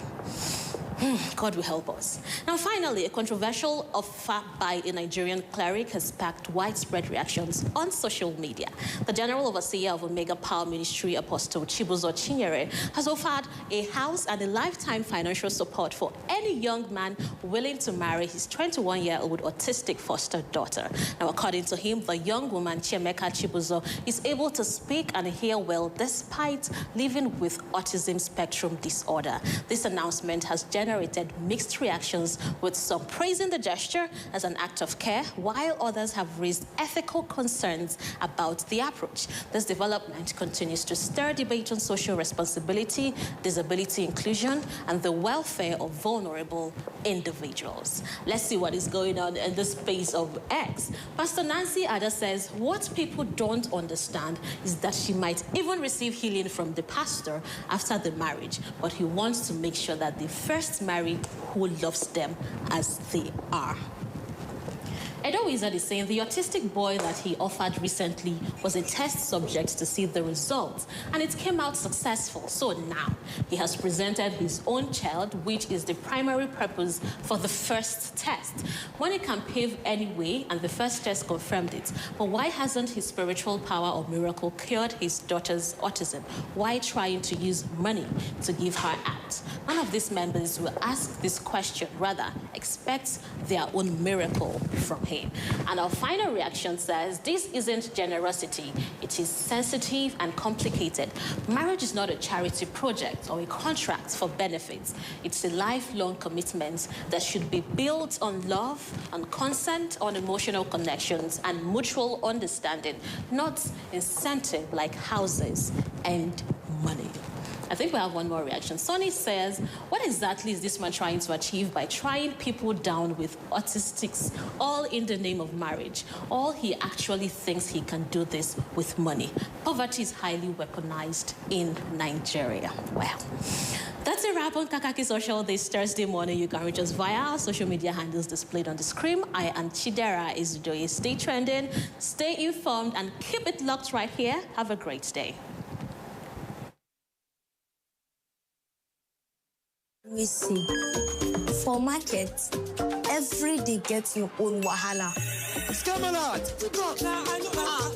God will help us. Now, finally, a controversial offer by a Nigerian cleric has sparked widespread reactions on social media. The General Overseer of Omega Power Ministry, Apostle Chibuzo Chinyere, has offered a house and a lifetime financial support for any young man willing to marry his 21-year-old autistic foster daughter. Now, according to him, the young woman, Chiemeka Chibuzo, is able to speak and hear well despite living with autism spectrum disorder. This announcement has generated mixed reactions, with some praising the gesture as an act of care, while others have raised ethical concerns about the approach. This development continues to stir debate on social responsibility, disability inclusion, and the welfare of vulnerable individuals. Let's see what is going on in the space of X. Pastor Nancy Ada says what people don't understand is that she might even receive healing from the pastor after the marriage, but he wants to make sure that the first marry who loves them as they are. Edo Wizard is saying the autistic boy that he offered recently was a test subject to see the results, and it came out successful. So now he has presented his own child, which is the primary purpose for the first test. Money can pave any way, and the first test confirmed it. But why hasn't his spiritual power or miracle cured his daughter's autism? Why trying to use money to give her out? None of these members will ask this question, rather expect their own miracle from him. And our final reaction says, this isn't generosity, it is sensitive and complicated. Marriage is not a charity project or a contract for benefits. It's a lifelong commitment that should be built on love, on consent, on emotional connections, and mutual understanding, not incentive like houses and money. I think we have one more reaction. Sonny says, what exactly is this man trying to achieve by trying people down with autistics, all in the name of marriage? All he actually thinks he can do this with money. Poverty is highly weaponized in Nigeria. Well, that's a wrap on Kakaaki Social this Thursday morning. You can reach us via our social media handles displayed on the screen. I am Chidera Izudoye. Stay trending, stay informed, and keep it locked right here. Have a great day. We see, for market, every day gets your own wahala.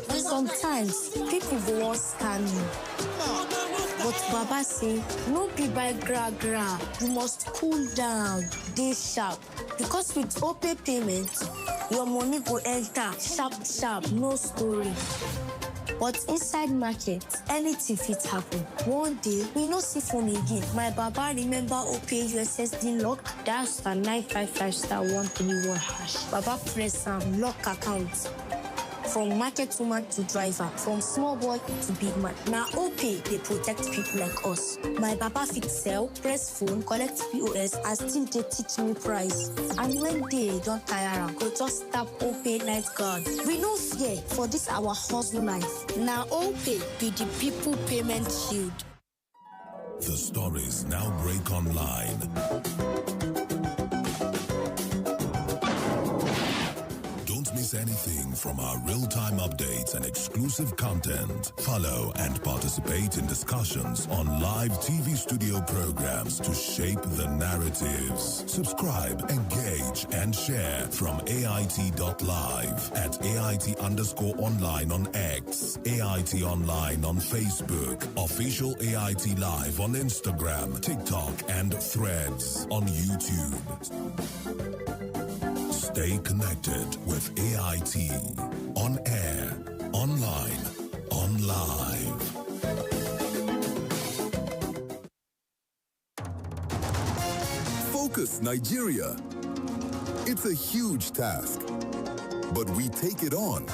Sometimes people go on scan you. But Baba say, no be by gra. You must cool down, dey sharp. Because with OPay payment, your money go enter sharp, no story. But inside market, anything fit happen. One day, we no see phone again. My Baba remember OPay USSD lock, that's star 955 star 131 hash. Baba press and lock account. From market woman to driver, from small boy to big man. Now OPay, they protect people like us. My Baba fit sell, press phone, collect POS, and still they teach me price. And when they don't tire, go just tap OPay night guard. We no fear for this our hustle life. Now OPay be the people payment shield. The stories now break online. Don't miss anything from our real-time updates and exclusive content, follow and participate in discussions on live TV studio programs to shape the narratives. Subscribe, engage, and share from AIT.live at AIT_online on X, AIT Online on Facebook, official AIT Live on Instagram, TikTok, and Threads on YouTube. Stay connected with AIT. On air, online, on live. Focus Nigeria. It's a huge task, but we take it on.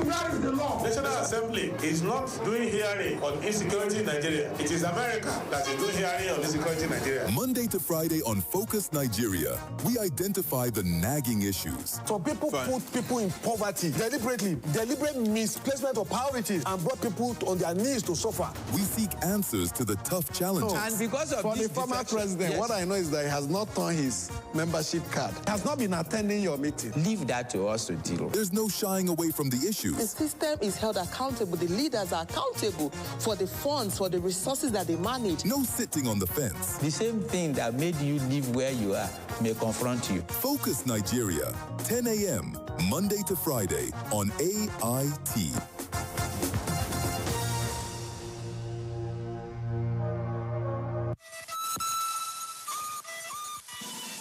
That is the law. National Assembly is not doing hearing on insecurity in Nigeria. It is America that is doing hearing on insecurity in Nigeria. Monday to Friday on Focus Nigeria, we identify the nagging issues. So people put people in poverty deliberate misplacement of priorities and brought people on their knees to suffer. We seek answers to the tough challenges. And because of for the former president, yes, what I know is that he has not turned his membership card. He has not been attending your meeting. Leave that to us to deal. There's no shying away from the issues. The system is held accountable. The leaders are accountable for the funds, for the resources that they manage. No sitting on the fence. The same thing that made you live where you are may confront you. Focus Nigeria, 10 a.m., Monday to Friday on AIT.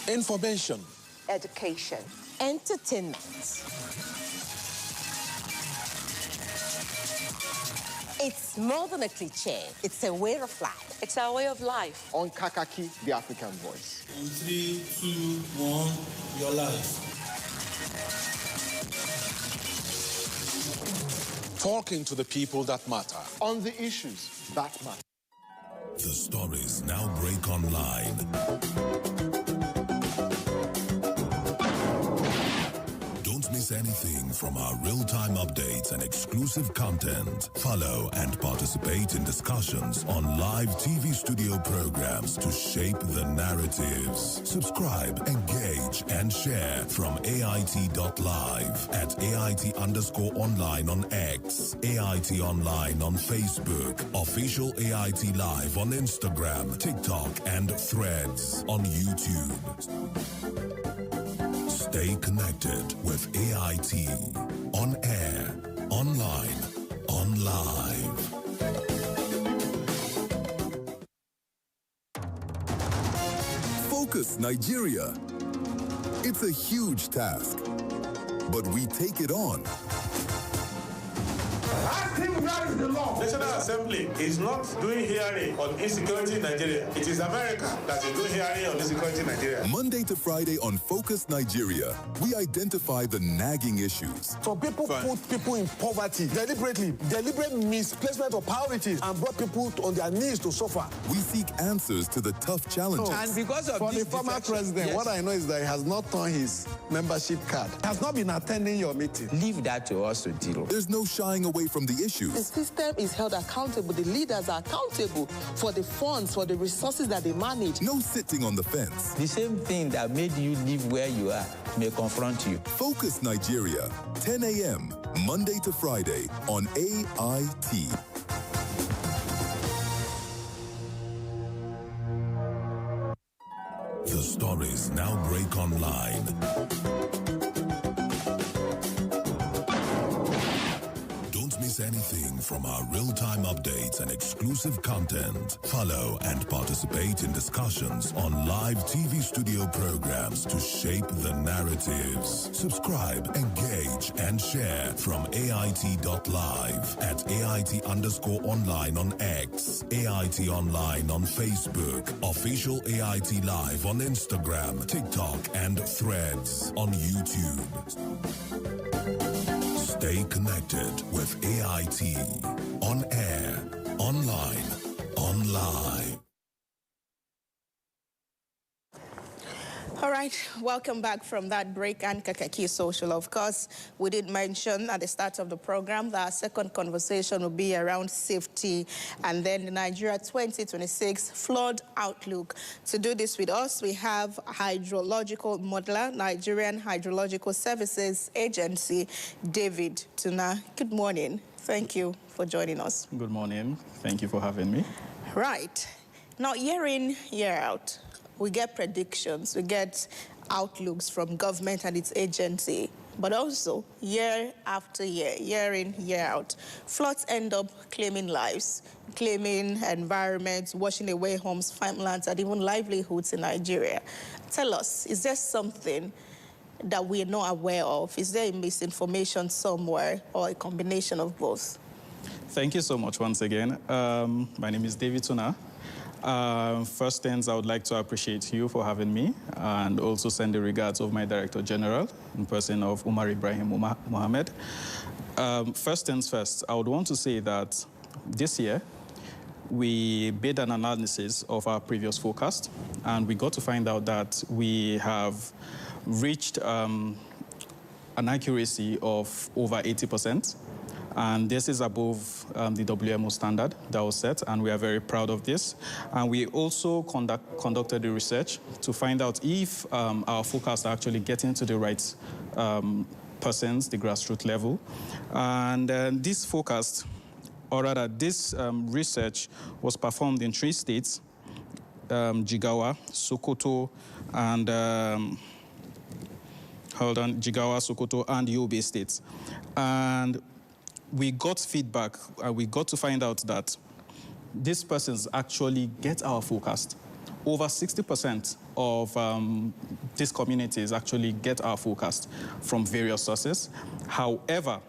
Information, Education, entertainment. It's more than a cliche. It's a way of life. It's our way of life. On Kakaaki, the African voice. In 3, 2, 1, your life. Talking to the people that matter. On the issues that matter. The stories now break online. Don't miss anything from our real-time updates and exclusive content. Follow and participate in discussions on live TV studio programs to shape the narratives. Subscribe, engage, and share from AIT.live at AIT_online on X, AIT Online on Facebook, official AIT Live on Instagram, TikTok, and Threads on YouTube. Stay connected with AIT. On air, online, on live. Focus Nigeria. It's a huge task, but we take it on. That is the law. National Assembly is not doing hearing on insecurity in Nigeria. It is America that is doing hearing on insecurity in Nigeria. Monday to Friday on Focus Nigeria, we identify the nagging issues. So people put people in poverty deliberate misplacement of priorities and brought people on their knees to suffer. We seek answers to the tough challenges. And because of for the former president, yes, what I know is that he has not turned his membership card. He has not been attending your meeting. Leave that to us to deal. There's no shying away from the issues. The system is held accountable. The leaders are accountable for the funds, for the resources that they manage. No sitting on the fence. The same thing that made you live where you are may confront you. Focus Nigeria, 10 a.m., Monday to Friday on AIT. The stories now break online. Don't miss anything from our real-time updates and exclusive content. Follow and participate in discussions on live TV studio programs to shape the narratives. Subscribe, engage, and share from AIT.live at AIT_online on X, AIT Online on Facebook, official AIT Live on Instagram, TikTok, and Threads on YouTube. Stay connected with AIT. On air, online, on live. All right, welcome back from that break. And Kakaaki Social, of course, we did mention at the start of the program that our second conversation will be around safety and then the Nigeria 2026 flood outlook. To do this with us, we have hydrological modeler, Nigerian Hydrological Services Agency, David Tuna. Good morning. Thank you for joining us. Good morning. Thank you for having me. Right. Now, year in, year out, we get predictions, we get outlooks from government and its agency, but also year after year, year in, year out, floods end up claiming lives, claiming environments, washing away homes, farmlands, and even livelihoods in Nigeria. Tell us, is there something that we're not aware of? Is there a misinformation somewhere or a combination of both? Thank you so much once again. My name is David Tuna. First things, I would like to appreciate you for having me and also send the regards of my Director General in person of Umar Ibrahim Mohammed. First things first, I would want to say that this year, we made an analysis of our previous forecast, and we got to find out that we have reached an accuracy of over 80%. And this is above the WMO standard that was set, and we are very proud of this. And we also conducted the research to find out if our forecasts are actually getting to the right persons, the grassroots level. And this forecast, or rather this research, was performed in 3 states, Jigawa, Sokoto, and Jigawa, Sokoto, and Yobe states. And we got feedback, we got to find out that these persons actually get our forecast. Over 60% of these communities actually get our forecast from various sources. However,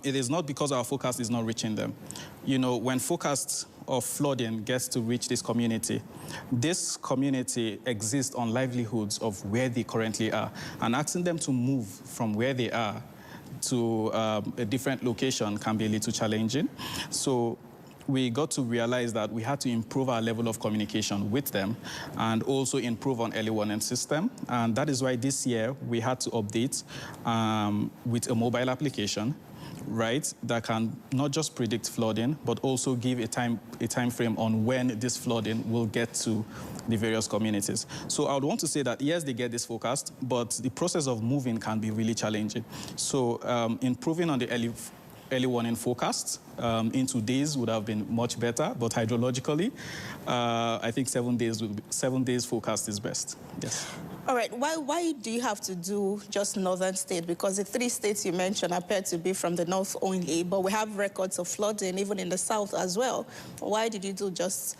it is not because our forecast is not reaching them. You know, when forecasts of flooding gets to reach this community exists on livelihoods of where they currently are, and asking them to move from where they are to a different location can be a little challenging. So we got to realize that we had to improve our level of communication with them and also improve on early warning system. And that is why this year we had to update with a mobile application, right, that can not just predict flooding, but also give a time frame on when this flooding will get to the various communities. So I would want to say that, yes, they get this forecast, but the process of moving can be really challenging. So improving on the early warning forecasts into days would have been much better, but hydrologically, I think 7 days forecast is best. Yes. All right, why do you have to do just northern states? Because the 3 states you mentioned appear to be from the north only, but we have records of flooding even in the south as well. Why did you do just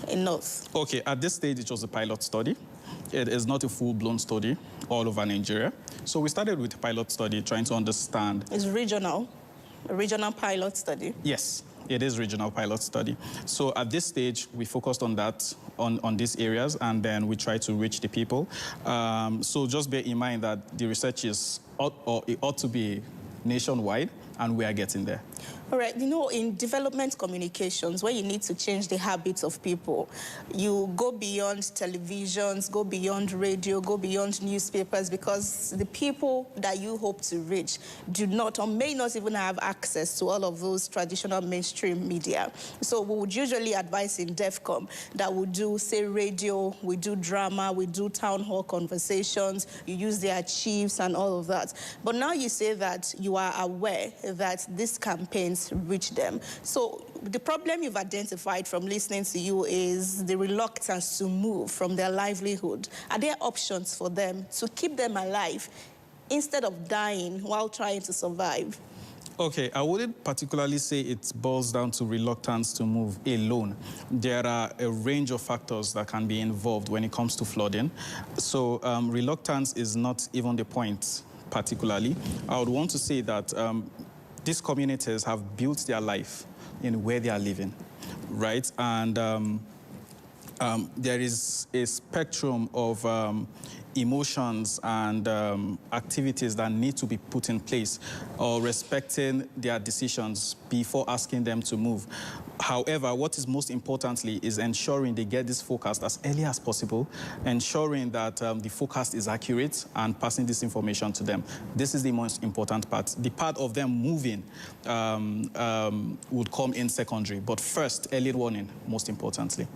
in north? Okay, at this stage, it was a pilot study. It is not a full-blown study all over Nigeria. So we started with a pilot study trying to understand. It's regional, a regional pilot study? Yes. It is regional pilot study. So at this stage, we focused on that, on these areas, and then we try to reach the people. So just bear in mind that the research ought to be nationwide, and we are getting there. All right, you know, in development communications, where you need to change the habits of people, you go beyond televisions, go beyond radio, go beyond newspapers, because the people that you hope to reach do not or may not even have access to all of those traditional mainstream media. So we would usually advise in DEFCOM that we do, say, radio, we do drama, we do town hall conversations, you use their chiefs and all of that. But now you say that you are aware that these campaigns reach them. So the problem you've identified from listening to you is the reluctance to move from their livelihood. Are there options for them to keep them alive instead of dying while trying to survive? Okay, I wouldn't particularly say it boils down to reluctance to move alone. There are a range of factors that can be involved when it comes to flooding. So reluctance is not even the point particularly. I would want to say that these communities have built their life in where they are living, right? And there is a spectrum of emotions and activities that need to be put in place or respecting their decisions before asking them to move. However, what is most importantly is ensuring they get this forecast as early as possible, ensuring that the forecast is accurate and passing this information to them. This is the most important part. The part of them moving would come in secondary, but first, early warning, most importantly.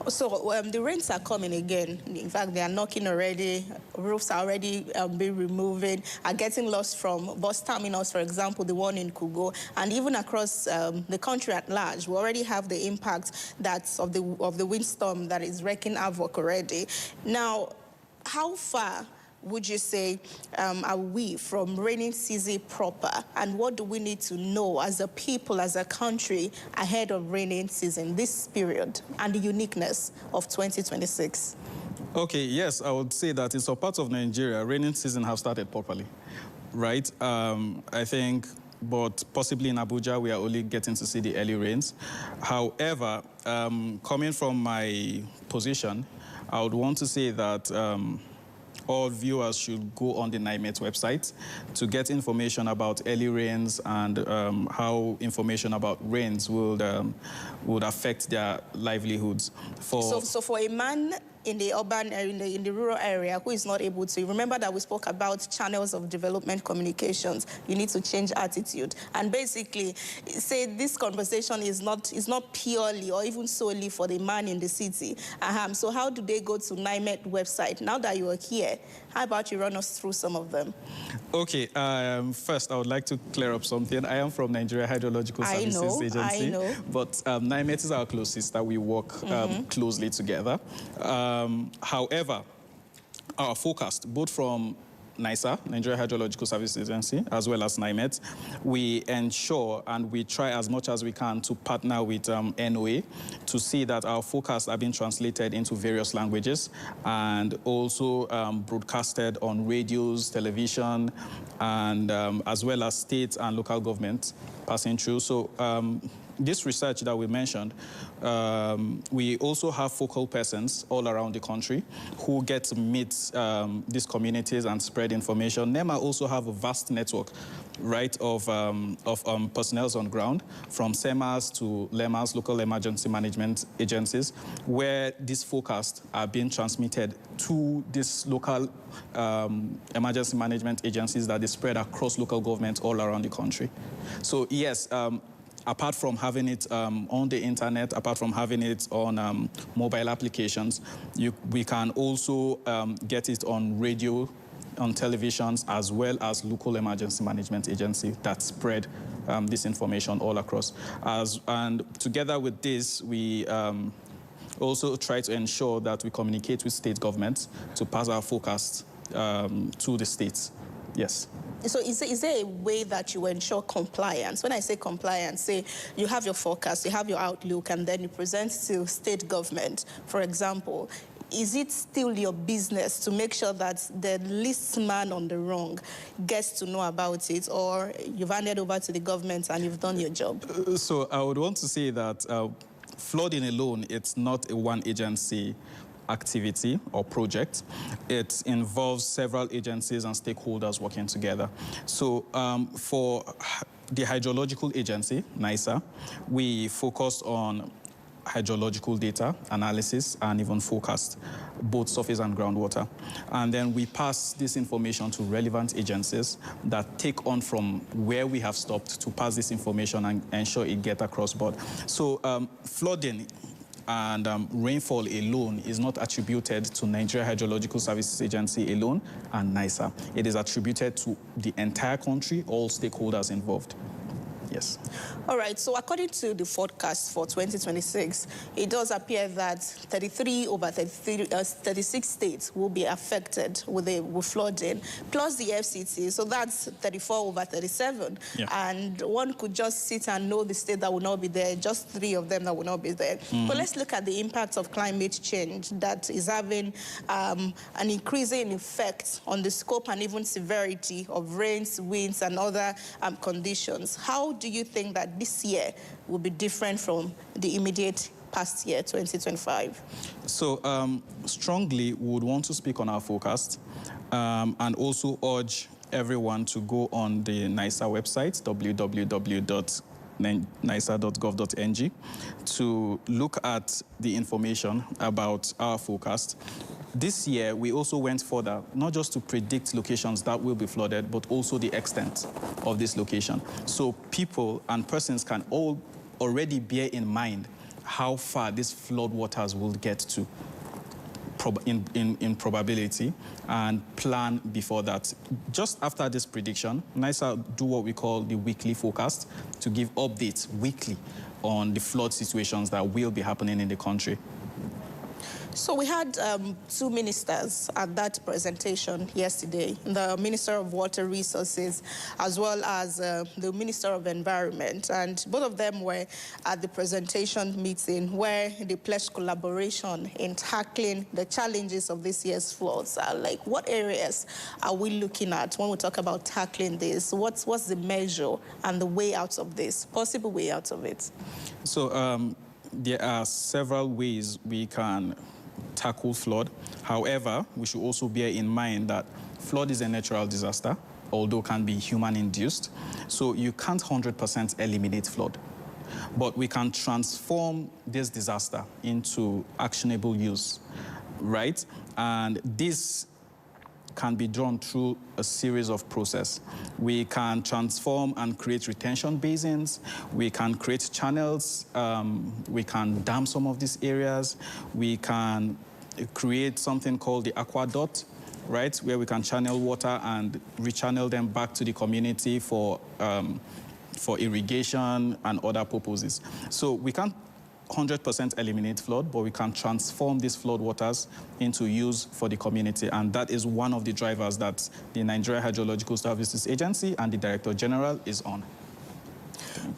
So the rains are coming again. In fact, they are knocking already. Roofs are already being removed, are getting lost from bus terminals, for example, the one in Kugo, and even across the country at large. We already have the impact of the windstorm that is wreaking havoc already. Now, how far would you say are we from rainy season proper, and what do we need to know as a people, as a country, ahead of rainy season, this period, and the uniqueness of 2026? Okay, yes, I would say that in some parts of Nigeria, rainy season have started properly, right? I think, but possibly in Abuja, we are only getting to see the early rains. However, coming from my position, I would want to say that all viewers should go on the NIMET website to get information about early rains and how information about rains would affect their livelihoods. So for a man in the urban area, in the rural area, who is not able to, remember that we spoke about channels of development communications. You need to change attitude. And basically, say this conversation is not purely or even solely for the man in the city. So how do they go to NIMET website? Now that you are here, how about you run us through some of them? Okay, first I would like to clear up something. I am from Nigeria Hydrological Services Agency. I know. But NIMET is our close sister. We work closely together. However, our forecast, both from NISA, Nigeria Hydrological Services Agency, as well as NIMET, we ensure and we try as much as we can to partner with NOA to see that our forecasts are being translated into various languages and also broadcasted on radios, television, and as well as state and local governments passing through. So this research that we mentioned, we also have focal persons all around the country who get to meet these communities and spread information. NEMA also have a vast network, right, of personnel on ground, from SEMAs to LEMAs, local emergency management agencies, where these forecasts are being transmitted to these local emergency management agencies that they spread across local governments all around the country. So yes, apart from having it on the internet, apart from having it on mobile applications, we can also get it on radio, on televisions, as well as local emergency management agency that spread this information all across. And together with this, we also try to ensure that we communicate with state governments to pass our forecasts to the states. Yes. So is there a way that you ensure compliance? When I say compliance, say you have your forecast, you have your outlook, and then you present to state government, for example. Is it still your business to make sure that the least man on the wrong gets to know about it, or you've handed over to the government and you've done your job? So I would want to say that flooding alone, it's not a one agency activity or project. It involves several agencies and stakeholders working together. So for the Hydrological Agency, NISA, we focus on hydrological data, analysis, and even forecast, both surface and groundwater. And then we pass this information to relevant agencies that take on from where we have stopped to pass this information and ensure it gets across board. So flooding and rainfall alone is not attributed to Nigeria Hydrological Services Agency alone and NISA. It is attributed to the entire country, all stakeholders involved. Yes. All right. So according to the forecast for 2026, it does appear that 33 over 36 states will be affected with flooding, plus the FCT. So that's 34 over 37. Yeah. And one could just sit and know the state that will not be there, just 3 of them that will not be there. But let's look at the impact of climate change that is having an increasing effect on the scope and even severity of rains, winds, and other conditions. How do you think that this year will be different from the immediate past year, 2025? So strongly, we would want to speak on our forecast and also urge everyone to go on the NISA website, www.nisa.gov.ng, to look at the information about our forecast. This year, we also went further, not just to predict locations that will be flooded, but also the extent of this location. So people and persons can all already bear in mind how far these flood waters will get to in probability and plan before that. Just after this prediction, NISA do what we call the weekly forecast to give updates weekly on the flood situations that will be happening in the country. So we had two ministers at that presentation yesterday, the Minister of Water Resources as well as the Minister of Environment, and both of them were at the presentation meeting where they pledged collaboration in tackling the challenges of this year's floods. Like, what areas are we looking at when we talk about tackling this? What's the measure and the way out of this, possible way out of it? So there are several ways we can tackle flood. However, we should also bear in mind that flood is a natural disaster, although can be human-induced. So you can't 100% eliminate flood. But we can transform this disaster into actionable use, right? And this can be done through a series of processes. We can transform and create retention basins. We can create channels. We can dam some of these areas. We can create something called the aqueduct, right, where we can channel water and rechannel them back to the community for irrigation and other purposes. So we can't 100% eliminate flood, but we can transform these flood waters into use for the community. And that is one of the drivers that the Nigerian Hydrological Services Agency and the Director General is on.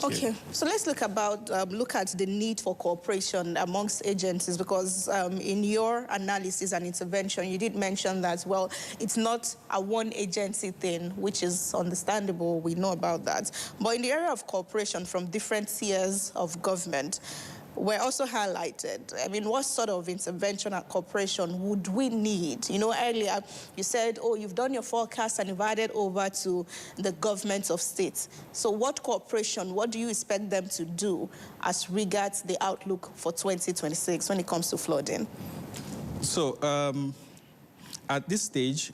Okay, so let's look at the need for cooperation amongst agencies, because in your analysis and intervention, you did mention that, well, it's not a one agency thing, which is understandable. We know about that. But in the area of cooperation from different tiers of government, were also highlighted. I mean, what sort of intervention and cooperation would we need? You know, earlier you said, oh, you've done your forecast and you've added over to the governments of states. So what cooperation, what do you expect them to do as regards the outlook for 2026 when it comes to flooding? So at this stage,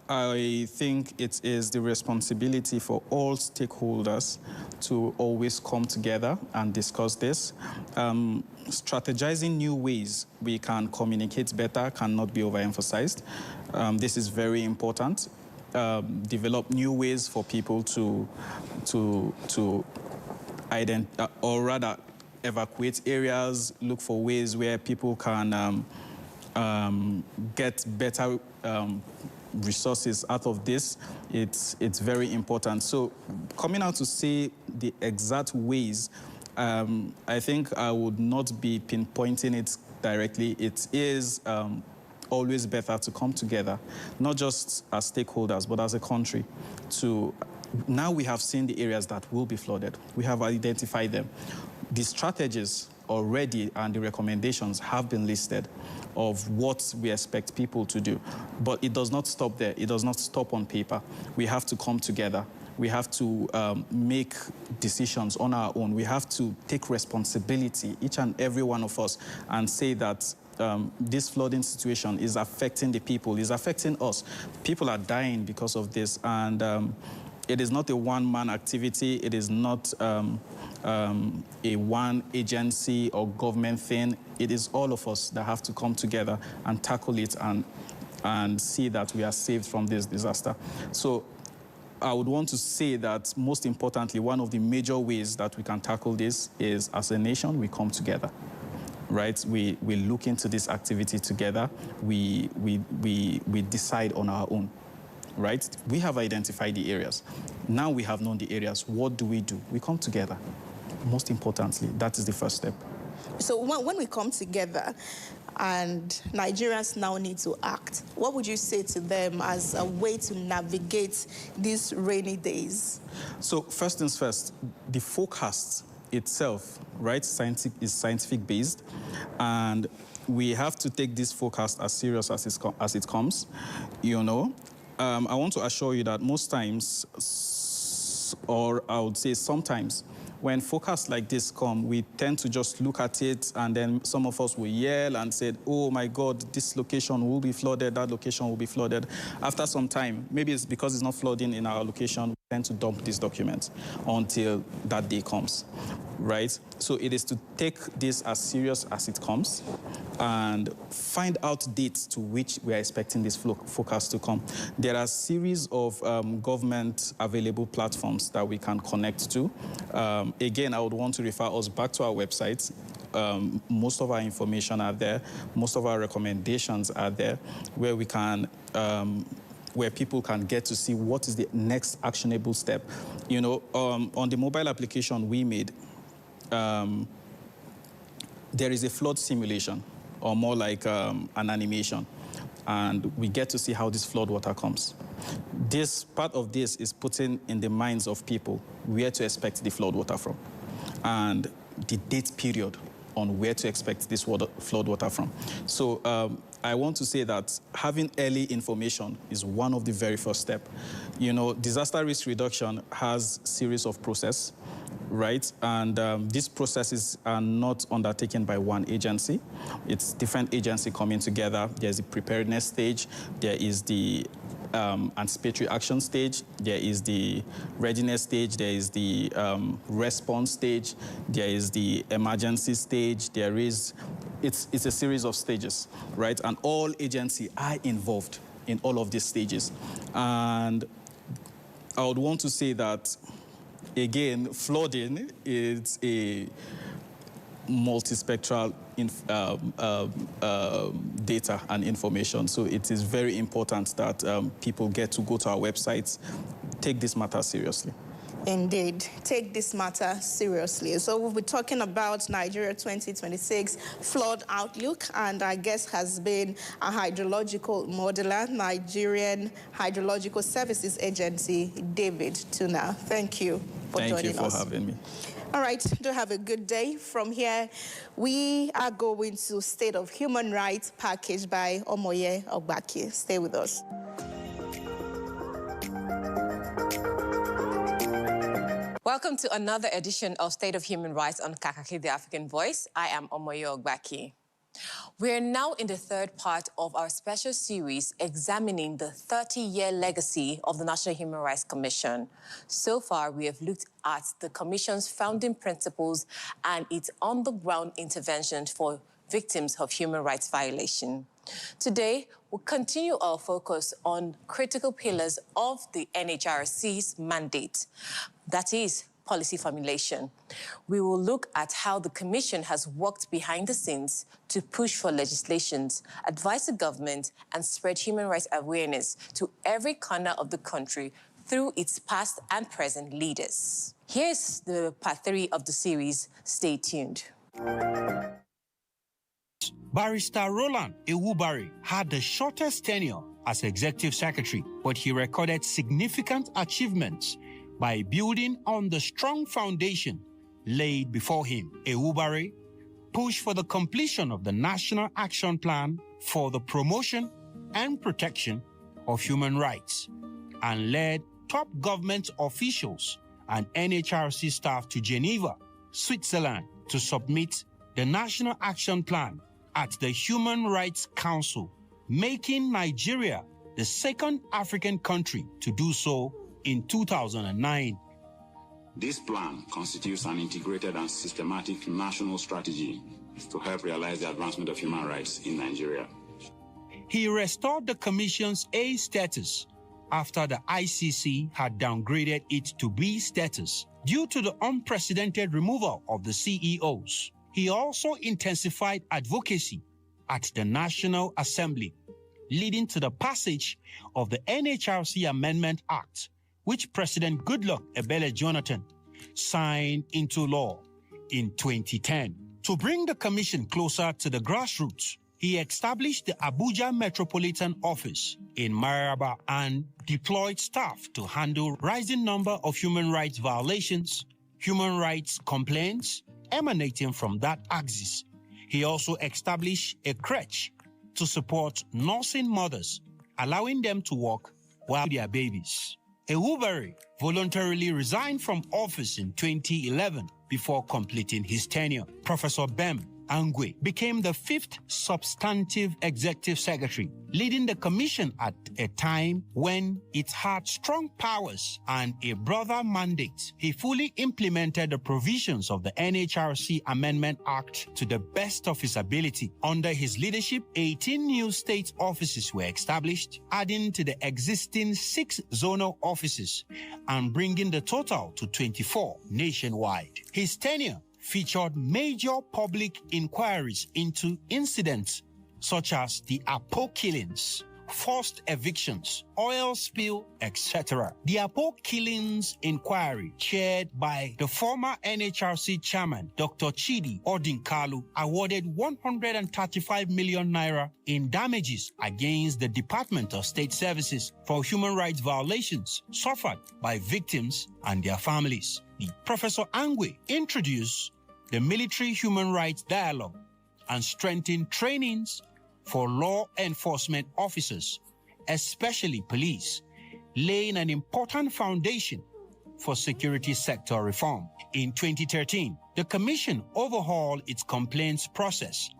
I think it is the responsibility for all stakeholders to always come together and discuss this. Strategizing new ways we can communicate better cannot be overemphasized. This is very important. Develop new ways for people to identify, or rather evacuate areas, look for ways where people can get better resources out of this. It's very important. So coming out to say the exact ways, I think I would not be pinpointing it directly. It is always better to come together, not just as stakeholders, but as a country. Now we have seen the areas that will be flooded. We have identified them. The strategies already and the recommendations have been listed of what we expect people to do. But it does not stop there. It does not stop on paper. We have to come together. We have to make decisions on our own. We have to take responsibility, each and every one of us, and say that this flooding situation is affecting the people, is affecting us. People are dying because of this, and it is not a one-man activity. It is not a one agency or government thing. It is all of us that have to come together and tackle it and see that we are saved from this disaster. So I would want to say that, most importantly, one of the major ways that we can tackle this is, as a nation, we come together, right? We look into this activity together. We decide on our own, right? We have identified the areas. Now we have known the areas. What do? We come together. Most importantly, that is the first step. So when we come together and Nigerians now need to act, what would you say to them as a way to navigate these rainy days? So first things first, the forecast itself, right, is scientific based, and we have to take this forecast as serious as it comes. You know, I want to assure you that most times, or I would say sometimes, when forecasts like this come, we tend to just look at it, and then some of us will yell and say, oh my God, this location will be flooded, that location will be flooded. After some time, maybe it's because it's not flooding in our location, we tend to dump these documents until that day comes, right? So it is to take this as serious as it comes and find out dates to which we are expecting this forecast to come. There are a series of government available platforms that we can connect to. Again, I would want to refer us back to our website. Most of our information are there. Most of our recommendations are there, where we can, where people can get to see what is the next actionable step. You know, on the mobile application we made, there is a flood simulation, or more like an animation, and we get to see how this flood water comes. This part of this is putting in the minds of people where to expect the flood water from, and the date period on where to expect this flood water from. So I want to say that having early information is one of the very first steps. You know, disaster risk reduction has a series of processes, right? And these processes are not undertaken by one agency. It's different agencies coming together. There's the preparedness stage. There is the anticipatory action stage. There is the readiness stage. There is the response stage. There is the emergency stage. There is, it's a series of stages, right? And all agencies are involved in all of these stages. And I would want to say that, again, flooding is a multispectral data and information. So it is very important that people get to go to our websites, take this matter seriously. Indeed, take this matter seriously. So we'll be talking about Nigeria 2026 flood outlook, and our guest has been a hydrological modeler, Nigerian Hydrological Services Agency, David Tuna. Thank you for joining us. Thank you for having me. All right, do have a good day. From here, we are going to State of Human Rights, packaged by Omoye Ogbaki. Stay with us. Welcome to another edition of State of Human Rights on Kakaaki, the African Voice. I am Omoye Ogbaki. We're now in the third part of our special series examining the 30-year legacy of the National Human Rights Commission. So far, we have looked at the Commission's founding principles and its on-the-ground interventions for victims of human rights violation. Today, we'll continue our focus on critical pillars of the NHRC's mandate, that is, policy formulation. We will look at how the Commission has worked behind the scenes to push for legislations, advise the government, and spread human rights awareness to every corner of the country through its past and present leaders. Here's the part 3 of the series. Stay tuned. Barrister Roland Ewubari had the shortest tenure as Executive Secretary, but he recorded significant achievements by building on the strong foundation laid before him. Ewubari pushed for the completion of the National Action Plan for the promotion and protection of human rights and led top government officials and NHRC staff to Geneva, Switzerland, to submit the National Action Plan at the Human Rights Council, making Nigeria the second African country to do so in 2009. This plan constitutes an integrated and systematic national strategy to help realize the advancement of human rights in Nigeria. He restored the Commission's A status after the ICC had downgraded it to B status due to the unprecedented removal of the CEOs. He also intensified advocacy at the National Assembly, leading to the passage of the NHRC Amendment Act, which President Goodluck Ebele Jonathan signed into law in 2010. To bring the Commission closer to the grassroots, he established the Abuja Metropolitan Office in Maraba and deployed staff to handle rising number of human rights violations human rights complaints emanating from that axis. He also established a crèche to support nursing mothers, allowing them to work while their babies. Ewubari voluntarily resigned from office in 2011 before completing his tenure. Professor Bem Angwe became the 5th substantive executive secretary, leading the commission at a time when it had strong powers and a broader mandate. He fully implemented the provisions of the NHRC Amendment Act to the best of his ability. Under his leadership, 18 new state offices were established, adding to the existing 6 zonal offices and bringing the total to 24 nationwide. His tenure featured major public inquiries into incidents such as the Apo killings, forced evictions, oil spill, etc. The Apo killings inquiry, chaired by the former NHRC chairman, Dr. Chidi Odinkalu, awarded 135 million naira in damages against the Department of State Services for human rights violations suffered by victims and their families. Professor Angwe introduced the Military Human Rights Dialogue and strengthened trainings for law enforcement officers, especially police, laying an important foundation for security sector reform. In 2013, the Commission overhauled its complaints process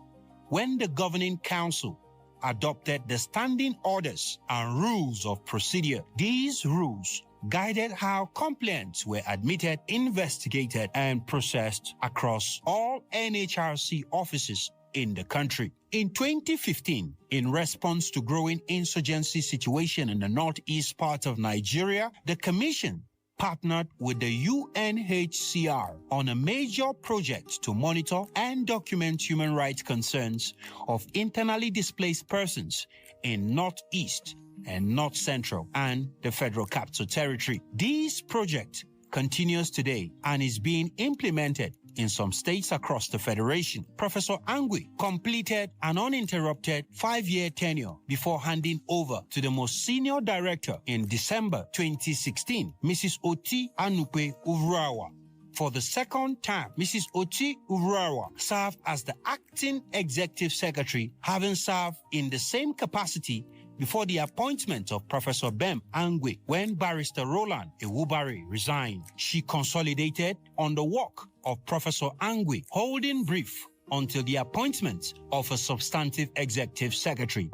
when the Governing Council adopted the Standing Orders and Rules of Procedure. These rules guided how complaints were admitted, investigated, and processed across all NHRC offices in the country. In 2015, in response to growing insurgency situation in the northeast part of Nigeria, the Commission partnered with the UNHCR on a major project to monitor and document human rights concerns of internally displaced persons in Northeast and North Central and the Federal Capital Territory. This project continues today and is being implemented in some states across the Federation. Professor Angwe completed an uninterrupted 5-year tenure before handing over to the most senior director in December 2016, Mrs. Oti Anupe Uvrawa. For the second time, Mrs. Oti Uvrawa served as the acting executive secretary, having served in the same capacity before the appointment of Professor Bem Angwe when Barrister Roland Ewubari resigned. She consolidated on the work of Professor Angwe, holding brief until the appointment of a substantive executive secretary.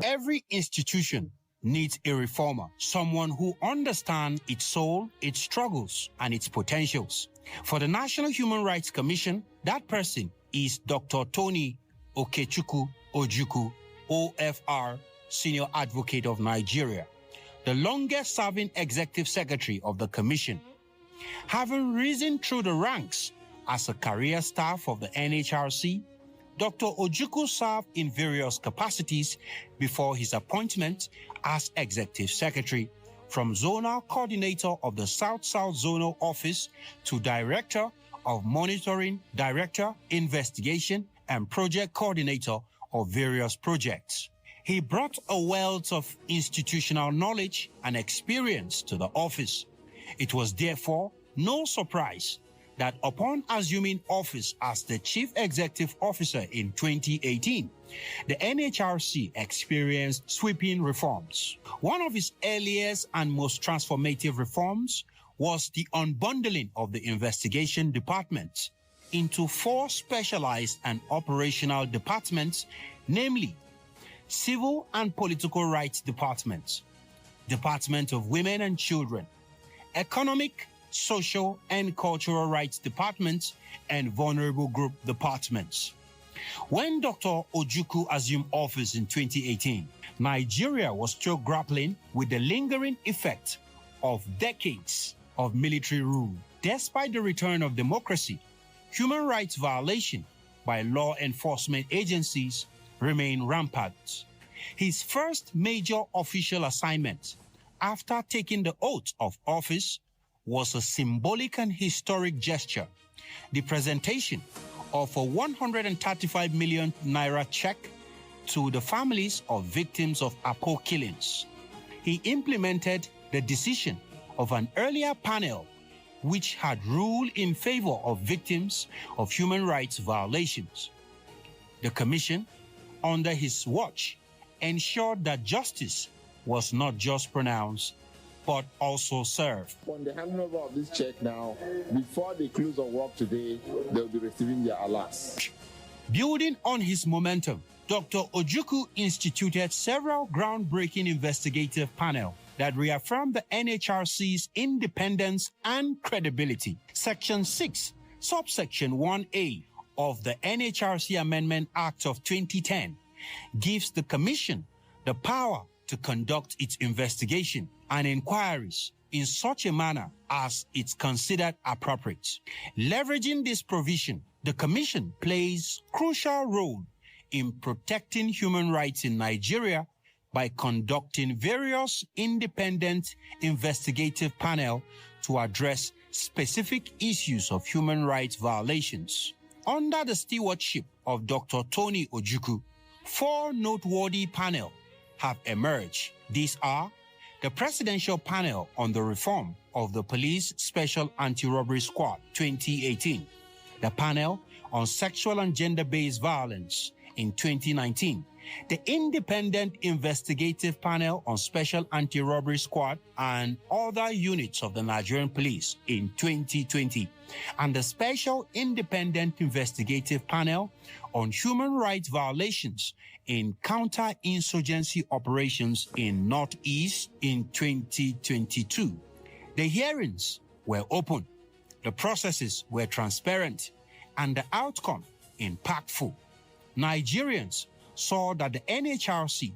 Every institution needs a reformer, someone who understands its soul, its struggles, and its potentials. For the National Human Rights Commission, that person is Dr. Tony Okechukwu Ojukwu, OFR, Senior Advocate of Nigeria, the longest-serving executive secretary of the Commission. Having risen through the ranks as a career staff of the NHRC, Dr. Ojukwu served in various capacities before his appointment as Executive Secretary, from Zonal Coordinator of the South-South Zonal Office to Director of Monitoring, Director, Investigation, and Project Coordinator of various projects. He brought a wealth of institutional knowledge and experience to the office. It was therefore no surprise that upon assuming office as the Chief Executive Officer in 2018, the NHRC experienced sweeping reforms. One of his earliest and most transformative reforms was the unbundling of the investigation department into 4 specialized and operational departments, namely Civil and Political Rights Department, Department of Women and Children, Economic, Social and Cultural Rights Departments, and Vulnerable Group Departments. When Dr. Ojukwu assumed office in 2018, Nigeria was still grappling with the lingering effect of decades of military rule. Despite the return of democracy, human rights violation by law enforcement agencies remain rampant. His first major official assignment after taking the oath of office was a symbolic and historic gesture, the presentation of a 135 million naira check to the families of victims of Apo killings. He implemented the decision of an earlier panel which had ruled in favor of victims of human rights violations. The commission, under his watch, ensured that justice was not just pronounced, but also served. On the handing over of this check now, before they close of work today, they'll be receiving their alerts. Building on his momentum, Dr. Ojukwu instituted several groundbreaking investigative panels that reaffirmed the NHRC's independence and credibility. Section 6, subsection 1A of the NHRC Amendment Act of 2010 gives the Commission the power to conduct its investigation and inquiries in such a manner as it's considered appropriate. Leveraging this provision, the Commission plays a crucial role in protecting human rights in Nigeria by conducting various independent investigative panels to address specific issues of human rights violations. Under the stewardship of Dr. Tony Ojukwu, 4 noteworthy panels have emerged. These are the Presidential Panel on the Reform of the Police Special Anti-Robbery Squad 2018, the Panel on Sexual and Gender-Based Violence in 2019, the Independent Investigative Panel on Special Anti-Robbery Squad and other units of the Nigerian Police in 2020, and the Special Independent Investigative Panel on Human Rights Violations in Counter-Insurgency Operations in Northeast in 2022. The hearings were open, the processes were transparent, and the outcome impactful. Nigerians saw that the NHRC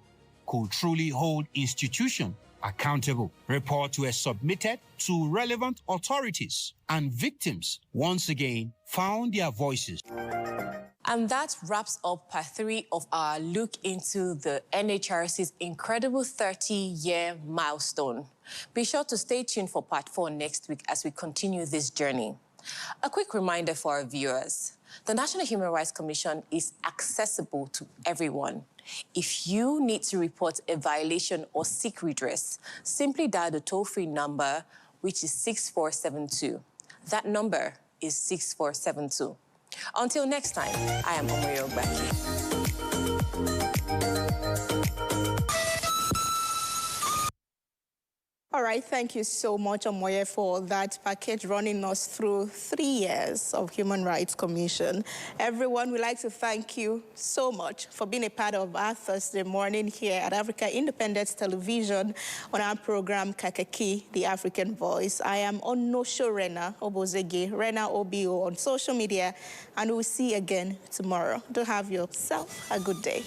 could truly hold institutions accountable. Reports were submitted to relevant authorities, and victims once again found their voices. And that wraps up part 3 of our look into the NHRC's incredible 30-year milestone. Be sure to stay tuned for part 4 next week as we continue this journey. A quick reminder for our viewers. The National Human Rights Commission is accessible to everyone. If you need to report a violation or seek redress, simply dial the toll-free number, which is 6472. That number is 6472. Until next time, I am Omoyo Ogbaki. All right, thank you so much, Omoye, for that package running us through 3 years of Human Rights Commission. Everyone, we'd like to thank you so much for being a part of our Thursday morning here at Africa Independence Television on our program, Kakaaki, the African Voice. I am Onosho Rena Obozege, Rena OBO on social media, and we'll see you again tomorrow. Do have yourself a good day.